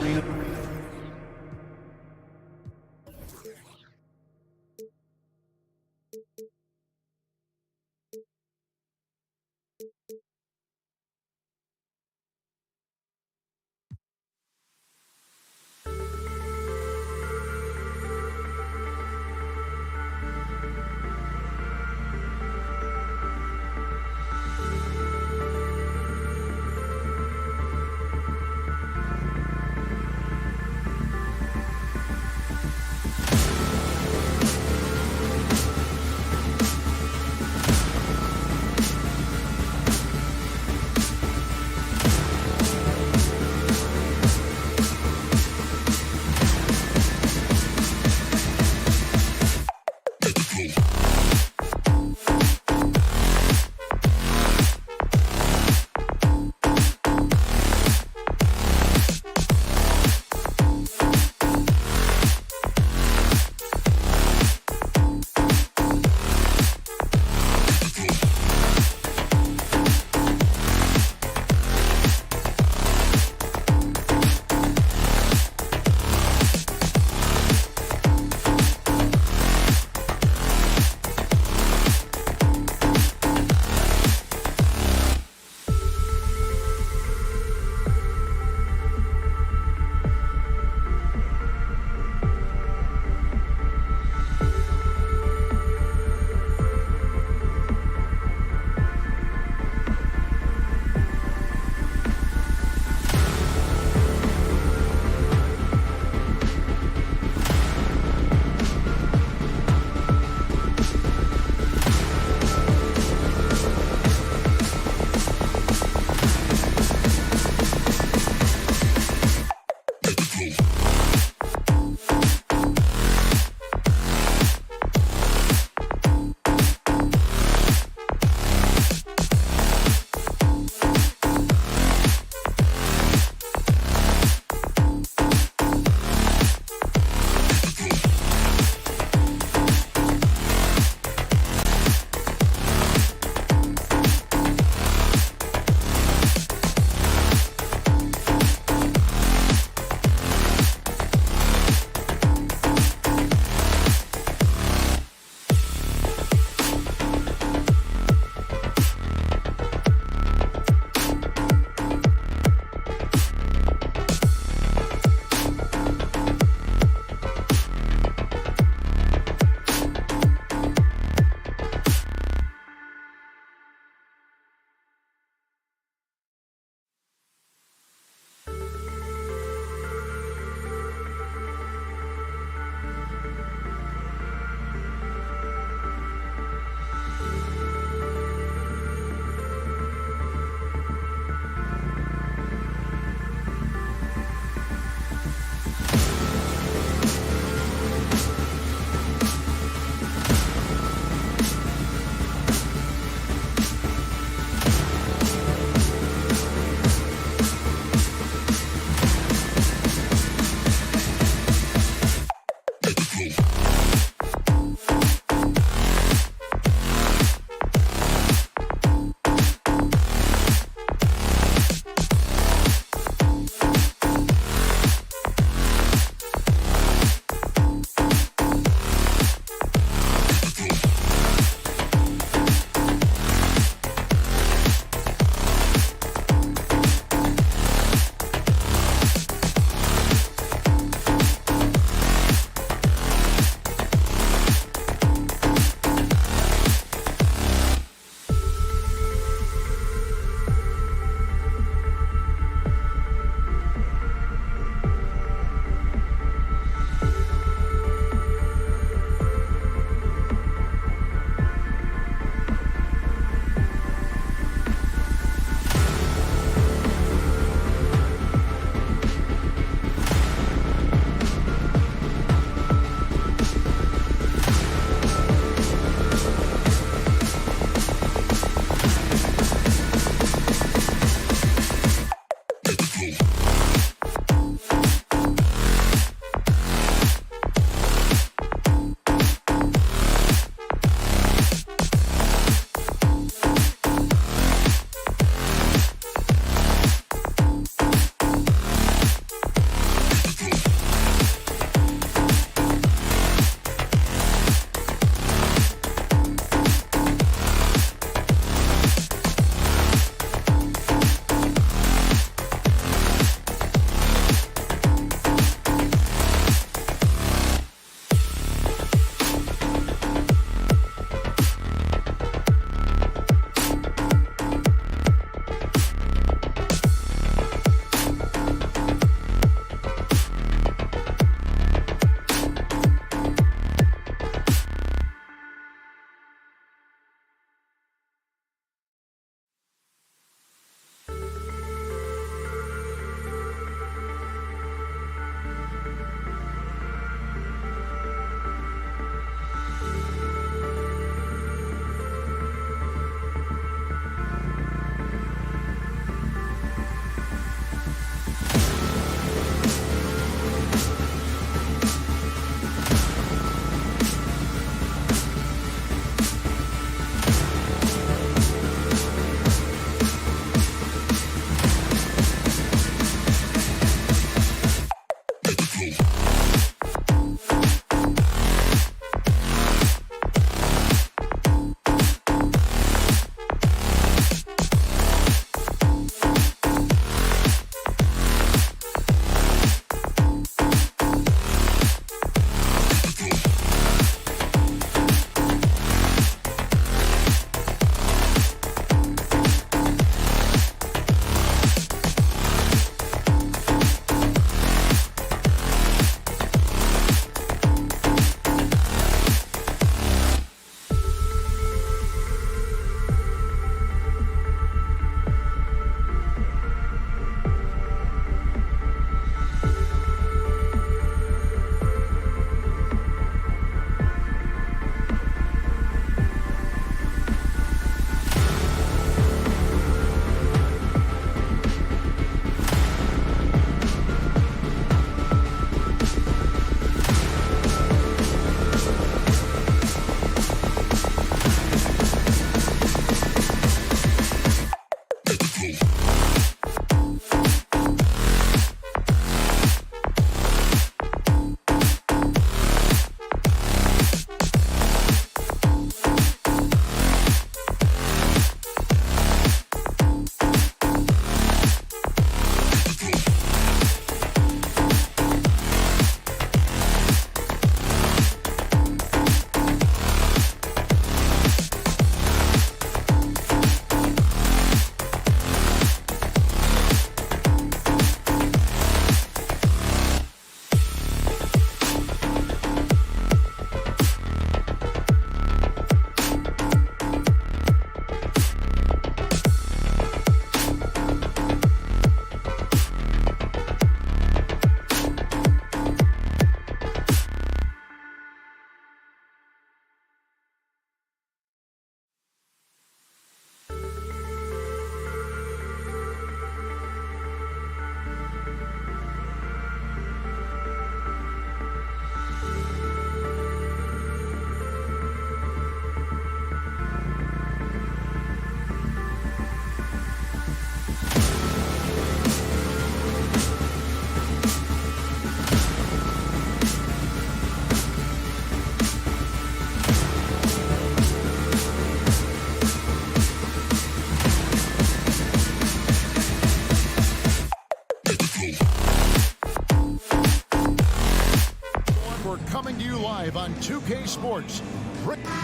Coming to you live on 2K Sports.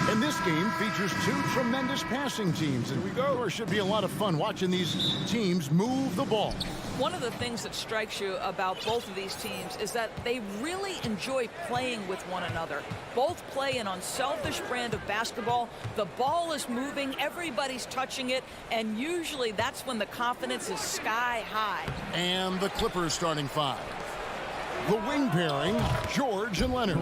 And this game features two tremendous passing teams. And there should be a lot of fun watching these teams move the ball. One of the things that strikes you about both of these teams is that they really enjoy playing with one another. Both play an unselfish brand of basketball. The ball is moving, everybody's touching it, and usually that's when the confidence is sky high. And the Clippers starting five. The wing pairing, George and Leonard.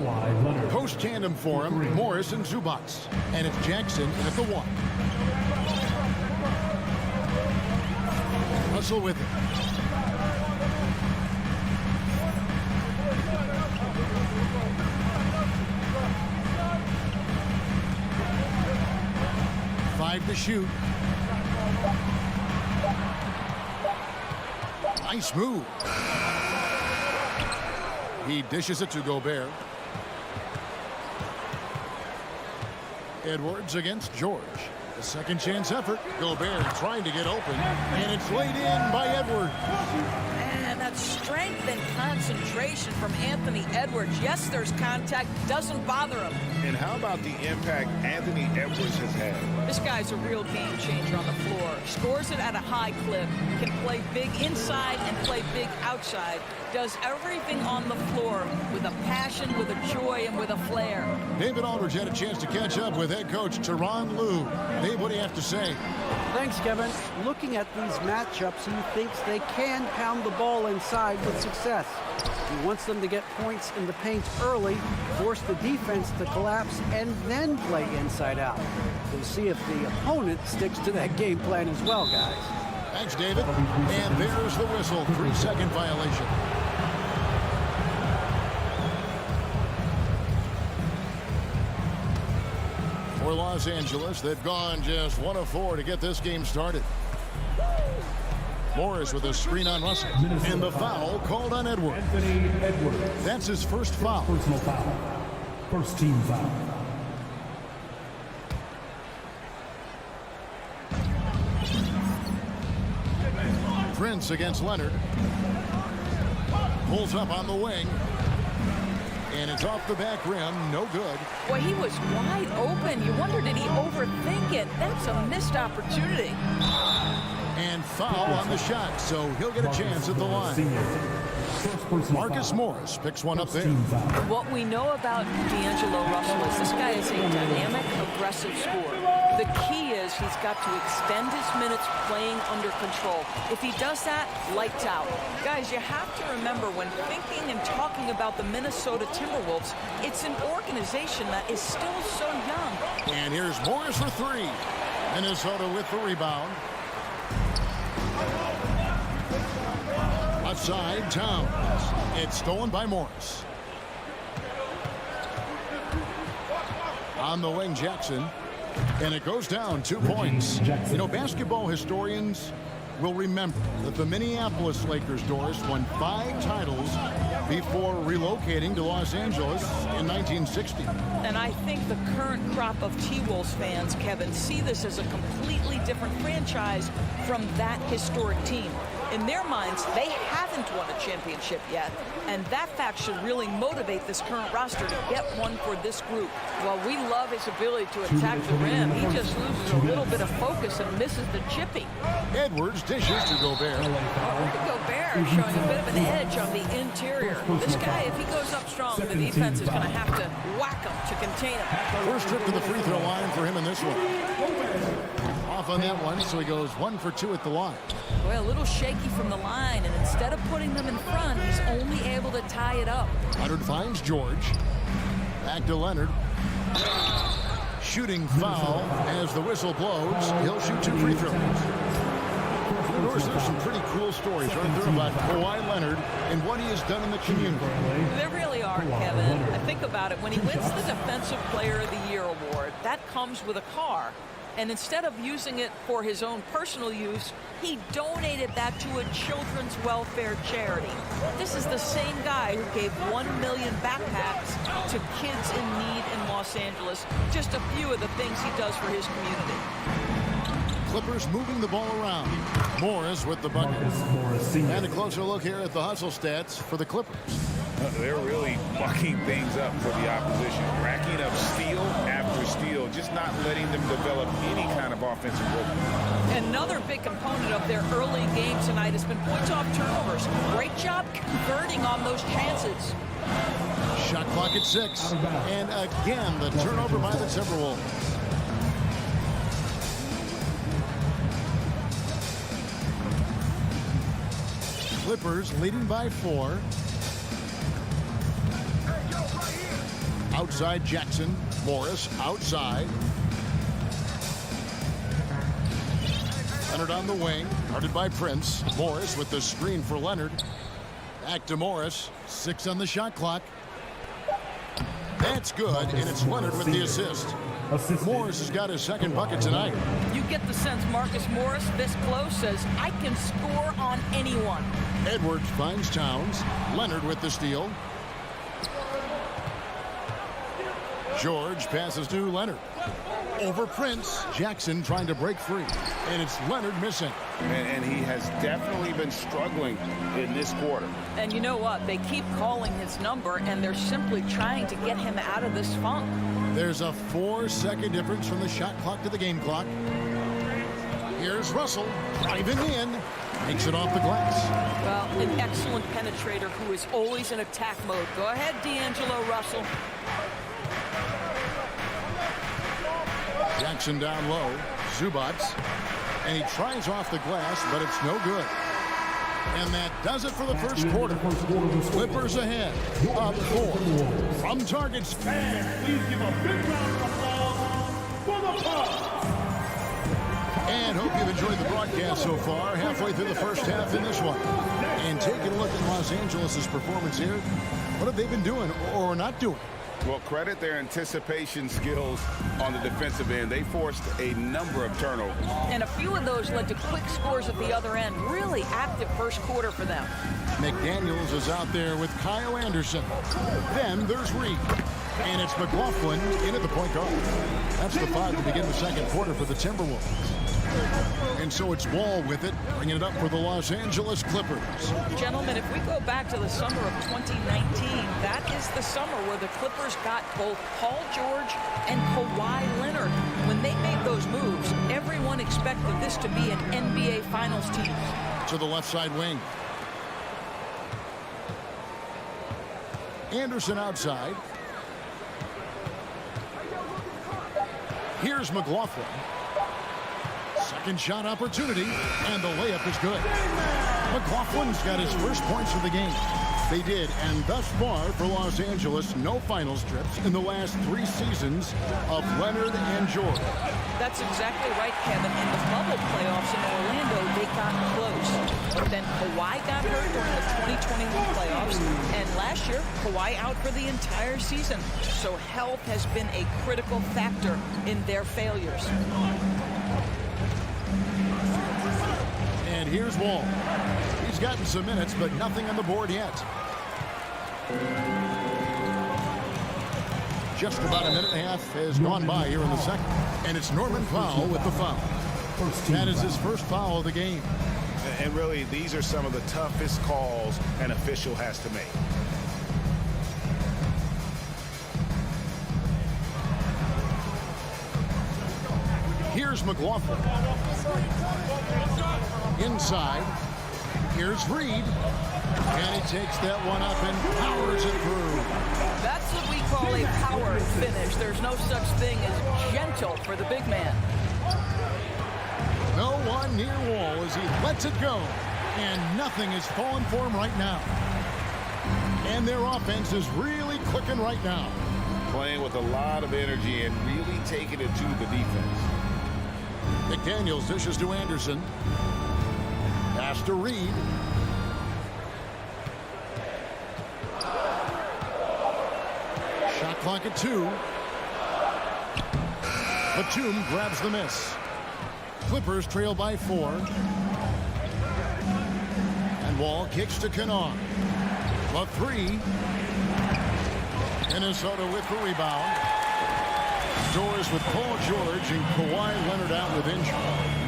Post tandem for him, Morris and Zubats. And it's Jackson at the one. Russell with it. Five to shoot. Nice move. He dishes it to Gobert. Edwards against George. A second chance effort. Gobert trying to get open. And it's laid in by Edwards. And that strength and concentration from Anthony Edwards. Yes, there's contact. Doesn't bother him. And how about the impact Anthony Edwards has had? This guy's a real game changer on the floor. Scores it at a high clip. Can play big inside and play big outside. Does everything on the floor with a passion, with a joy, and with a flair. David Aldridge had a chance to catch up with head coach Tyronn Lue. Dave, what do you have to say? Thanks, Kevin. Looking at these matchups, he thinks they can pound the ball inside with success. He wants them to get points in the paint early, force the defense to collapse, and then play inside out. We'll see if the opponent sticks to that game plan as well, guys. Thanks, David. And there's the whistle. 3-second violation. For Los Angeles, they've gone just 1 of 4 to get this game started. Morris with a screen on Russell. And the foul called on Edwards. Anthony Edwards. That's his first foul. Personal foul. First team foul. Prince against Leonard. Pulls up on the wing. And it's off the back rim. No good. Boy, he was wide open. You wonder, did he overthink it? That's a missed opportunity. And foul on the shot, so he'll get a chance at the line. Marcus Morris picks one up there. What we know about D'Angelo Russell is this guy is a dynamic, aggressive scorer. The key is he's got to extend his minutes playing under control. If he does that, lights out. Guys, you have to remember when thinking and talking about the Minnesota Timberwolves, it's an organization that is still so young. And here's Morris for three. Minnesota with the rebound. Left side, Towns. It's stolen by Morris. On the wing, Jackson. And it goes down 2 points. You know, basketball historians will remember that the Minneapolis Lakers, Doris, won 5 titles before relocating to Los Angeles in 1960. And I think the current crop of T-Wolves fans, Kevin, see this as a completely different franchise from that historic team. In their minds, they haven't won a championship yet, and that fact should really motivate this current roster to get one for this group. Well, we love his ability to attack the rim. He just loses a little bit of focus and misses the chipping. Edwards dishes to Gobert. Rudy Gobert is showing a bit of an edge on the interior. This guy, if he goes up strong, the defense is going to have to whack him to contain him. First trip to the free throw line for him in this one. Off on that one, so he goes 1 for 2 at the line. Well, a little shaky from the line, and instead of putting them in front, he's only able to tie it up. Leonard finds George. Back to Leonard. Shooting foul as the whistle blows. He'll shoot 2 free throws. Of course, there's some pretty cool stories right there about Kawhi Leonard and what he has done in the community. There really are, Kevin. I think about it. When he wins the Defensive Player of the Year award, that comes with a car. And instead of using it for his own personal use, he donated that to a children's welfare charity. This is the same guy who gave 1 million backpacks to kids in need in Los Angeles. Just a few of the things he does for his community. Clippers moving the ball around. Morris with the bucket. And a closer look here at the hustle stats for the Clippers. They're really bucking things up for the opposition, racking up steal after steal, just not letting them develop any kind of offensive rhythm. Another big component of their early game tonight has been points off turnovers. Great job converting on those chances. Shot clock at 6. And again, the turnover by the Timberwolves. Clippers leading by 4. Outside Jackson. Morris outside. Leonard on the wing. Guarded by Prince. Morris with the screen for Leonard. Back to Morris. 6 on the shot clock. That's good, and it's Leonard with the assist. Morris has got his second bucket tonight. You get the sense Marcus Morris, this close, says, I can score on anyone. Edwards finds Towns. Leonard with the steal. George passes to Leonard. Over Prince. Jackson trying to break free. And it's Leonard missing. And he has definitely been struggling in this quarter. And you know what? They keep calling his number, and they're simply trying to get him out of this funk. There's a 4-second difference from the shot clock to the game clock. Here's Russell driving in. Takes it off the glass. Well, an excellent penetrator who is always in attack mode. Go ahead, D'Angelo Russell. Jackson down low. Zubats. And he tries off the glass, but it's no good. And that does it for the first quarter. Clippers ahead. Up 4. From targets. And please give a big round of applause for the Bucks. And hope you've enjoyed the broadcast so far. Halfway through the first half in this one. And taking a look at Los Angeles' performance here. What have they been doing or not doing? Well, credit their anticipation skills on the defensive end. They forced a number of turnovers. And a few of those led to quick scores at the other end. Really active first quarter for them. McDaniels is out there with Kyle Anderson. Then there's Reed. And it's McLaughlin in at the point guard. That's the 5 to begin the second quarter for the Timberwolves. And so it's Wall with it, bringing it up for the Los Angeles Clippers. Gentlemen, if we go back to the summer of 2019, that is the summer where the Clippers got both Paul George and Kawhi Leonard. When they made those moves, everyone expected this to be an NBA Finals team. To the left side wing. Anderson outside. Here's McLaughlin. Second shot opportunity, and the layup is good. McLaughlin's got his first points of the game. They did, and thus far for Los Angeles, no finals trips in the last 3 seasons of Leonard and George. That's exactly right, Kevin. In the bubble playoffs in Orlando, they got close. But then Kawhi got hurt during the 2021 playoffs, and last year, Kawhi out for the entire season. So health has been a critical factor in their failures. And here's Wall. He's gotten some minutes, but nothing on the board yet. Just about a minute and a half has gone by here in the second. And it's Norman Powell with the foul. That is his first foul of the game. And really, these are some of the toughest calls an official has to make. Here's McLaughlin. Inside. Here's Reed. And he takes that one up and powers it through. That's what we call a power finish. There's no such thing as gentle for the big man. No one near Wall as he lets it go. And nothing is falling for him right now. And their offense is really clicking right now. Playing with a lot of energy and really taking it to the defense. McDaniels dishes to Anderson. Pass to Reed. Shot clock at 2. Batum grabs the miss. Clippers trail by 4. And Wall kicks to Kennard. The 3. Minnesota with the rebound. Doors with Paul George and Kawhi Leonard out with injury.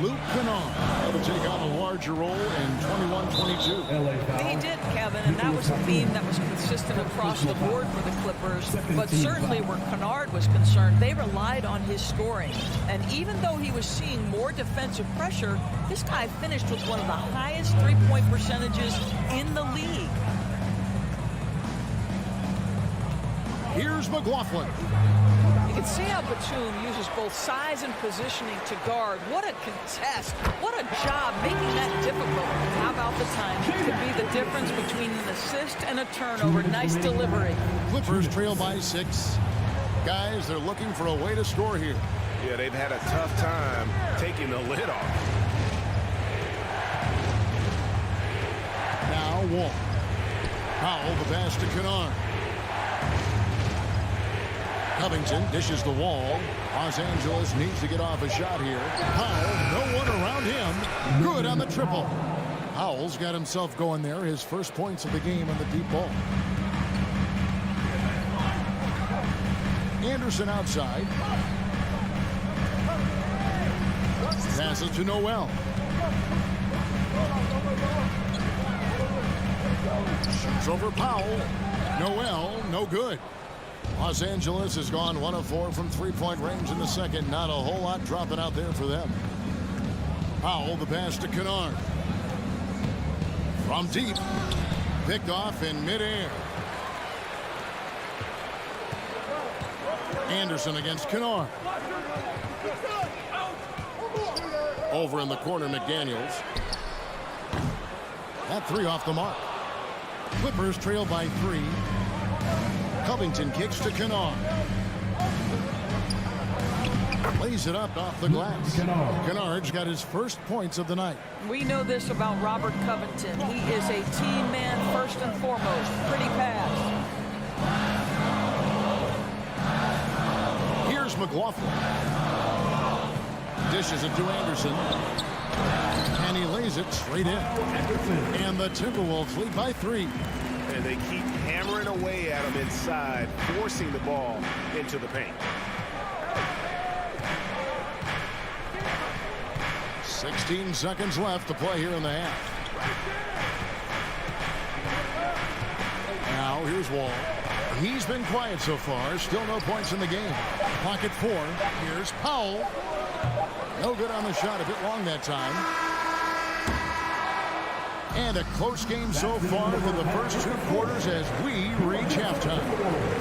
Luke Kennard will take on a larger role in 21-22. He did, Kevin, and that was a theme that was consistent across the board for the Clippers. But certainly where Kennard was concerned, they relied on his scoring. And even though he was seeing more defensive pressure, this guy finished with one of the highest three-point percentages in the league. Here's McLaughlin. You can see how Batum uses both size and positioning to guard. What a contest. What a job making that difficult. How about the time? It could be the difference between an assist and a turnover. Nice delivery. Clippers trail by 6. Guys, they're looking for a way to score here. Yeah, they've had a tough time taking the lid off. Now Wall. Powell, the pass to Kennard. Covington dishes the Wall. Los Angeles needs to get off a shot here. Powell, no one around him. Good on the triple. Powell's got himself going there. His first points of the game on the deep ball. Anderson outside. Passes to Noel. Shoots over Powell. Noel, no good. Los Angeles has gone 1 of 4 from three-point range in the second. Not a whole lot dropping out there for them. Powell, the pass to Kennard. From deep. Picked off in midair. Anderson against Kennard. Over in the corner, McDaniels. That 3 off the mark. Clippers trail by 3. Covington kicks to Kennard. Lays it up off the glass. Kennard's got his first points of the night. We know this about Robert Covington. He is a team man first and foremost. Pretty pass. Here's McLaughlin. Dishes it to Anderson. And he lays it straight in. And the Timberwolves lead by 3. And they keep hammering away at him inside, forcing the ball into the paint. 16 seconds left to play here in the half. Now here's Wall. He's been quiet so far. Still no points in the game. Pocket 4. Here's Powell. No good on the shot. A bit long that time. And a close game so far for the first 2 quarters as we reach halftime.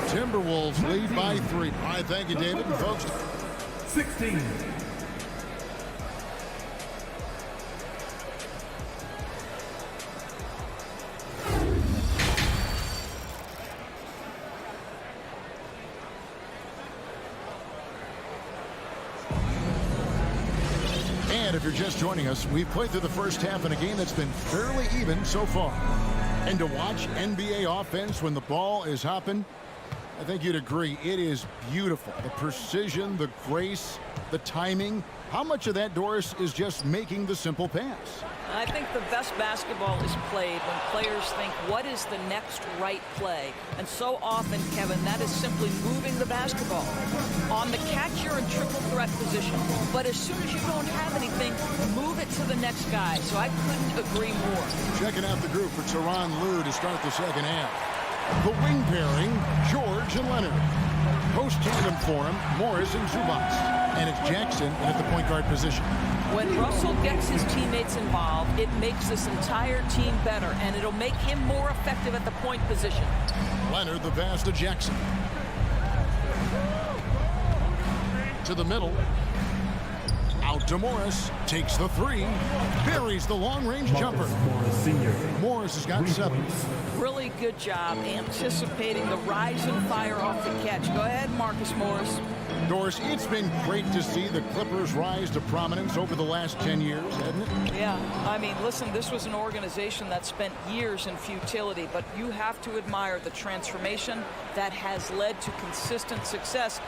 Timberwolves lead by 3. All right, thank you, David. And folks, 16. And if you're just joining us, we've played through the first half in a game that's been fairly even so far. And to watch NBA offense when the ball is hopping, I think you'd agree, it is beautiful. The precision, the grace, the timing. How much of that, Doris, is just making the simple pass? I think the best basketball is played when players think, what is the next right play? And so often, Kevin, that is simply moving the basketball. On the catch, you're in triple threat position. But as soon as you don't have anything, move it to the next guy. So I couldn't agree more. Checking out the group for Tyronn Lue to start the second half. The wing pairing, George and Leonard. Post tandem for him, Morris and Zubac. And it's Jackson at the point guard position. When Russell gets his teammates involved, it makes this entire team better, and it'll make him more effective at the point position. Leonard, the pass to Jackson. To the middle. Out to Morris. Takes the three. Buries the long-range jumper. Morris has got 7. Really good job anticipating the rise and fire off the catch. Go ahead, Marcus Morris. Doris, it's been great to see the Clippers rise to prominence over the last 10 years, hasn't it? Yeah, I mean, listen, this was an organization that spent years in futility, but you have to admire the transformation that has led to consistent success.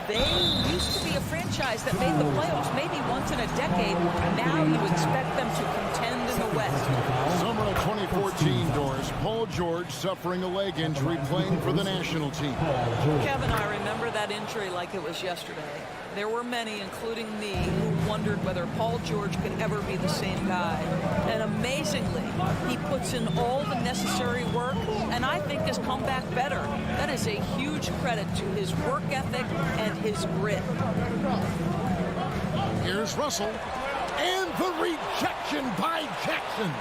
They used to be a franchise that made the playoffs maybe once in a decade. Now you expect them to contend in the West. Summer of 2014, Doris. Paul George suffering a leg injury playing for the national team. Kevin, I remember that injury like it was yesterday. There were many, including me, who wondered whether Paul George could ever be the same guy. And amazingly, he puts in all the necessary work, and I think has come back better. That is a huge credit to his work ethic and his grit. Here's Russell, and the rejection by Jackson.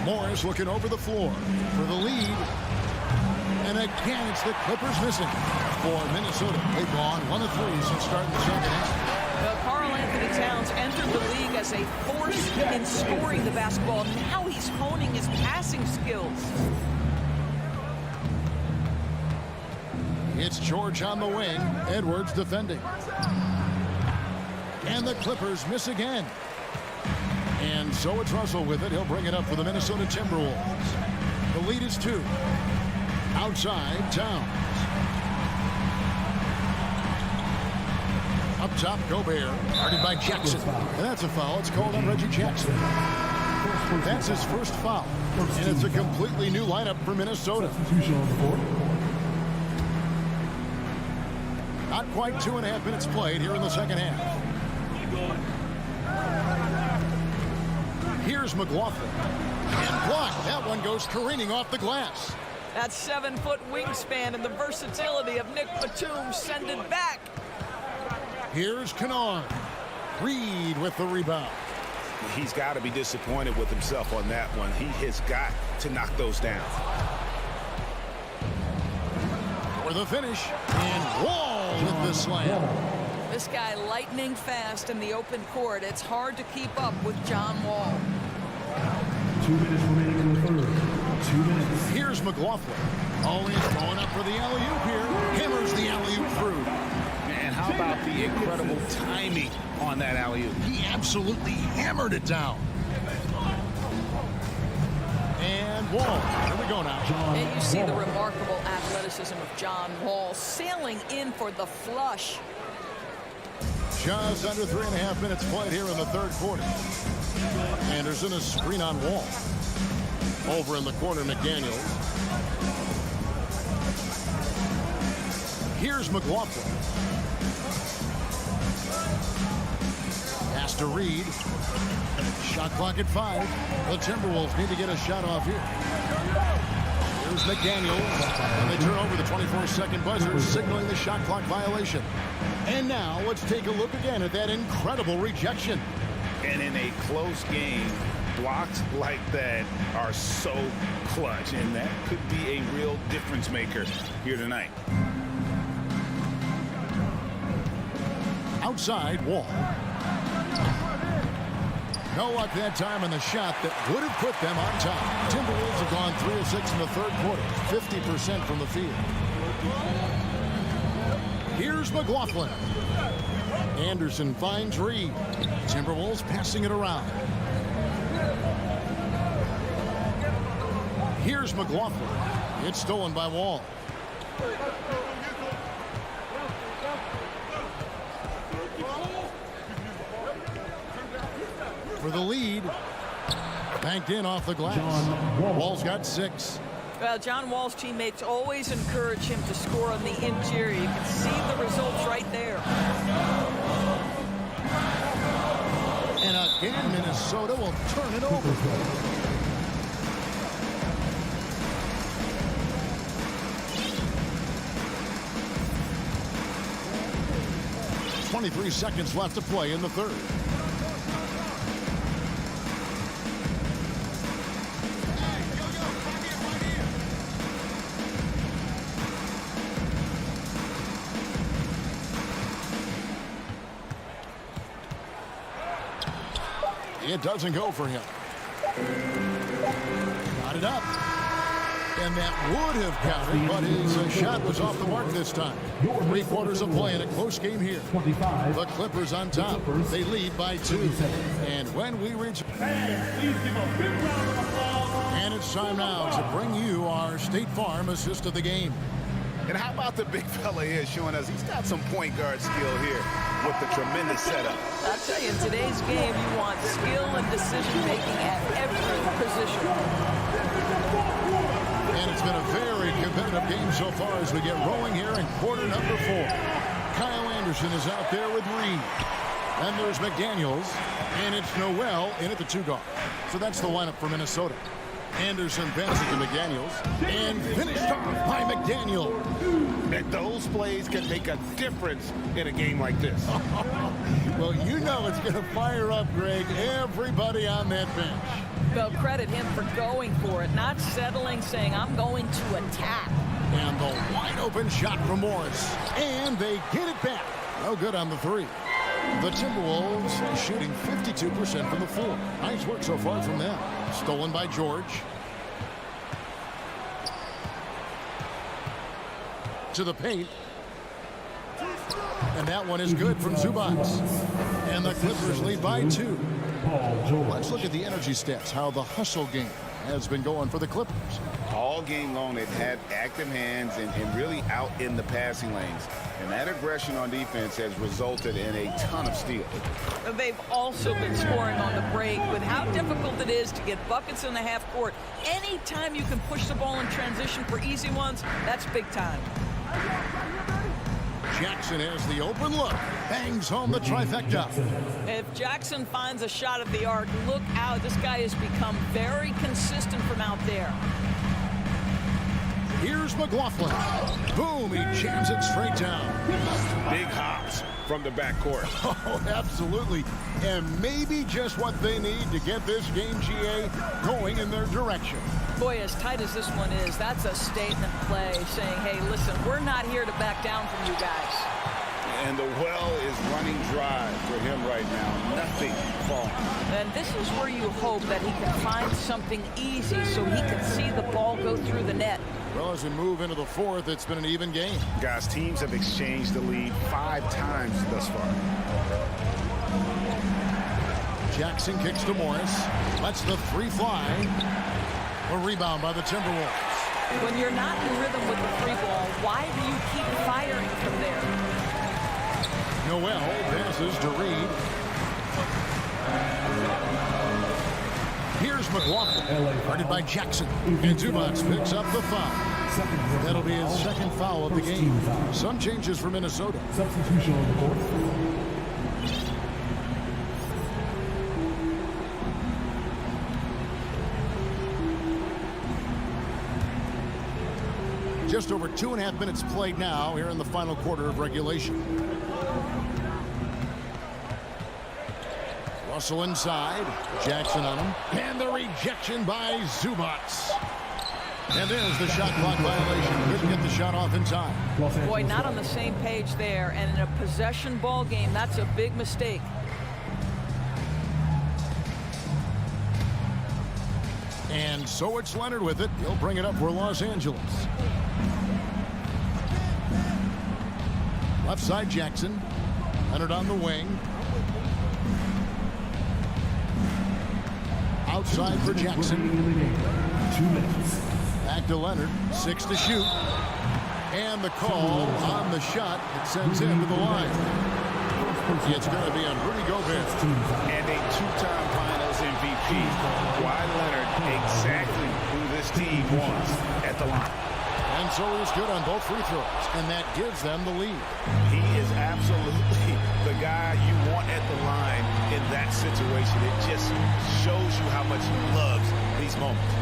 Morris looking over the floor for the lead. And again, it's the Clippers missing for Minnesota. They've gone 1 of 3 since starting the second half. Well, Karl Anthony Towns entered the league as a force in scoring the basketball. Now he's honing his passing skills. It's George on the wing. Edwards defending. And the Clippers miss again. And so it's Russell with it. He'll bring it up for the Minnesota Timberwolves. The lead is 2. Outside, Towns. Up top, Gobert. Guarded by Jackson. And that's a foul. It's called on Reggie Jackson. That's his first foul. And it's a completely new lineup for Minnesota. Not quite 2.5 minutes played here in the second half. Here's McLaughlin. And blocked. That one goes careening off the glass. That 7-foot wingspan and the versatility of Nick Batum send it back. Here's Kennard. Reed with the rebound. He's got to be disappointed with himself on that one. He has got to knock those down. For the finish, and Wall with the slam. This guy lightning fast in the open court. It's hard to keep up with John Wall. 2 minutes remaining in the third. 2 minutes. Here's McLaughlin. Oh, he's going up for the alley-oop here. Hammers the alley-oop through. And how about the incredible timing on that alley-oop? He absolutely hammered it down. And Wall. Here we go now. And you see the remarkable athleticism of John Wall sailing in for the flush. Just under 3.5 minutes played here in the third quarter. Anderson, a screen on Wall. Over in the corner, McDaniels. Here's McLaughlin. Pass to Reed. Shot clock at 5. The Timberwolves need to get a shot off here. Here's McDaniels. And they turn over the 24-second buzzer, signaling the shot clock violation. And now let's take a look again at that incredible rejection. And in a close game, blocks like that are so clutch, and that could be a real difference maker here tonight. Outside, Wall. No luck that time on the shot that would have put them on top. Timberwolves have gone 3 of 6 in the third quarter, 50% from the field. Here's McLaughlin. Anderson finds Reed. Timberwolves passing it around. Here's McLaughlin. It's stolen by Wall. for the lead. Banked in off the glass. Wall's got 6. Well, John Wall's teammates always encourage him to score on the interior. You can see the results right there. And again, Minnesota will turn it over. 23 seconds left to play in the third. It doesn't go for him. Got it up. And that would have counted, but his shot was off the mark this time. 3 quarters of play in a close game here. The Clippers on top. They lead by 2. And when we reach... And it's time now to bring you our State Farm assist of the game. And how about the big fella here showing us he's got some point guard skill here with the tremendous setup. I'll tell you, in today's game, you want skill and decision-making at every position. And it's been a very competitive game so far as we get rolling here in quarter number 4. Kyle Anderson is out there with Reed. And there's McDaniels. And it's Noel in at the 2 guard. So that's the lineup for Minnesota. Anderson bends it to McDaniels. And finished off by McDaniel. And those plays can make a difference in a game like this. Well, you know it's going to fire up, Greg, everybody on that bench. Well, credit him for going for it, not settling, saying, I'm going to attack. And the wide open shot from Morris. And they get it back. No good on the 3. The Timberwolves shooting 52% from the floor. Nice work so far from them. Stolen by George. To the paint. And that one is good from Zubac. And the Clippers lead by 2. Let's look at the energy stats, how the hustle game has been going for the Clippers. All game long, they've had active hands and really out in the passing lanes. And that aggression on defense has resulted in a ton of steals. They've also been scoring on the break. With how difficult it is to get buckets in the half court, anytime you can push the ball in transition for easy ones, that's big time. Jackson has the open look. Bangs home the trifecta. If Jackson finds a shot at the arc, look out. This guy has become very consistent from out there. Here's McLaughlin. Boom, he jams it straight down. Big hops from the backcourt. Oh, absolutely. And maybe just what they need to get this game, GA, going in their direction. Boy, as tight as this one is, that's a statement play saying, hey, listen, we're not here to back down from you guys. And the well is running dry for him right now. Nothing falling. And this is where you hope that he can find something easy so he can see the ball go through the net. Well, as we move into the 4th, it's been an even game. Guys, teams have exchanged the lead 5 times thus far. Jackson kicks to Morris. Lets the 3 fly. A rebound by the Timberwolves. When you're not in rhythm with the 3 ball, why do you keep firing from there? Noel passes to Reed. Here's McLaughlin, guarded by Jackson. And Zubac picks up the foul. That'll be his 2nd foul of the game. Some changes for Minnesota. Substitution on the court. Just over 2.5 minutes played now here in the final quarter of regulation. Russell inside. Jackson on him. And the rejection by Zubac. And there's the shot clock violation. Couldn't get the shot off in time. Boy, not on the same page there. And in a possession ball game, that's a big mistake. And so it's Leonard with it. He'll bring it up for Los Angeles. Left side, Jackson. Leonard on the wing. Outside for Jackson. 2 minutes. Back to Leonard. 6 to shoot. And the call on the shot that sends him to the line. It's going to be on Rudy Gobert. And a 2-time finalist MVP. Kawhi Leonard exactly who this team wants at the line. And so he's good on both free throws, and that gives them the lead. He is absolutely the guy you want at the line in that situation. It just shows you how much he loves these moments.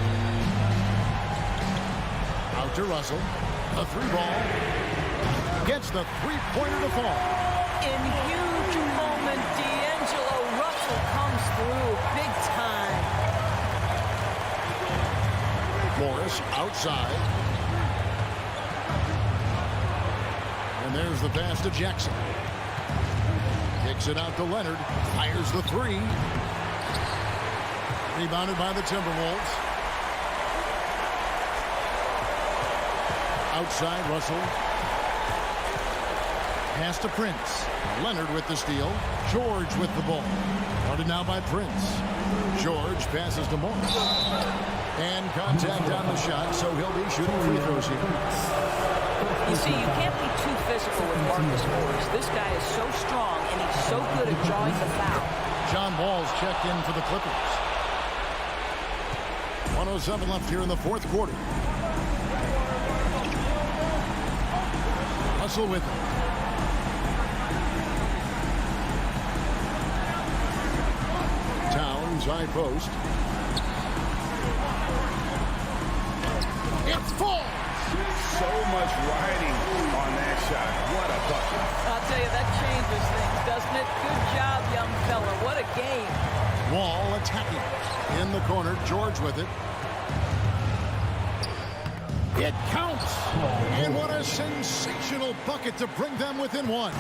Out to Russell. A three ball. Gets the three-pointer to fall. In huge moment, D'Angelo Russell comes through big time. Morris outside. And there's the pass to Jackson. Kicks it out to Leonard. Fires the three. Rebounded by the Timberwolves. Outside, Russell. Pass to Prince. Leonard with the steal. George with the ball. Guarded now by Prince. George passes to Morris. And contact on the shot, so he'll be shooting free throws here. You see, you can't be too physical with Marcus Morris. This guy is so strong, and he's so good at drawing the foul. John Wall's checked in for the Clippers. 1:07 left here in the fourth quarter. Russell with it. Towns, high post. It falls! So much riding on that shot. What a bucket. I'll tell you, that changes things, doesn't it? Good job, young fella. What a game. Wall attacking. In the corner, George with it. It counts! And what a sensational bucket to bring them within one.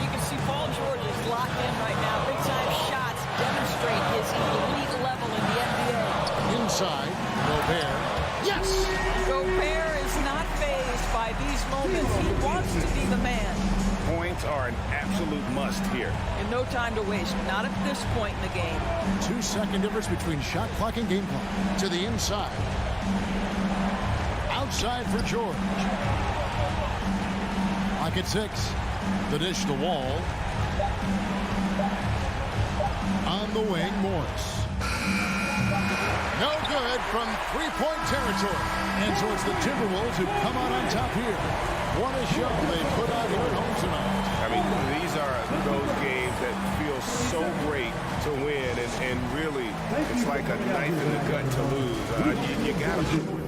You can see Paul George is locked in right now. Big-time shots demonstrate his elite level in the NBA. Inside, Gobert. Yes! Gobert is not fazed by these moments. He wants to be the man. Points are an absolute must here. And no time to waste. Not at this point in the game. 2-second difference between shot clock and game clock. To the inside. Outside for George. Pocket 6. The dish to Wall. On the wing, Morris. No good from three-point territory. And so it's the Timberwolves who come out on top here. What a show they put on here at home tonight. I mean, these are those games that feel so great to win. And really, it's like a knife in the gut to lose. You got to...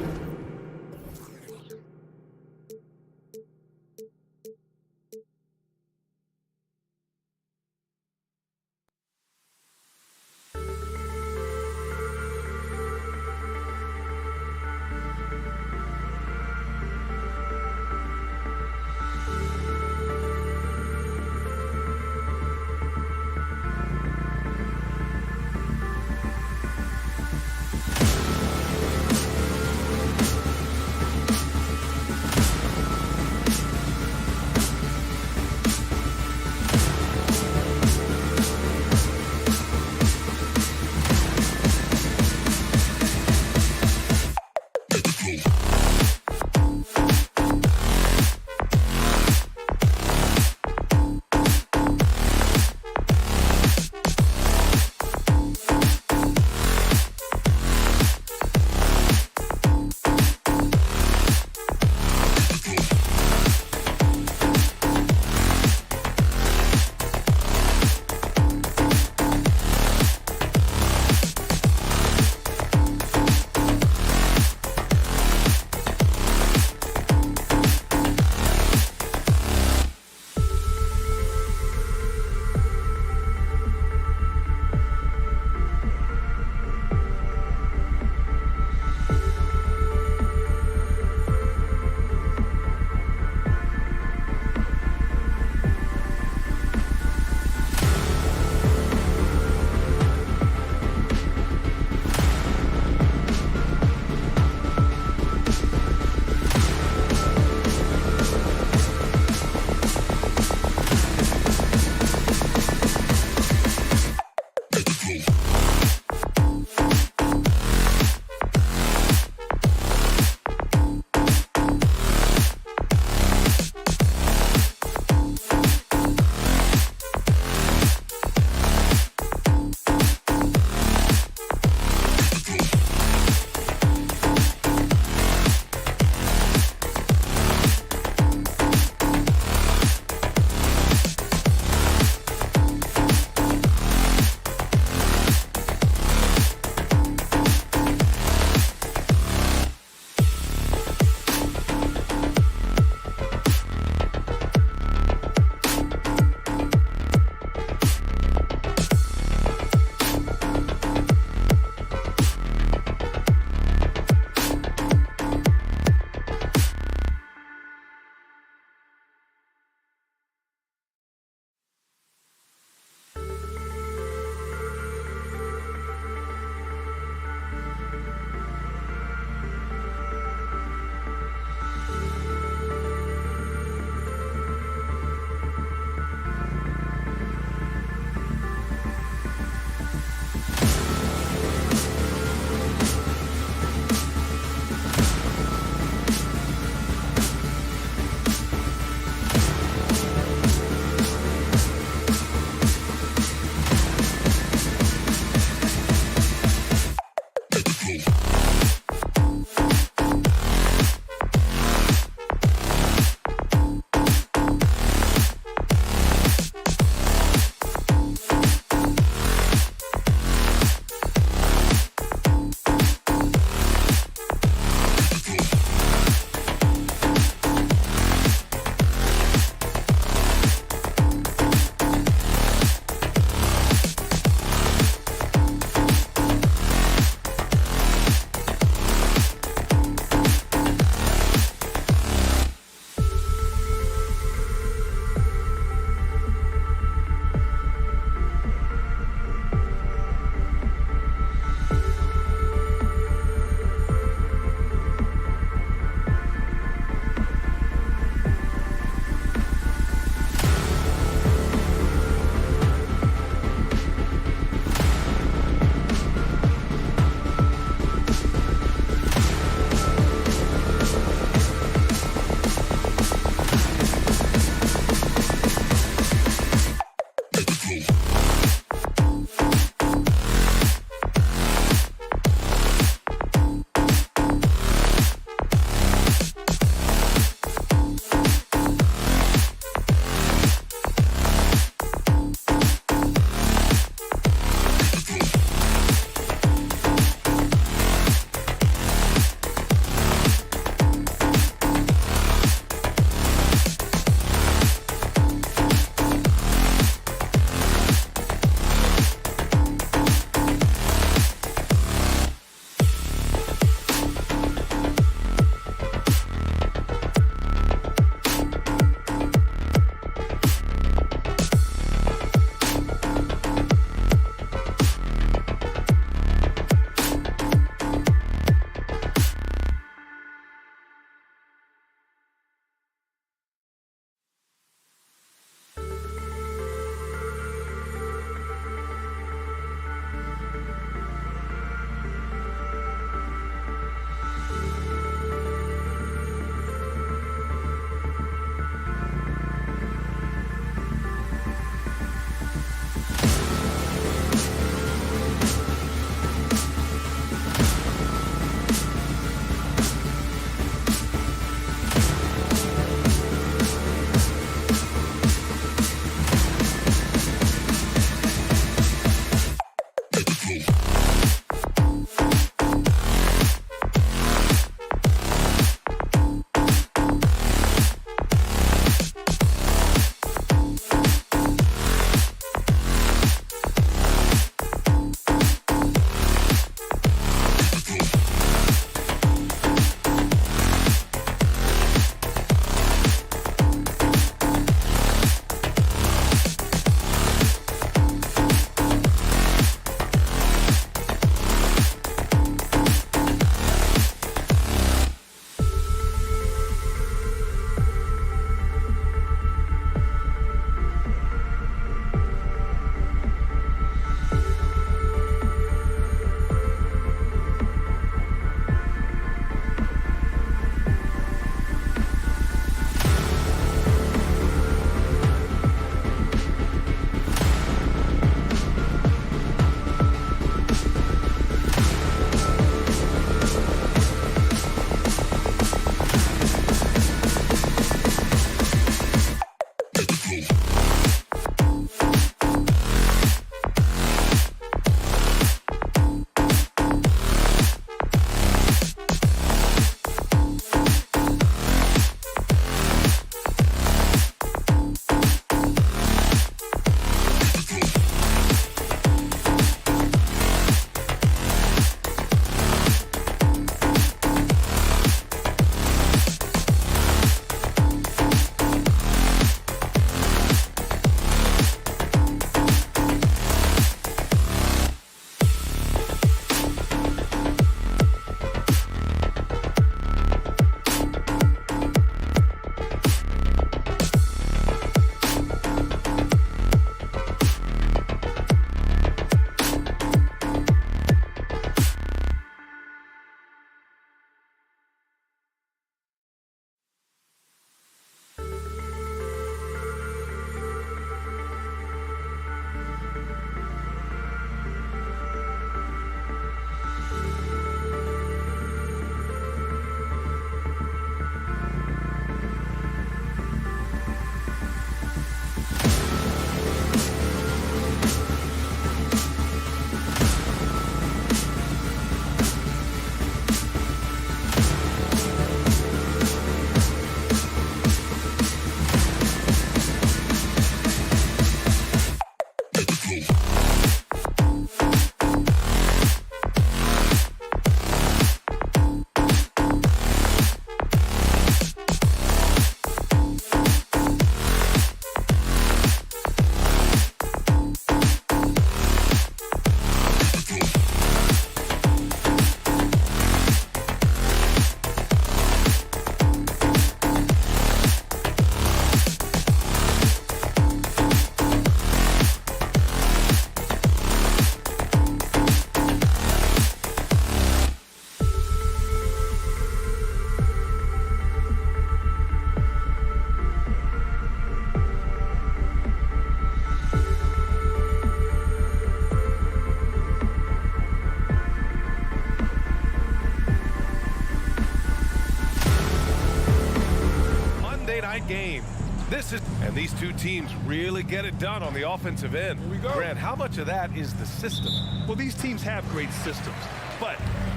And these two teams really get it done on the offensive end. Here we go. Grant, how much of that is the system? Well, these teams have great systems, but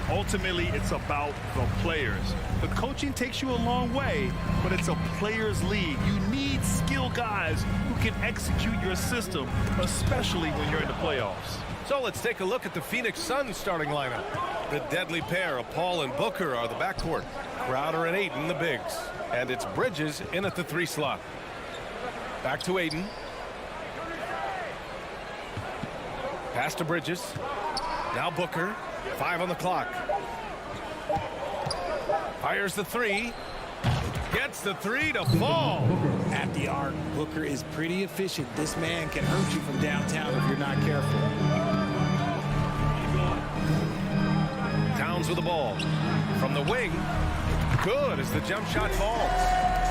ultimately it's about the players. The coaching takes you a long way, but it's a players' league. You need skilled guys who can execute your system, especially when you're in the playoffs. So let's take a look at the Phoenix Suns starting lineup. The deadly pair of Paul and Booker are the backcourt. Crowder and Ayton the bigs. And it's Bridges in at the 3 slot. Back to Ayton. Pass to Bridges. Now Booker. 5 on the clock. Fires the 3. Gets the 3 to fall. At the arc, Booker is pretty efficient. This man can hurt you from downtown if you're not careful. Towns with the ball. From the wing. Good as the jump shot falls.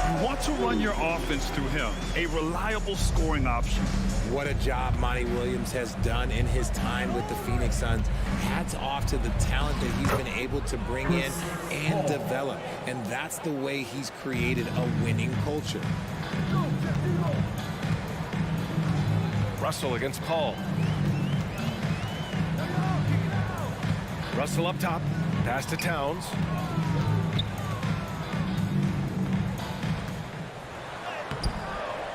You want to run your offense through him, a reliable scoring option. What a job Monty Williams has done in his time with the Phoenix Suns. Hats off to the talent that he's been able to bring in and develop. And that's the way he's created a winning culture. Russell against Paul. Russell up top. Pass to Towns.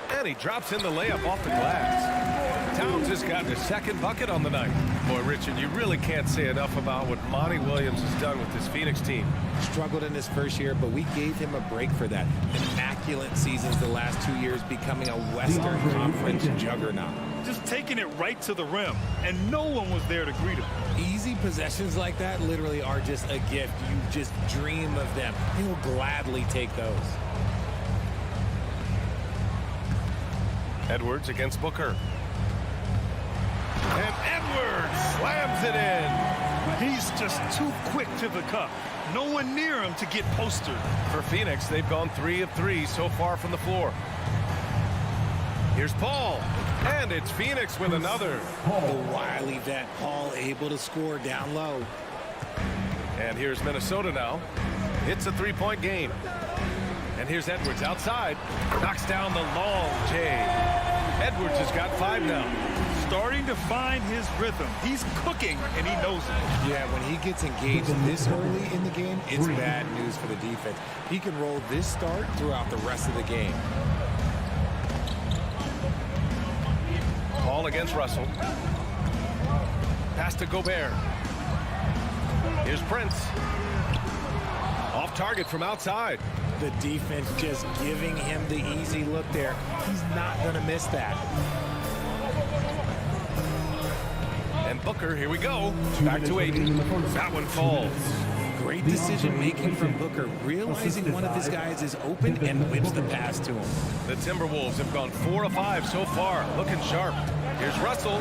And he drops in the layup off the glass. Towns has gotten his 2nd bucket on the night. Boy, Richard, you really can't say enough about what Monty Williams has done with this Phoenix team. Struggled in his first year, but we gave him a break for that. Immaculate seasons the last 2 years, becoming a Western Conference juggernaut. Just taking it right to the rim, and no one was there to greet him. Easy possessions like that literally are just a gift. You just dream of them. He'll gladly take those. Edwards against Booker. And Edwards slams it in. He's just too quick to the cup. No one near him to get postered. For Phoenix, they've gone 3 of 3 so far from the floor. Here's Paul. And it's Phoenix with another. The wily vet Paul able to score down low. And here's Minnesota now. It's a 3-point game. And here's Edwards outside. Knocks down the long J. Edwards has got 5 now. Starting to find his rhythm. He's cooking, and he knows it. Yeah, when he gets engaged this early in the game, it's bad news for the defense. He can roll this start throughout the rest of the game. Paul against Russell. Pass to Gobert. Here's Prince. Off target from outside. The defense just giving him the easy look there. He's not going to miss that. And Booker, here we go. Back to Ayton. That one falls. Great decision making from Booker, realizing one of his guys is open and whips the pass to him. The Timberwolves have gone 4 of 5 so far, looking sharp. Here's Russell.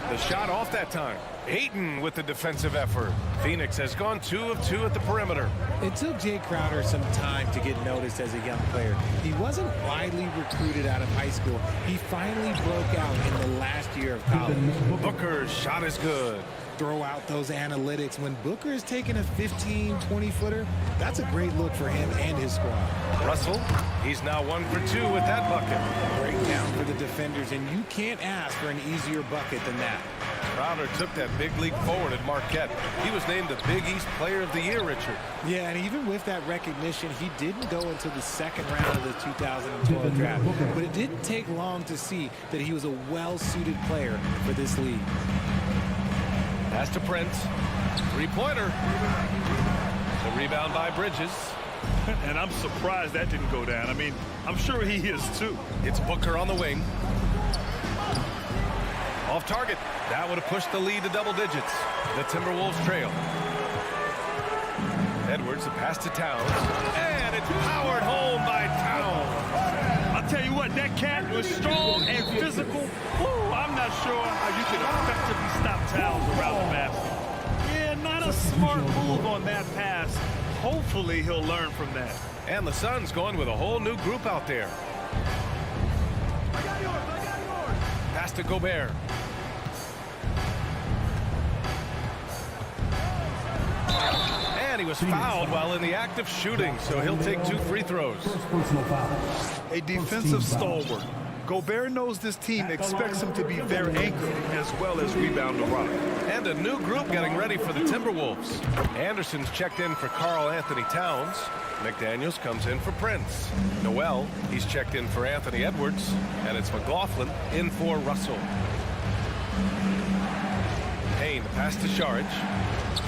The shot off that time. Ayton with the defensive effort. Phoenix has gone 2 of 2 at the perimeter. It took Jay Crowder some time to get noticed as a young player. He wasn't widely recruited out of high school. He finally broke out in the last year of college. Booker's shot is good. Throw out those analytics. When Booker is taking a 15, 20-footer, that's a great look for him and his squad. Russell, he's now 1 for 2 with that bucket. Breakdown for the defenders, and you can't ask for an easier bucket than that. Crowder took that big leap forward at Marquette. He was named the Big East Player of the Year, Richard. Yeah, and even with that recognition, he didn't go into the 2nd round of the 2012 draft. But it didn't take long to see that he was a well-suited player for this league. Pass to Prince. 3-pointer. The rebound by Bridges. And I'm surprised that didn't go down. I mean, I'm sure he is too. It's Booker on the wing. Off target. That would have pushed the lead to double digits. The Timberwolves trail. Edwards, the pass to Towns. And it's powered home by Towns. I'll tell you what, that cat was strong and physical. Woo, I'm not sure how you can effectively stop Towns around the basket. Yeah, not a smart move on that pass. Hopefully he'll learn from that. And the Suns going with a whole new group out there. Pass to Gobert. And he he was fouled while in the act of shooting, so he'll take 2 free throws. A defensive stalwart. Gobert knows this team expects him to be their anchor as well as rebound the rock. And a new group getting ready for the Timberwolves. Anderson's checked in for Karl Anthony Towns. McDaniels comes in for Prince. Noel, he's checked in for Anthony Edwards. And it's McLaughlin in for Russell. Payne, the pass to Saric.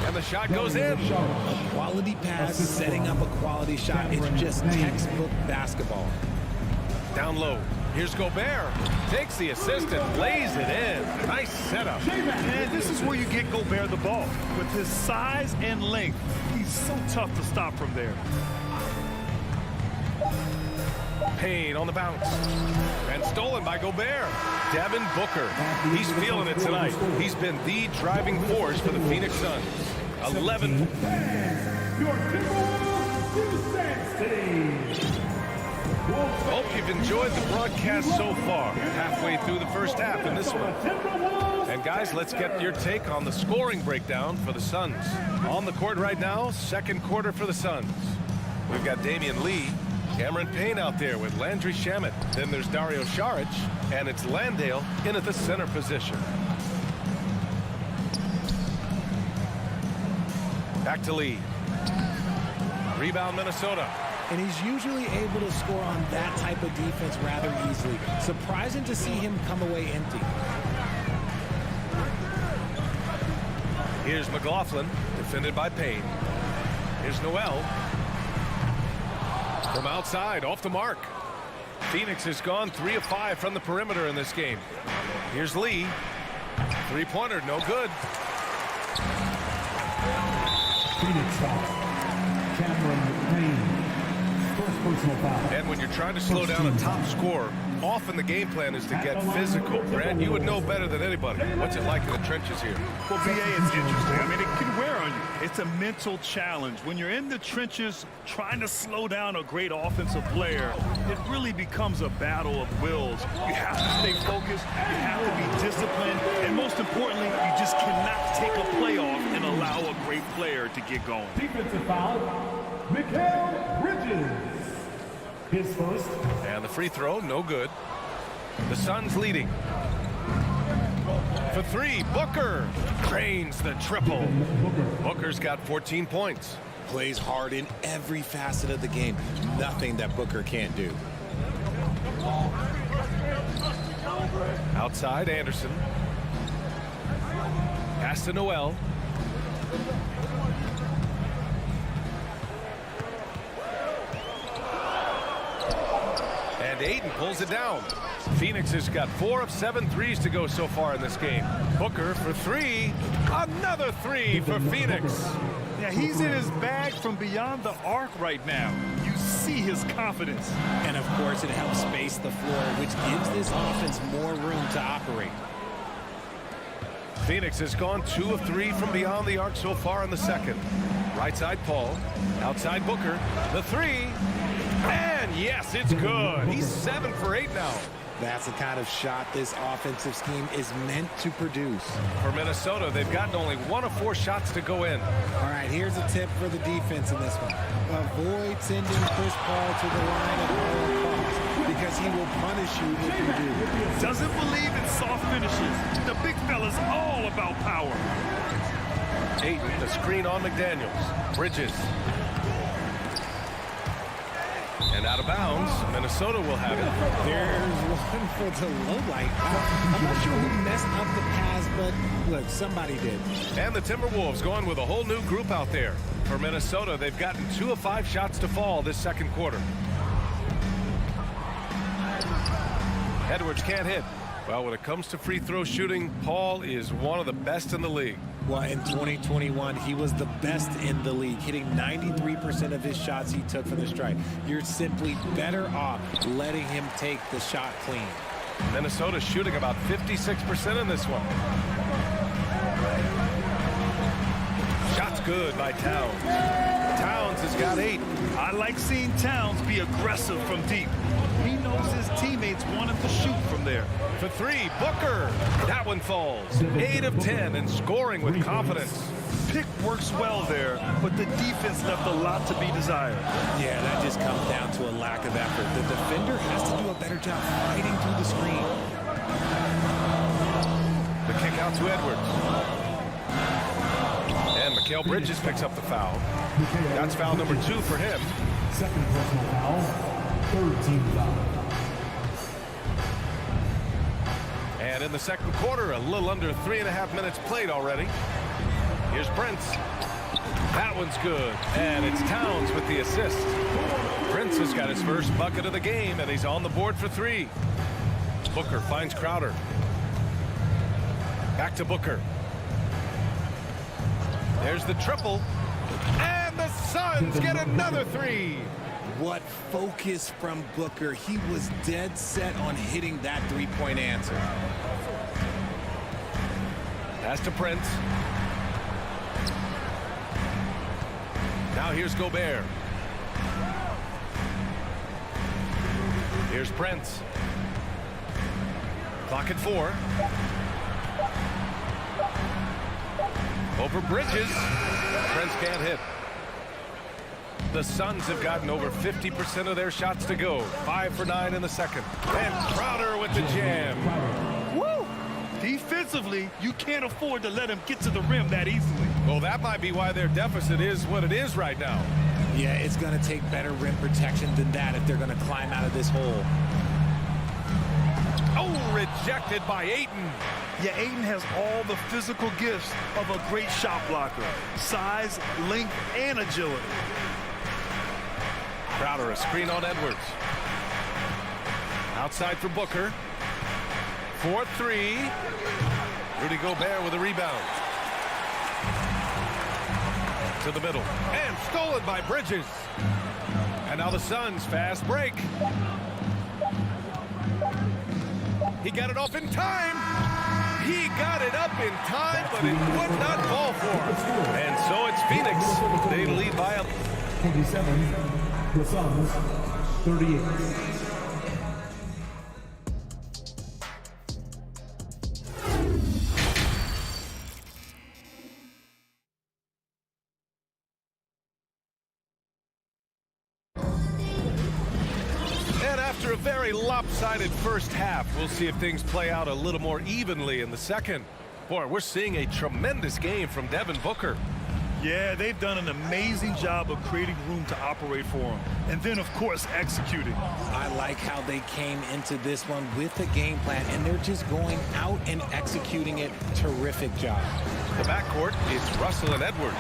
And the shot goes in. A quality pass, setting up a quality shot. It's just textbook basketball. Down low. Here's Gobert. Takes the assist and lays it in. Nice setup. And this is where you get Gobert the ball. With his size and length, he's so tough to stop from there. Payne on the bounce. And stolen by Gobert. Devin Booker. He's feeling it tonight. He's been the driving force for the Phoenix Suns. 11. Your Timberwolves Hope you've enjoyed the broadcast so far. Halfway through the first half in this one. And guys, let's get your take on the scoring breakdown for the Suns. On the court right now, second quarter for the Suns. We've got Damian Lee, Cameron Payne out there with Landry Shamet. Then there's Dario Saric, and it's Landale in at the center position. Back to Lee. Rebound Minnesota. And he's usually able to score on that type of defense rather easily. Surprising to see him come away empty. Here's McLaughlin, defended by Payne. Here's Noel. From outside, off the mark. Phoenix has gone 3 of 5 from the perimeter in this game. Here's Lee. Three-pointer, no good. Phoenix foul. Cameron Payne. And when you're trying to slow down a top scorer, often the game plan is to get physical. Brad, you would know better than anybody. What's it like in the trenches here? Well, BA, it's interesting. I mean, it can wear on you. It's a mental challenge. When you're in the trenches trying to slow down a great offensive player, it really becomes a battle of wills. You have to stay focused. You have to be disciplined. And most importantly, you just cannot take a play off and allow a great player to get going. Defensive foul, Mikal Bridges. His first. And the free throw, no good. The Suns leading. For 3, Booker drains the triple. Booker's got 14 points. Plays hard in every facet of the game. Nothing that Booker can't do. Outside, Anderson. Pass to Noel. And Ayton pulls it down. Phoenix has got 4 of 7 threes to go so far in this game. Booker for 3. Another 3 for Phoenix. Yeah, he's in his bag from beyond the arc right now. You see his confidence. And, of course, it helps space the floor, which gives this offense more room to operate. Phoenix has gone 2 of 3 from beyond the arc so far in the second. Right side, Paul. Outside, Booker. The 3. And yes, it's good. He's 7 for 8 now. That's the kind of shot this offensive scheme is meant to produce. For Minnesota, they've gotten only 1 of 4 shots to go in. All right, here's a tip for the defense in this one. Avoid sending Chris Paul to the line at all costs because he will punish you if you do. Doesn't believe in soft finishes. The big fella's all about power. Ayton, the screen on McDaniels. Bridges. And out of bounds, Minnesota will have it. There's one for the low light. I'm not sure who messed up the pass, but look, somebody did. And the Timberwolves going with a whole new group out there. For Minnesota, they've gotten 2 of 5 shots to fall this second quarter. Edwards can't hit. Well, when it comes to free throw shooting, Paul is one of the best in the league. Well, in 2021, he was the best in the league, hitting 93% of his shots he took from the stripe. You're simply better off letting him take the shot clean. Minnesota's shooting about 56% in this one. Shot's good by Towns. Towns has got 8. I like seeing Towns be aggressive from deep. He knows his teammates want him to shoot from there. For three, Booker. That one falls. 8 of 10 and scoring with confidence. Pick works well there, but the defense left a lot to be desired. Yeah, that just comes down to a lack of effort. The defender has to do a better job fighting through the screen. The kick out to Edwards. And Mikal Bridges picks up the foul. That's foul number 2 for him. Second personal foul, third team foul. And in the second quarter, a little under 3.5 minutes played already. Here's Prince. That one's good. And it's Towns with the assist. Prince has got his first bucket of the game, and he's on the board for 3. Booker finds Crowder. Back to Booker. There's the triple. And the Suns get another 3. What focus from Booker. He was dead set on hitting that three-point answer. Pass to Prince. Now here's Gobert. Here's Prince. Clock at 4. Over Bridges. Prince can't hit. The Suns have gotten over 50% of their shots to go. 5 for 9 in the second. And Crowder with the jam. Woo! Defensively, you can't afford to let him get to the rim that easily. Well, that might be why their deficit is what it is right now. Yeah, it's going to take better rim protection than that if they're going to climb out of this hole. Oh, rejected by Ayton. Yeah, Ayton has all the physical gifts of a great shot blocker. Size, length, and agility. Crowder, a screen on Edwards. Outside for Booker. 4-3. Rudy Gobert with a rebound. To the middle. And stolen by Bridges. And now the Suns fast break. He got it off in time. He got it up in time, but it would not fall for him. And so it's Phoenix. They lead by 27, the Suns, 38. After a very lopsided first half, we'll see if things play out a little more evenly in the second. Boy, we're seeing a tremendous game from Devin Booker. Yeah, they've done an amazing job of creating room to operate for him. And then, of course, executing. I like how they came into this one with a game plan, and they're just going out and executing it. Terrific job. The backcourt, it's Russell and Edwards.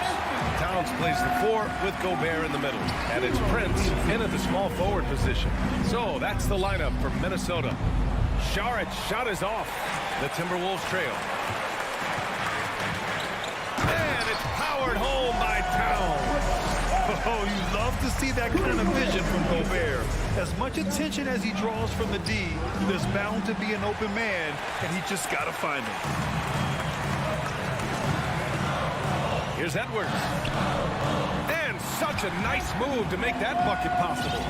Towns plays the 4 with Gobert in the middle. And it's Prince in at the small forward position. So that's the lineup for Minnesota. Sharic's shot is off. The Timberwolves trail. And it's powered home by Towns. Oh, you love to see that kind of vision from Gobert. As much attention as he draws from the D, there's bound to be an open man, and he just got to find him. Here's Edwards. And such a nice move to make that bucket possible.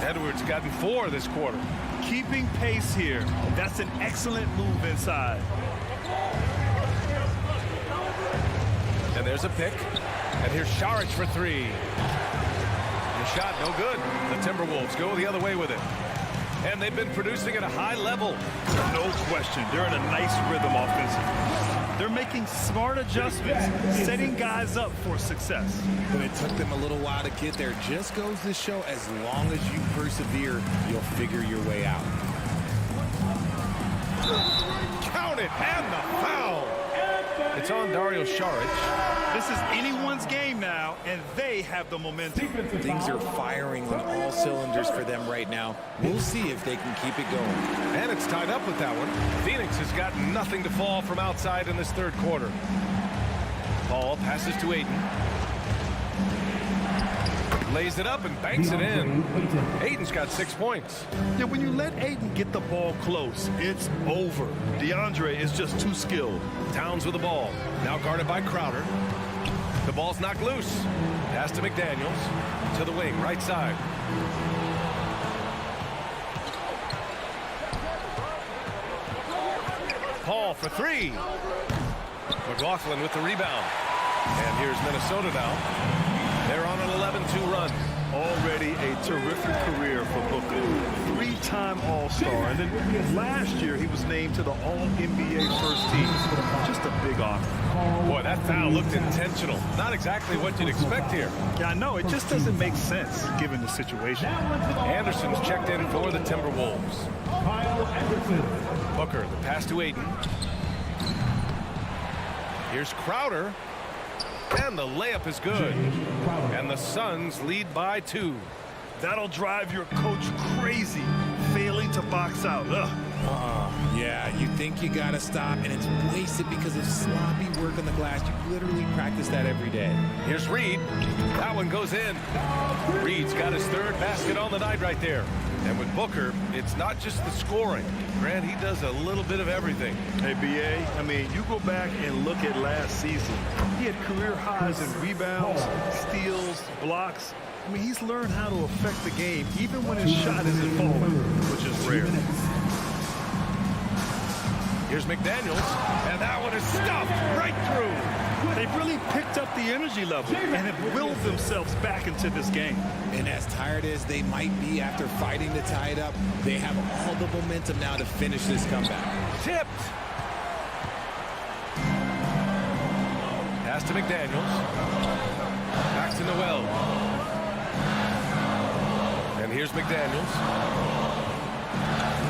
Edwards gotten 4 this quarter. Keeping pace here. That's an excellent move inside. And there's a pick. And here's Saric for 3. The shot no good. The Timberwolves go the other way with it. And they've been producing at a high level. No question. They're in a nice rhythm offensively. They're making smart adjustments, setting guys up for success. But it took them a little while to get there. Just goes to show, as long as you persevere, you'll figure your way out. Count it, and the foul. It's on Dario Saric. This is anyone's game now, and they have the momentum. Things are firing on all cylinders for them right now. We'll see if they can keep it going. And it's tied up with that one. Phoenix has got nothing to fall from outside in this third quarter. Paul passes to Ayton. Lays it up and banks it in. Ayton's got 6 points. Yeah, when you let Ayton get the ball close, it's over. DeAndre is just too skilled. Towns with the ball. Now guarded by Crowder. The ball's knocked loose. Pass to McDaniels. To the wing, right side. Paul for three. McLaughlin with the rebound. And here's Minnesota now. They're on an 11-2 run. Already a terrific career for Booker. 3-time All-Star. And then last year, he was named to the All-NBA first team. Just a big honor. Boy, that foul looked intentional. Not exactly what you'd expect here. Yeah, I know. It just doesn't make sense given the situation. Anderson's checked in for the Timberwolves. Booker, the pass to Ayton. Here's Crowder. And the layup is good. And the Suns lead by 2. That'll drive your coach crazy, failing to box out. Yeah, you think you got to stop, and it's wasted because of sloppy work on the glass. You literally practice that every day. Here's Reed. That one goes in. Reed's got his third basket on the night right there. And with Booker, it's not just the scoring. Grant, he does a little bit of everything. Hey, B.A., I mean, you go back and look at last season. He had career highs in rebounds, steals, blocks. I mean, he's learned how to affect the game, even when his shot isn't falling, which is rare. Here's McDaniels, and that one is stuffed right through. They've really picked up the energy level and have willed themselves back into this game. And as tired as they might be after fighting to tie it up, they have all the momentum now to finish this comeback. Tipped. Pass to McDaniels. Back to Noel. And here's McDaniels.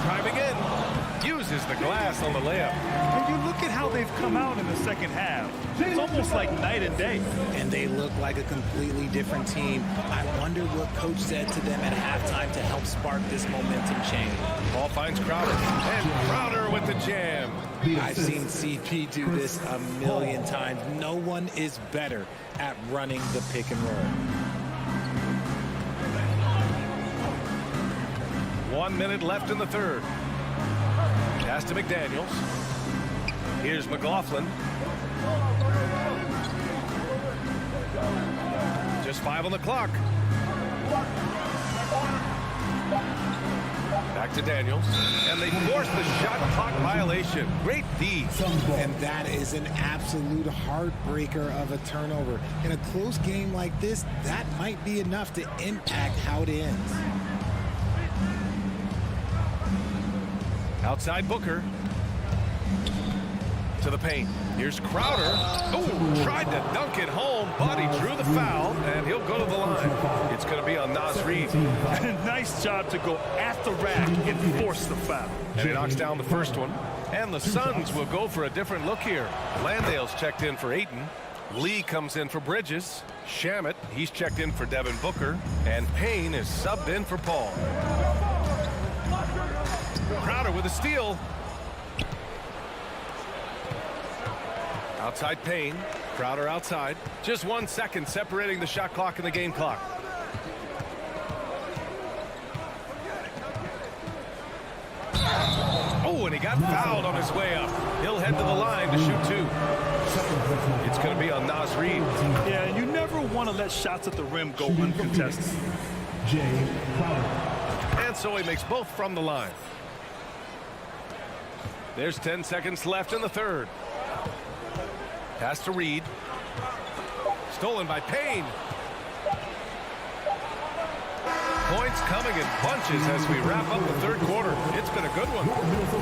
Driving in. Uses the glass on the layup. And you look at how they've come out in the second half. It's almost like night and day. And they look like a completely different team. I wonder what coach said to them at halftime to help spark this momentum change. Ball finds Crowder. And Crowder with the jam. I've seen CP do this a million times. No one is better at running the pick and roll. 1 minute left in the third. Pass to McDaniels. Here's McLaughlin. Just 5 on the clock. Back to Daniels. And they force the shot clock violation. Great D. And that is an absolute heartbreaker of a turnover. In a close game like this, that might be enough to impact how it ends. Outside Booker. To the paint. Here's Crowder. Oh, tried to dunk it home, but he drew the foul, and he'll go to the line. It's going to be on Naz Reid. Nice job to go at the rack and force the foul. And he knocks down the first one. And the Suns will go for a different look here. Landale's checked in for Ayton. Lee comes in for Bridges. Shamet, he's checked in for Devin Booker. And Payne is subbed in for Paul. Crowder with a steal. Outside Payne. Crowder outside. Just 1 second separating the shot clock and the game clock. Oh, and he got fouled on his way up. He'll head to the line to shoot 2. It's going to be on Naz Reid. Yeah, and you never want to let shots at the rim go uncontested. And so he makes both from the line. There's 10 seconds left in the third. Pass to Reed. Stolen by Payne. Points coming in bunches as we wrap up the third quarter. It's been a good one.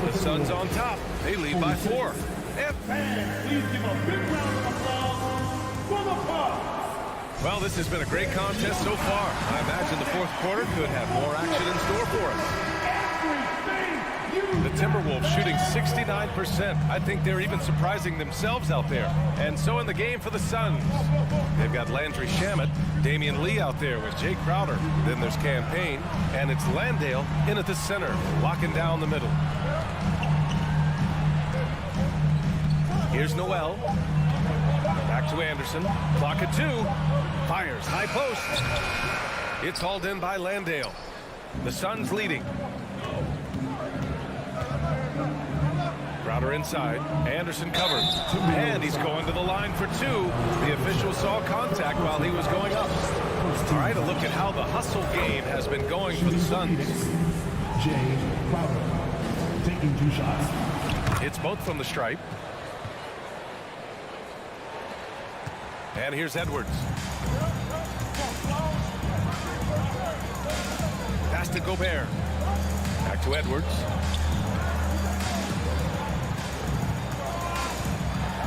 The Suns on top. They lead by 4. Fans, please give a big round of applause for the Bucks. Well, this has been a great contest so far. I imagine the fourth quarter could have more action in store for us. The Timberwolves shooting 69%. I think they're even surprising themselves out there. And so in the game for the Suns, they've got Landry Shamet, Damian Lee out there with Jay Crowder. Then there's Cam Payne, and it's Landale in at the center, locking down the middle. Here's Noel. Back to Anderson. Clock at 2. Fires high post. It's hauled in by Landale. The Suns leading. Crowder inside. Anderson covered. And he's going to the line for 2. The official saw contact while he was going up. All right, a look at how the hustle game has been going for the Suns. Jay Crowder taking 2 shots. It's both from the stripe. And here's Edwards. Pass to Gobert. Back to Edwards.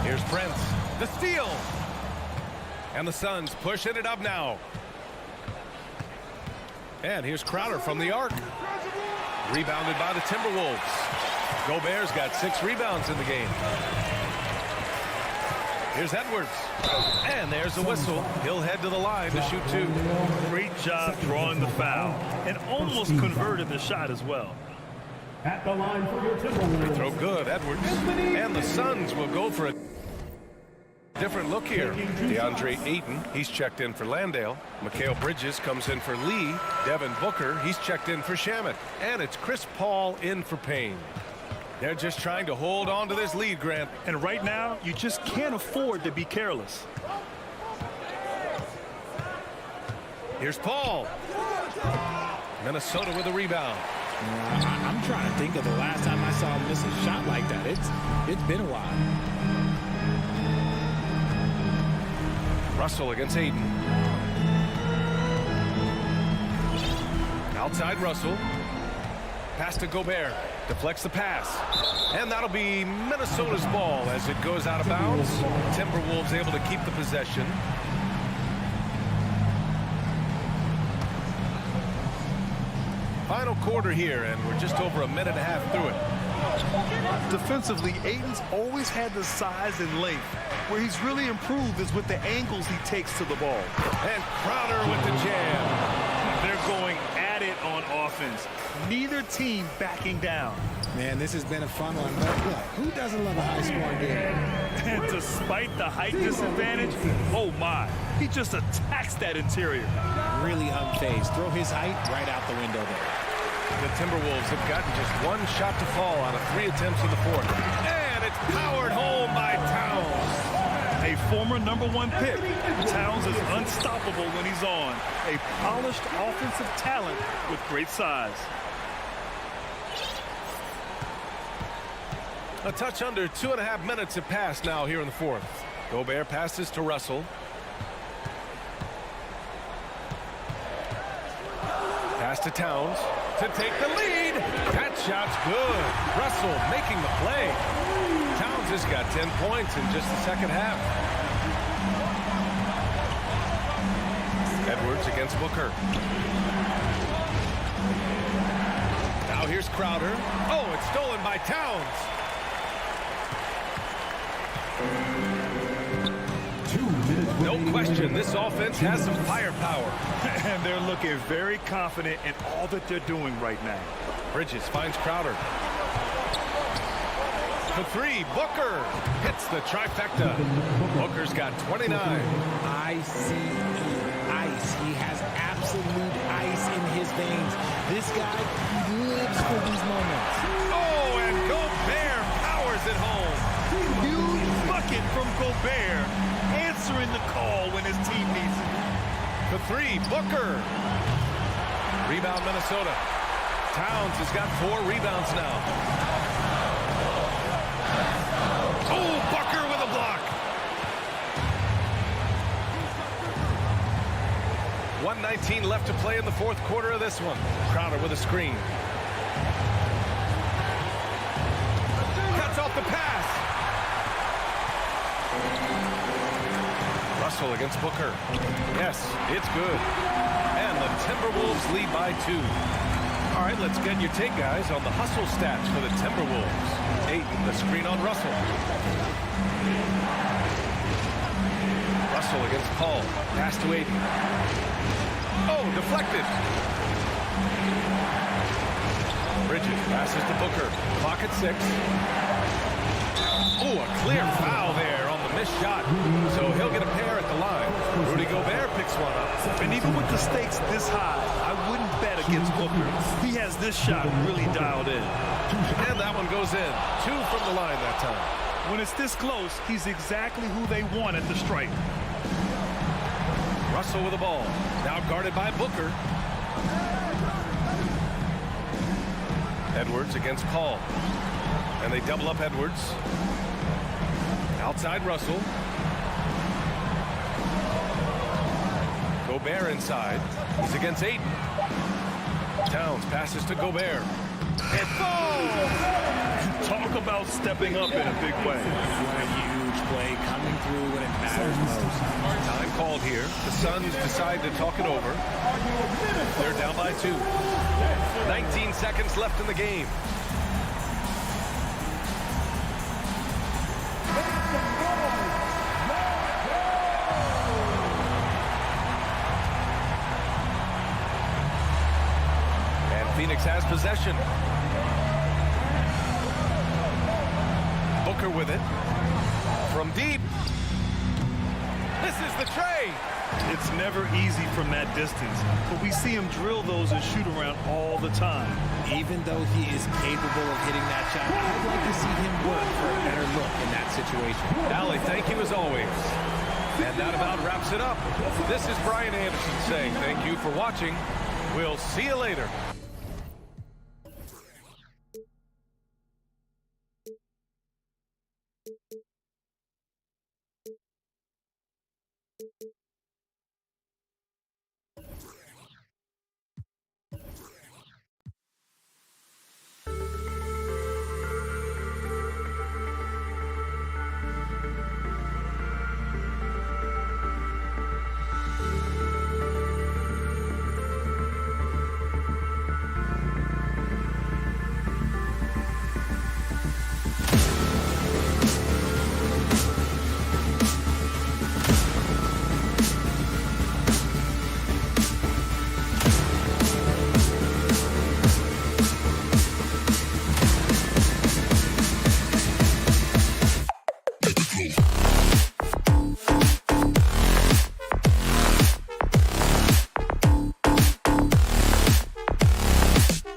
Here's Prince. The steal. And the Suns pushing it up now. And here's Crowder from the arc. Rebounded by the Timberwolves. Gobert's got 6 rebounds in the game. Here's Edwards. And there's the whistle. He'll head to the line to shoot 2. Great job drawing the foul. And almost converted the shot as well. At the line for your Timberwolves. Free throw good, Edwards. And the Suns will go for a different look here. DeAndre Ayton, he's checked in for Landale. Mikal Bridges comes in for Lee. Devin Booker, he's checked in for Shamet. And it's Chris Paul in for Payne. They're just trying to hold on to this lead, Grant. And right now, you just can't afford to be careless. Here's Paul. Minnesota with a rebound. I'm trying to think of the last time I saw him miss a shot like that. It's been a while. Russell against Ayton. Outside Russell. Pass to Gobert. Deflects the pass. And that'll be Minnesota's ball as it goes out of bounds. Timberwolves able to keep the possession. Final quarter here, and we're just over a minute and a half through it. Defensively, Ayton's always had the size and length. Where he's really improved is with the angles he takes to the ball. And Crowder with the jam. They're going at it on offense. Neither team backing down. Man, this has been a fun one. But look, who doesn't love a high-scoring game? And despite the height disadvantage, oh my, he just attacks that interior. Really unfazed. Throw his height right out the window there. The Timberwolves have gotten just 1 shot to fall out of 3 attempts in the 4th. And it's powered home by Towns. A former #1 pick. Towns is unstoppable when he's on. A polished offensive talent with great size. A touch under 2.5 minutes have passed now here in the 4th. Gobert passes to Russell. Pass to Towns to take the lead. That shot's good. Russell making the play. Towns has got 10 points in just the second half. Edwards against Booker. Now here's Crowder. Oh, it's stolen by Towns. No question, this offense has some firepower. And they're looking very confident in all that they're doing right now. Bridges finds Crowder. For 3, Booker hits the trifecta. Booker's got 29. ICE. He has absolute ice in his veins. This guy lives for these moments. Oh, and Gobert powers it home. Huge bucket from Gobert, answering the call when his team needs it. For 3, Booker. Rebound Minnesota. Towns has got 4 rebounds now. Oh, Booker with a block. 1:19 left to play in the 4th quarter of this one. Crowder with a screen. Cuts off the pass. Russell against Booker. Yes, it's good. And the Timberwolves lead by 2. All right, let's get your take, guys, on the hustle stats for the Timberwolves. Ayton, the screen on Russell. Russell against Paul. Pass to Ayton. Oh, deflected. Bridges passes to Booker. Clock at 6. Oh, a clear foul there on the missed shot. So he'll get a pair at the line. Rudy Gobert picks one up. And even with the stakes this high, I wouldn't bet against Booker. He has this shot really dialed in. And that one goes in. 2 from the line that time. When it's this close, he's exactly who they want at the stripe. Russell with the ball. Now guarded by Booker. Edwards against Paul. And they double up Edwards. Outside Russell. Gobert inside. He's against Ayton. Towns passes to Gobert. It falls! Talk about stepping up in a big way. What a huge play coming through when it matters most. Time called here. The Suns decide to talk it over. They're down by 2. 19 seconds left in the game. And Phoenix has possession. Booker with it. From deep. This is the tray. It's never easy from that distance, but we see him drill those and shoot around all the time. Even though he is capable of hitting that shot, I'd like to see him work for a better look in that situation. Allie, thank you as always. And that about wraps it up. This is Brian Anderson saying thank you for watching. We'll see you later.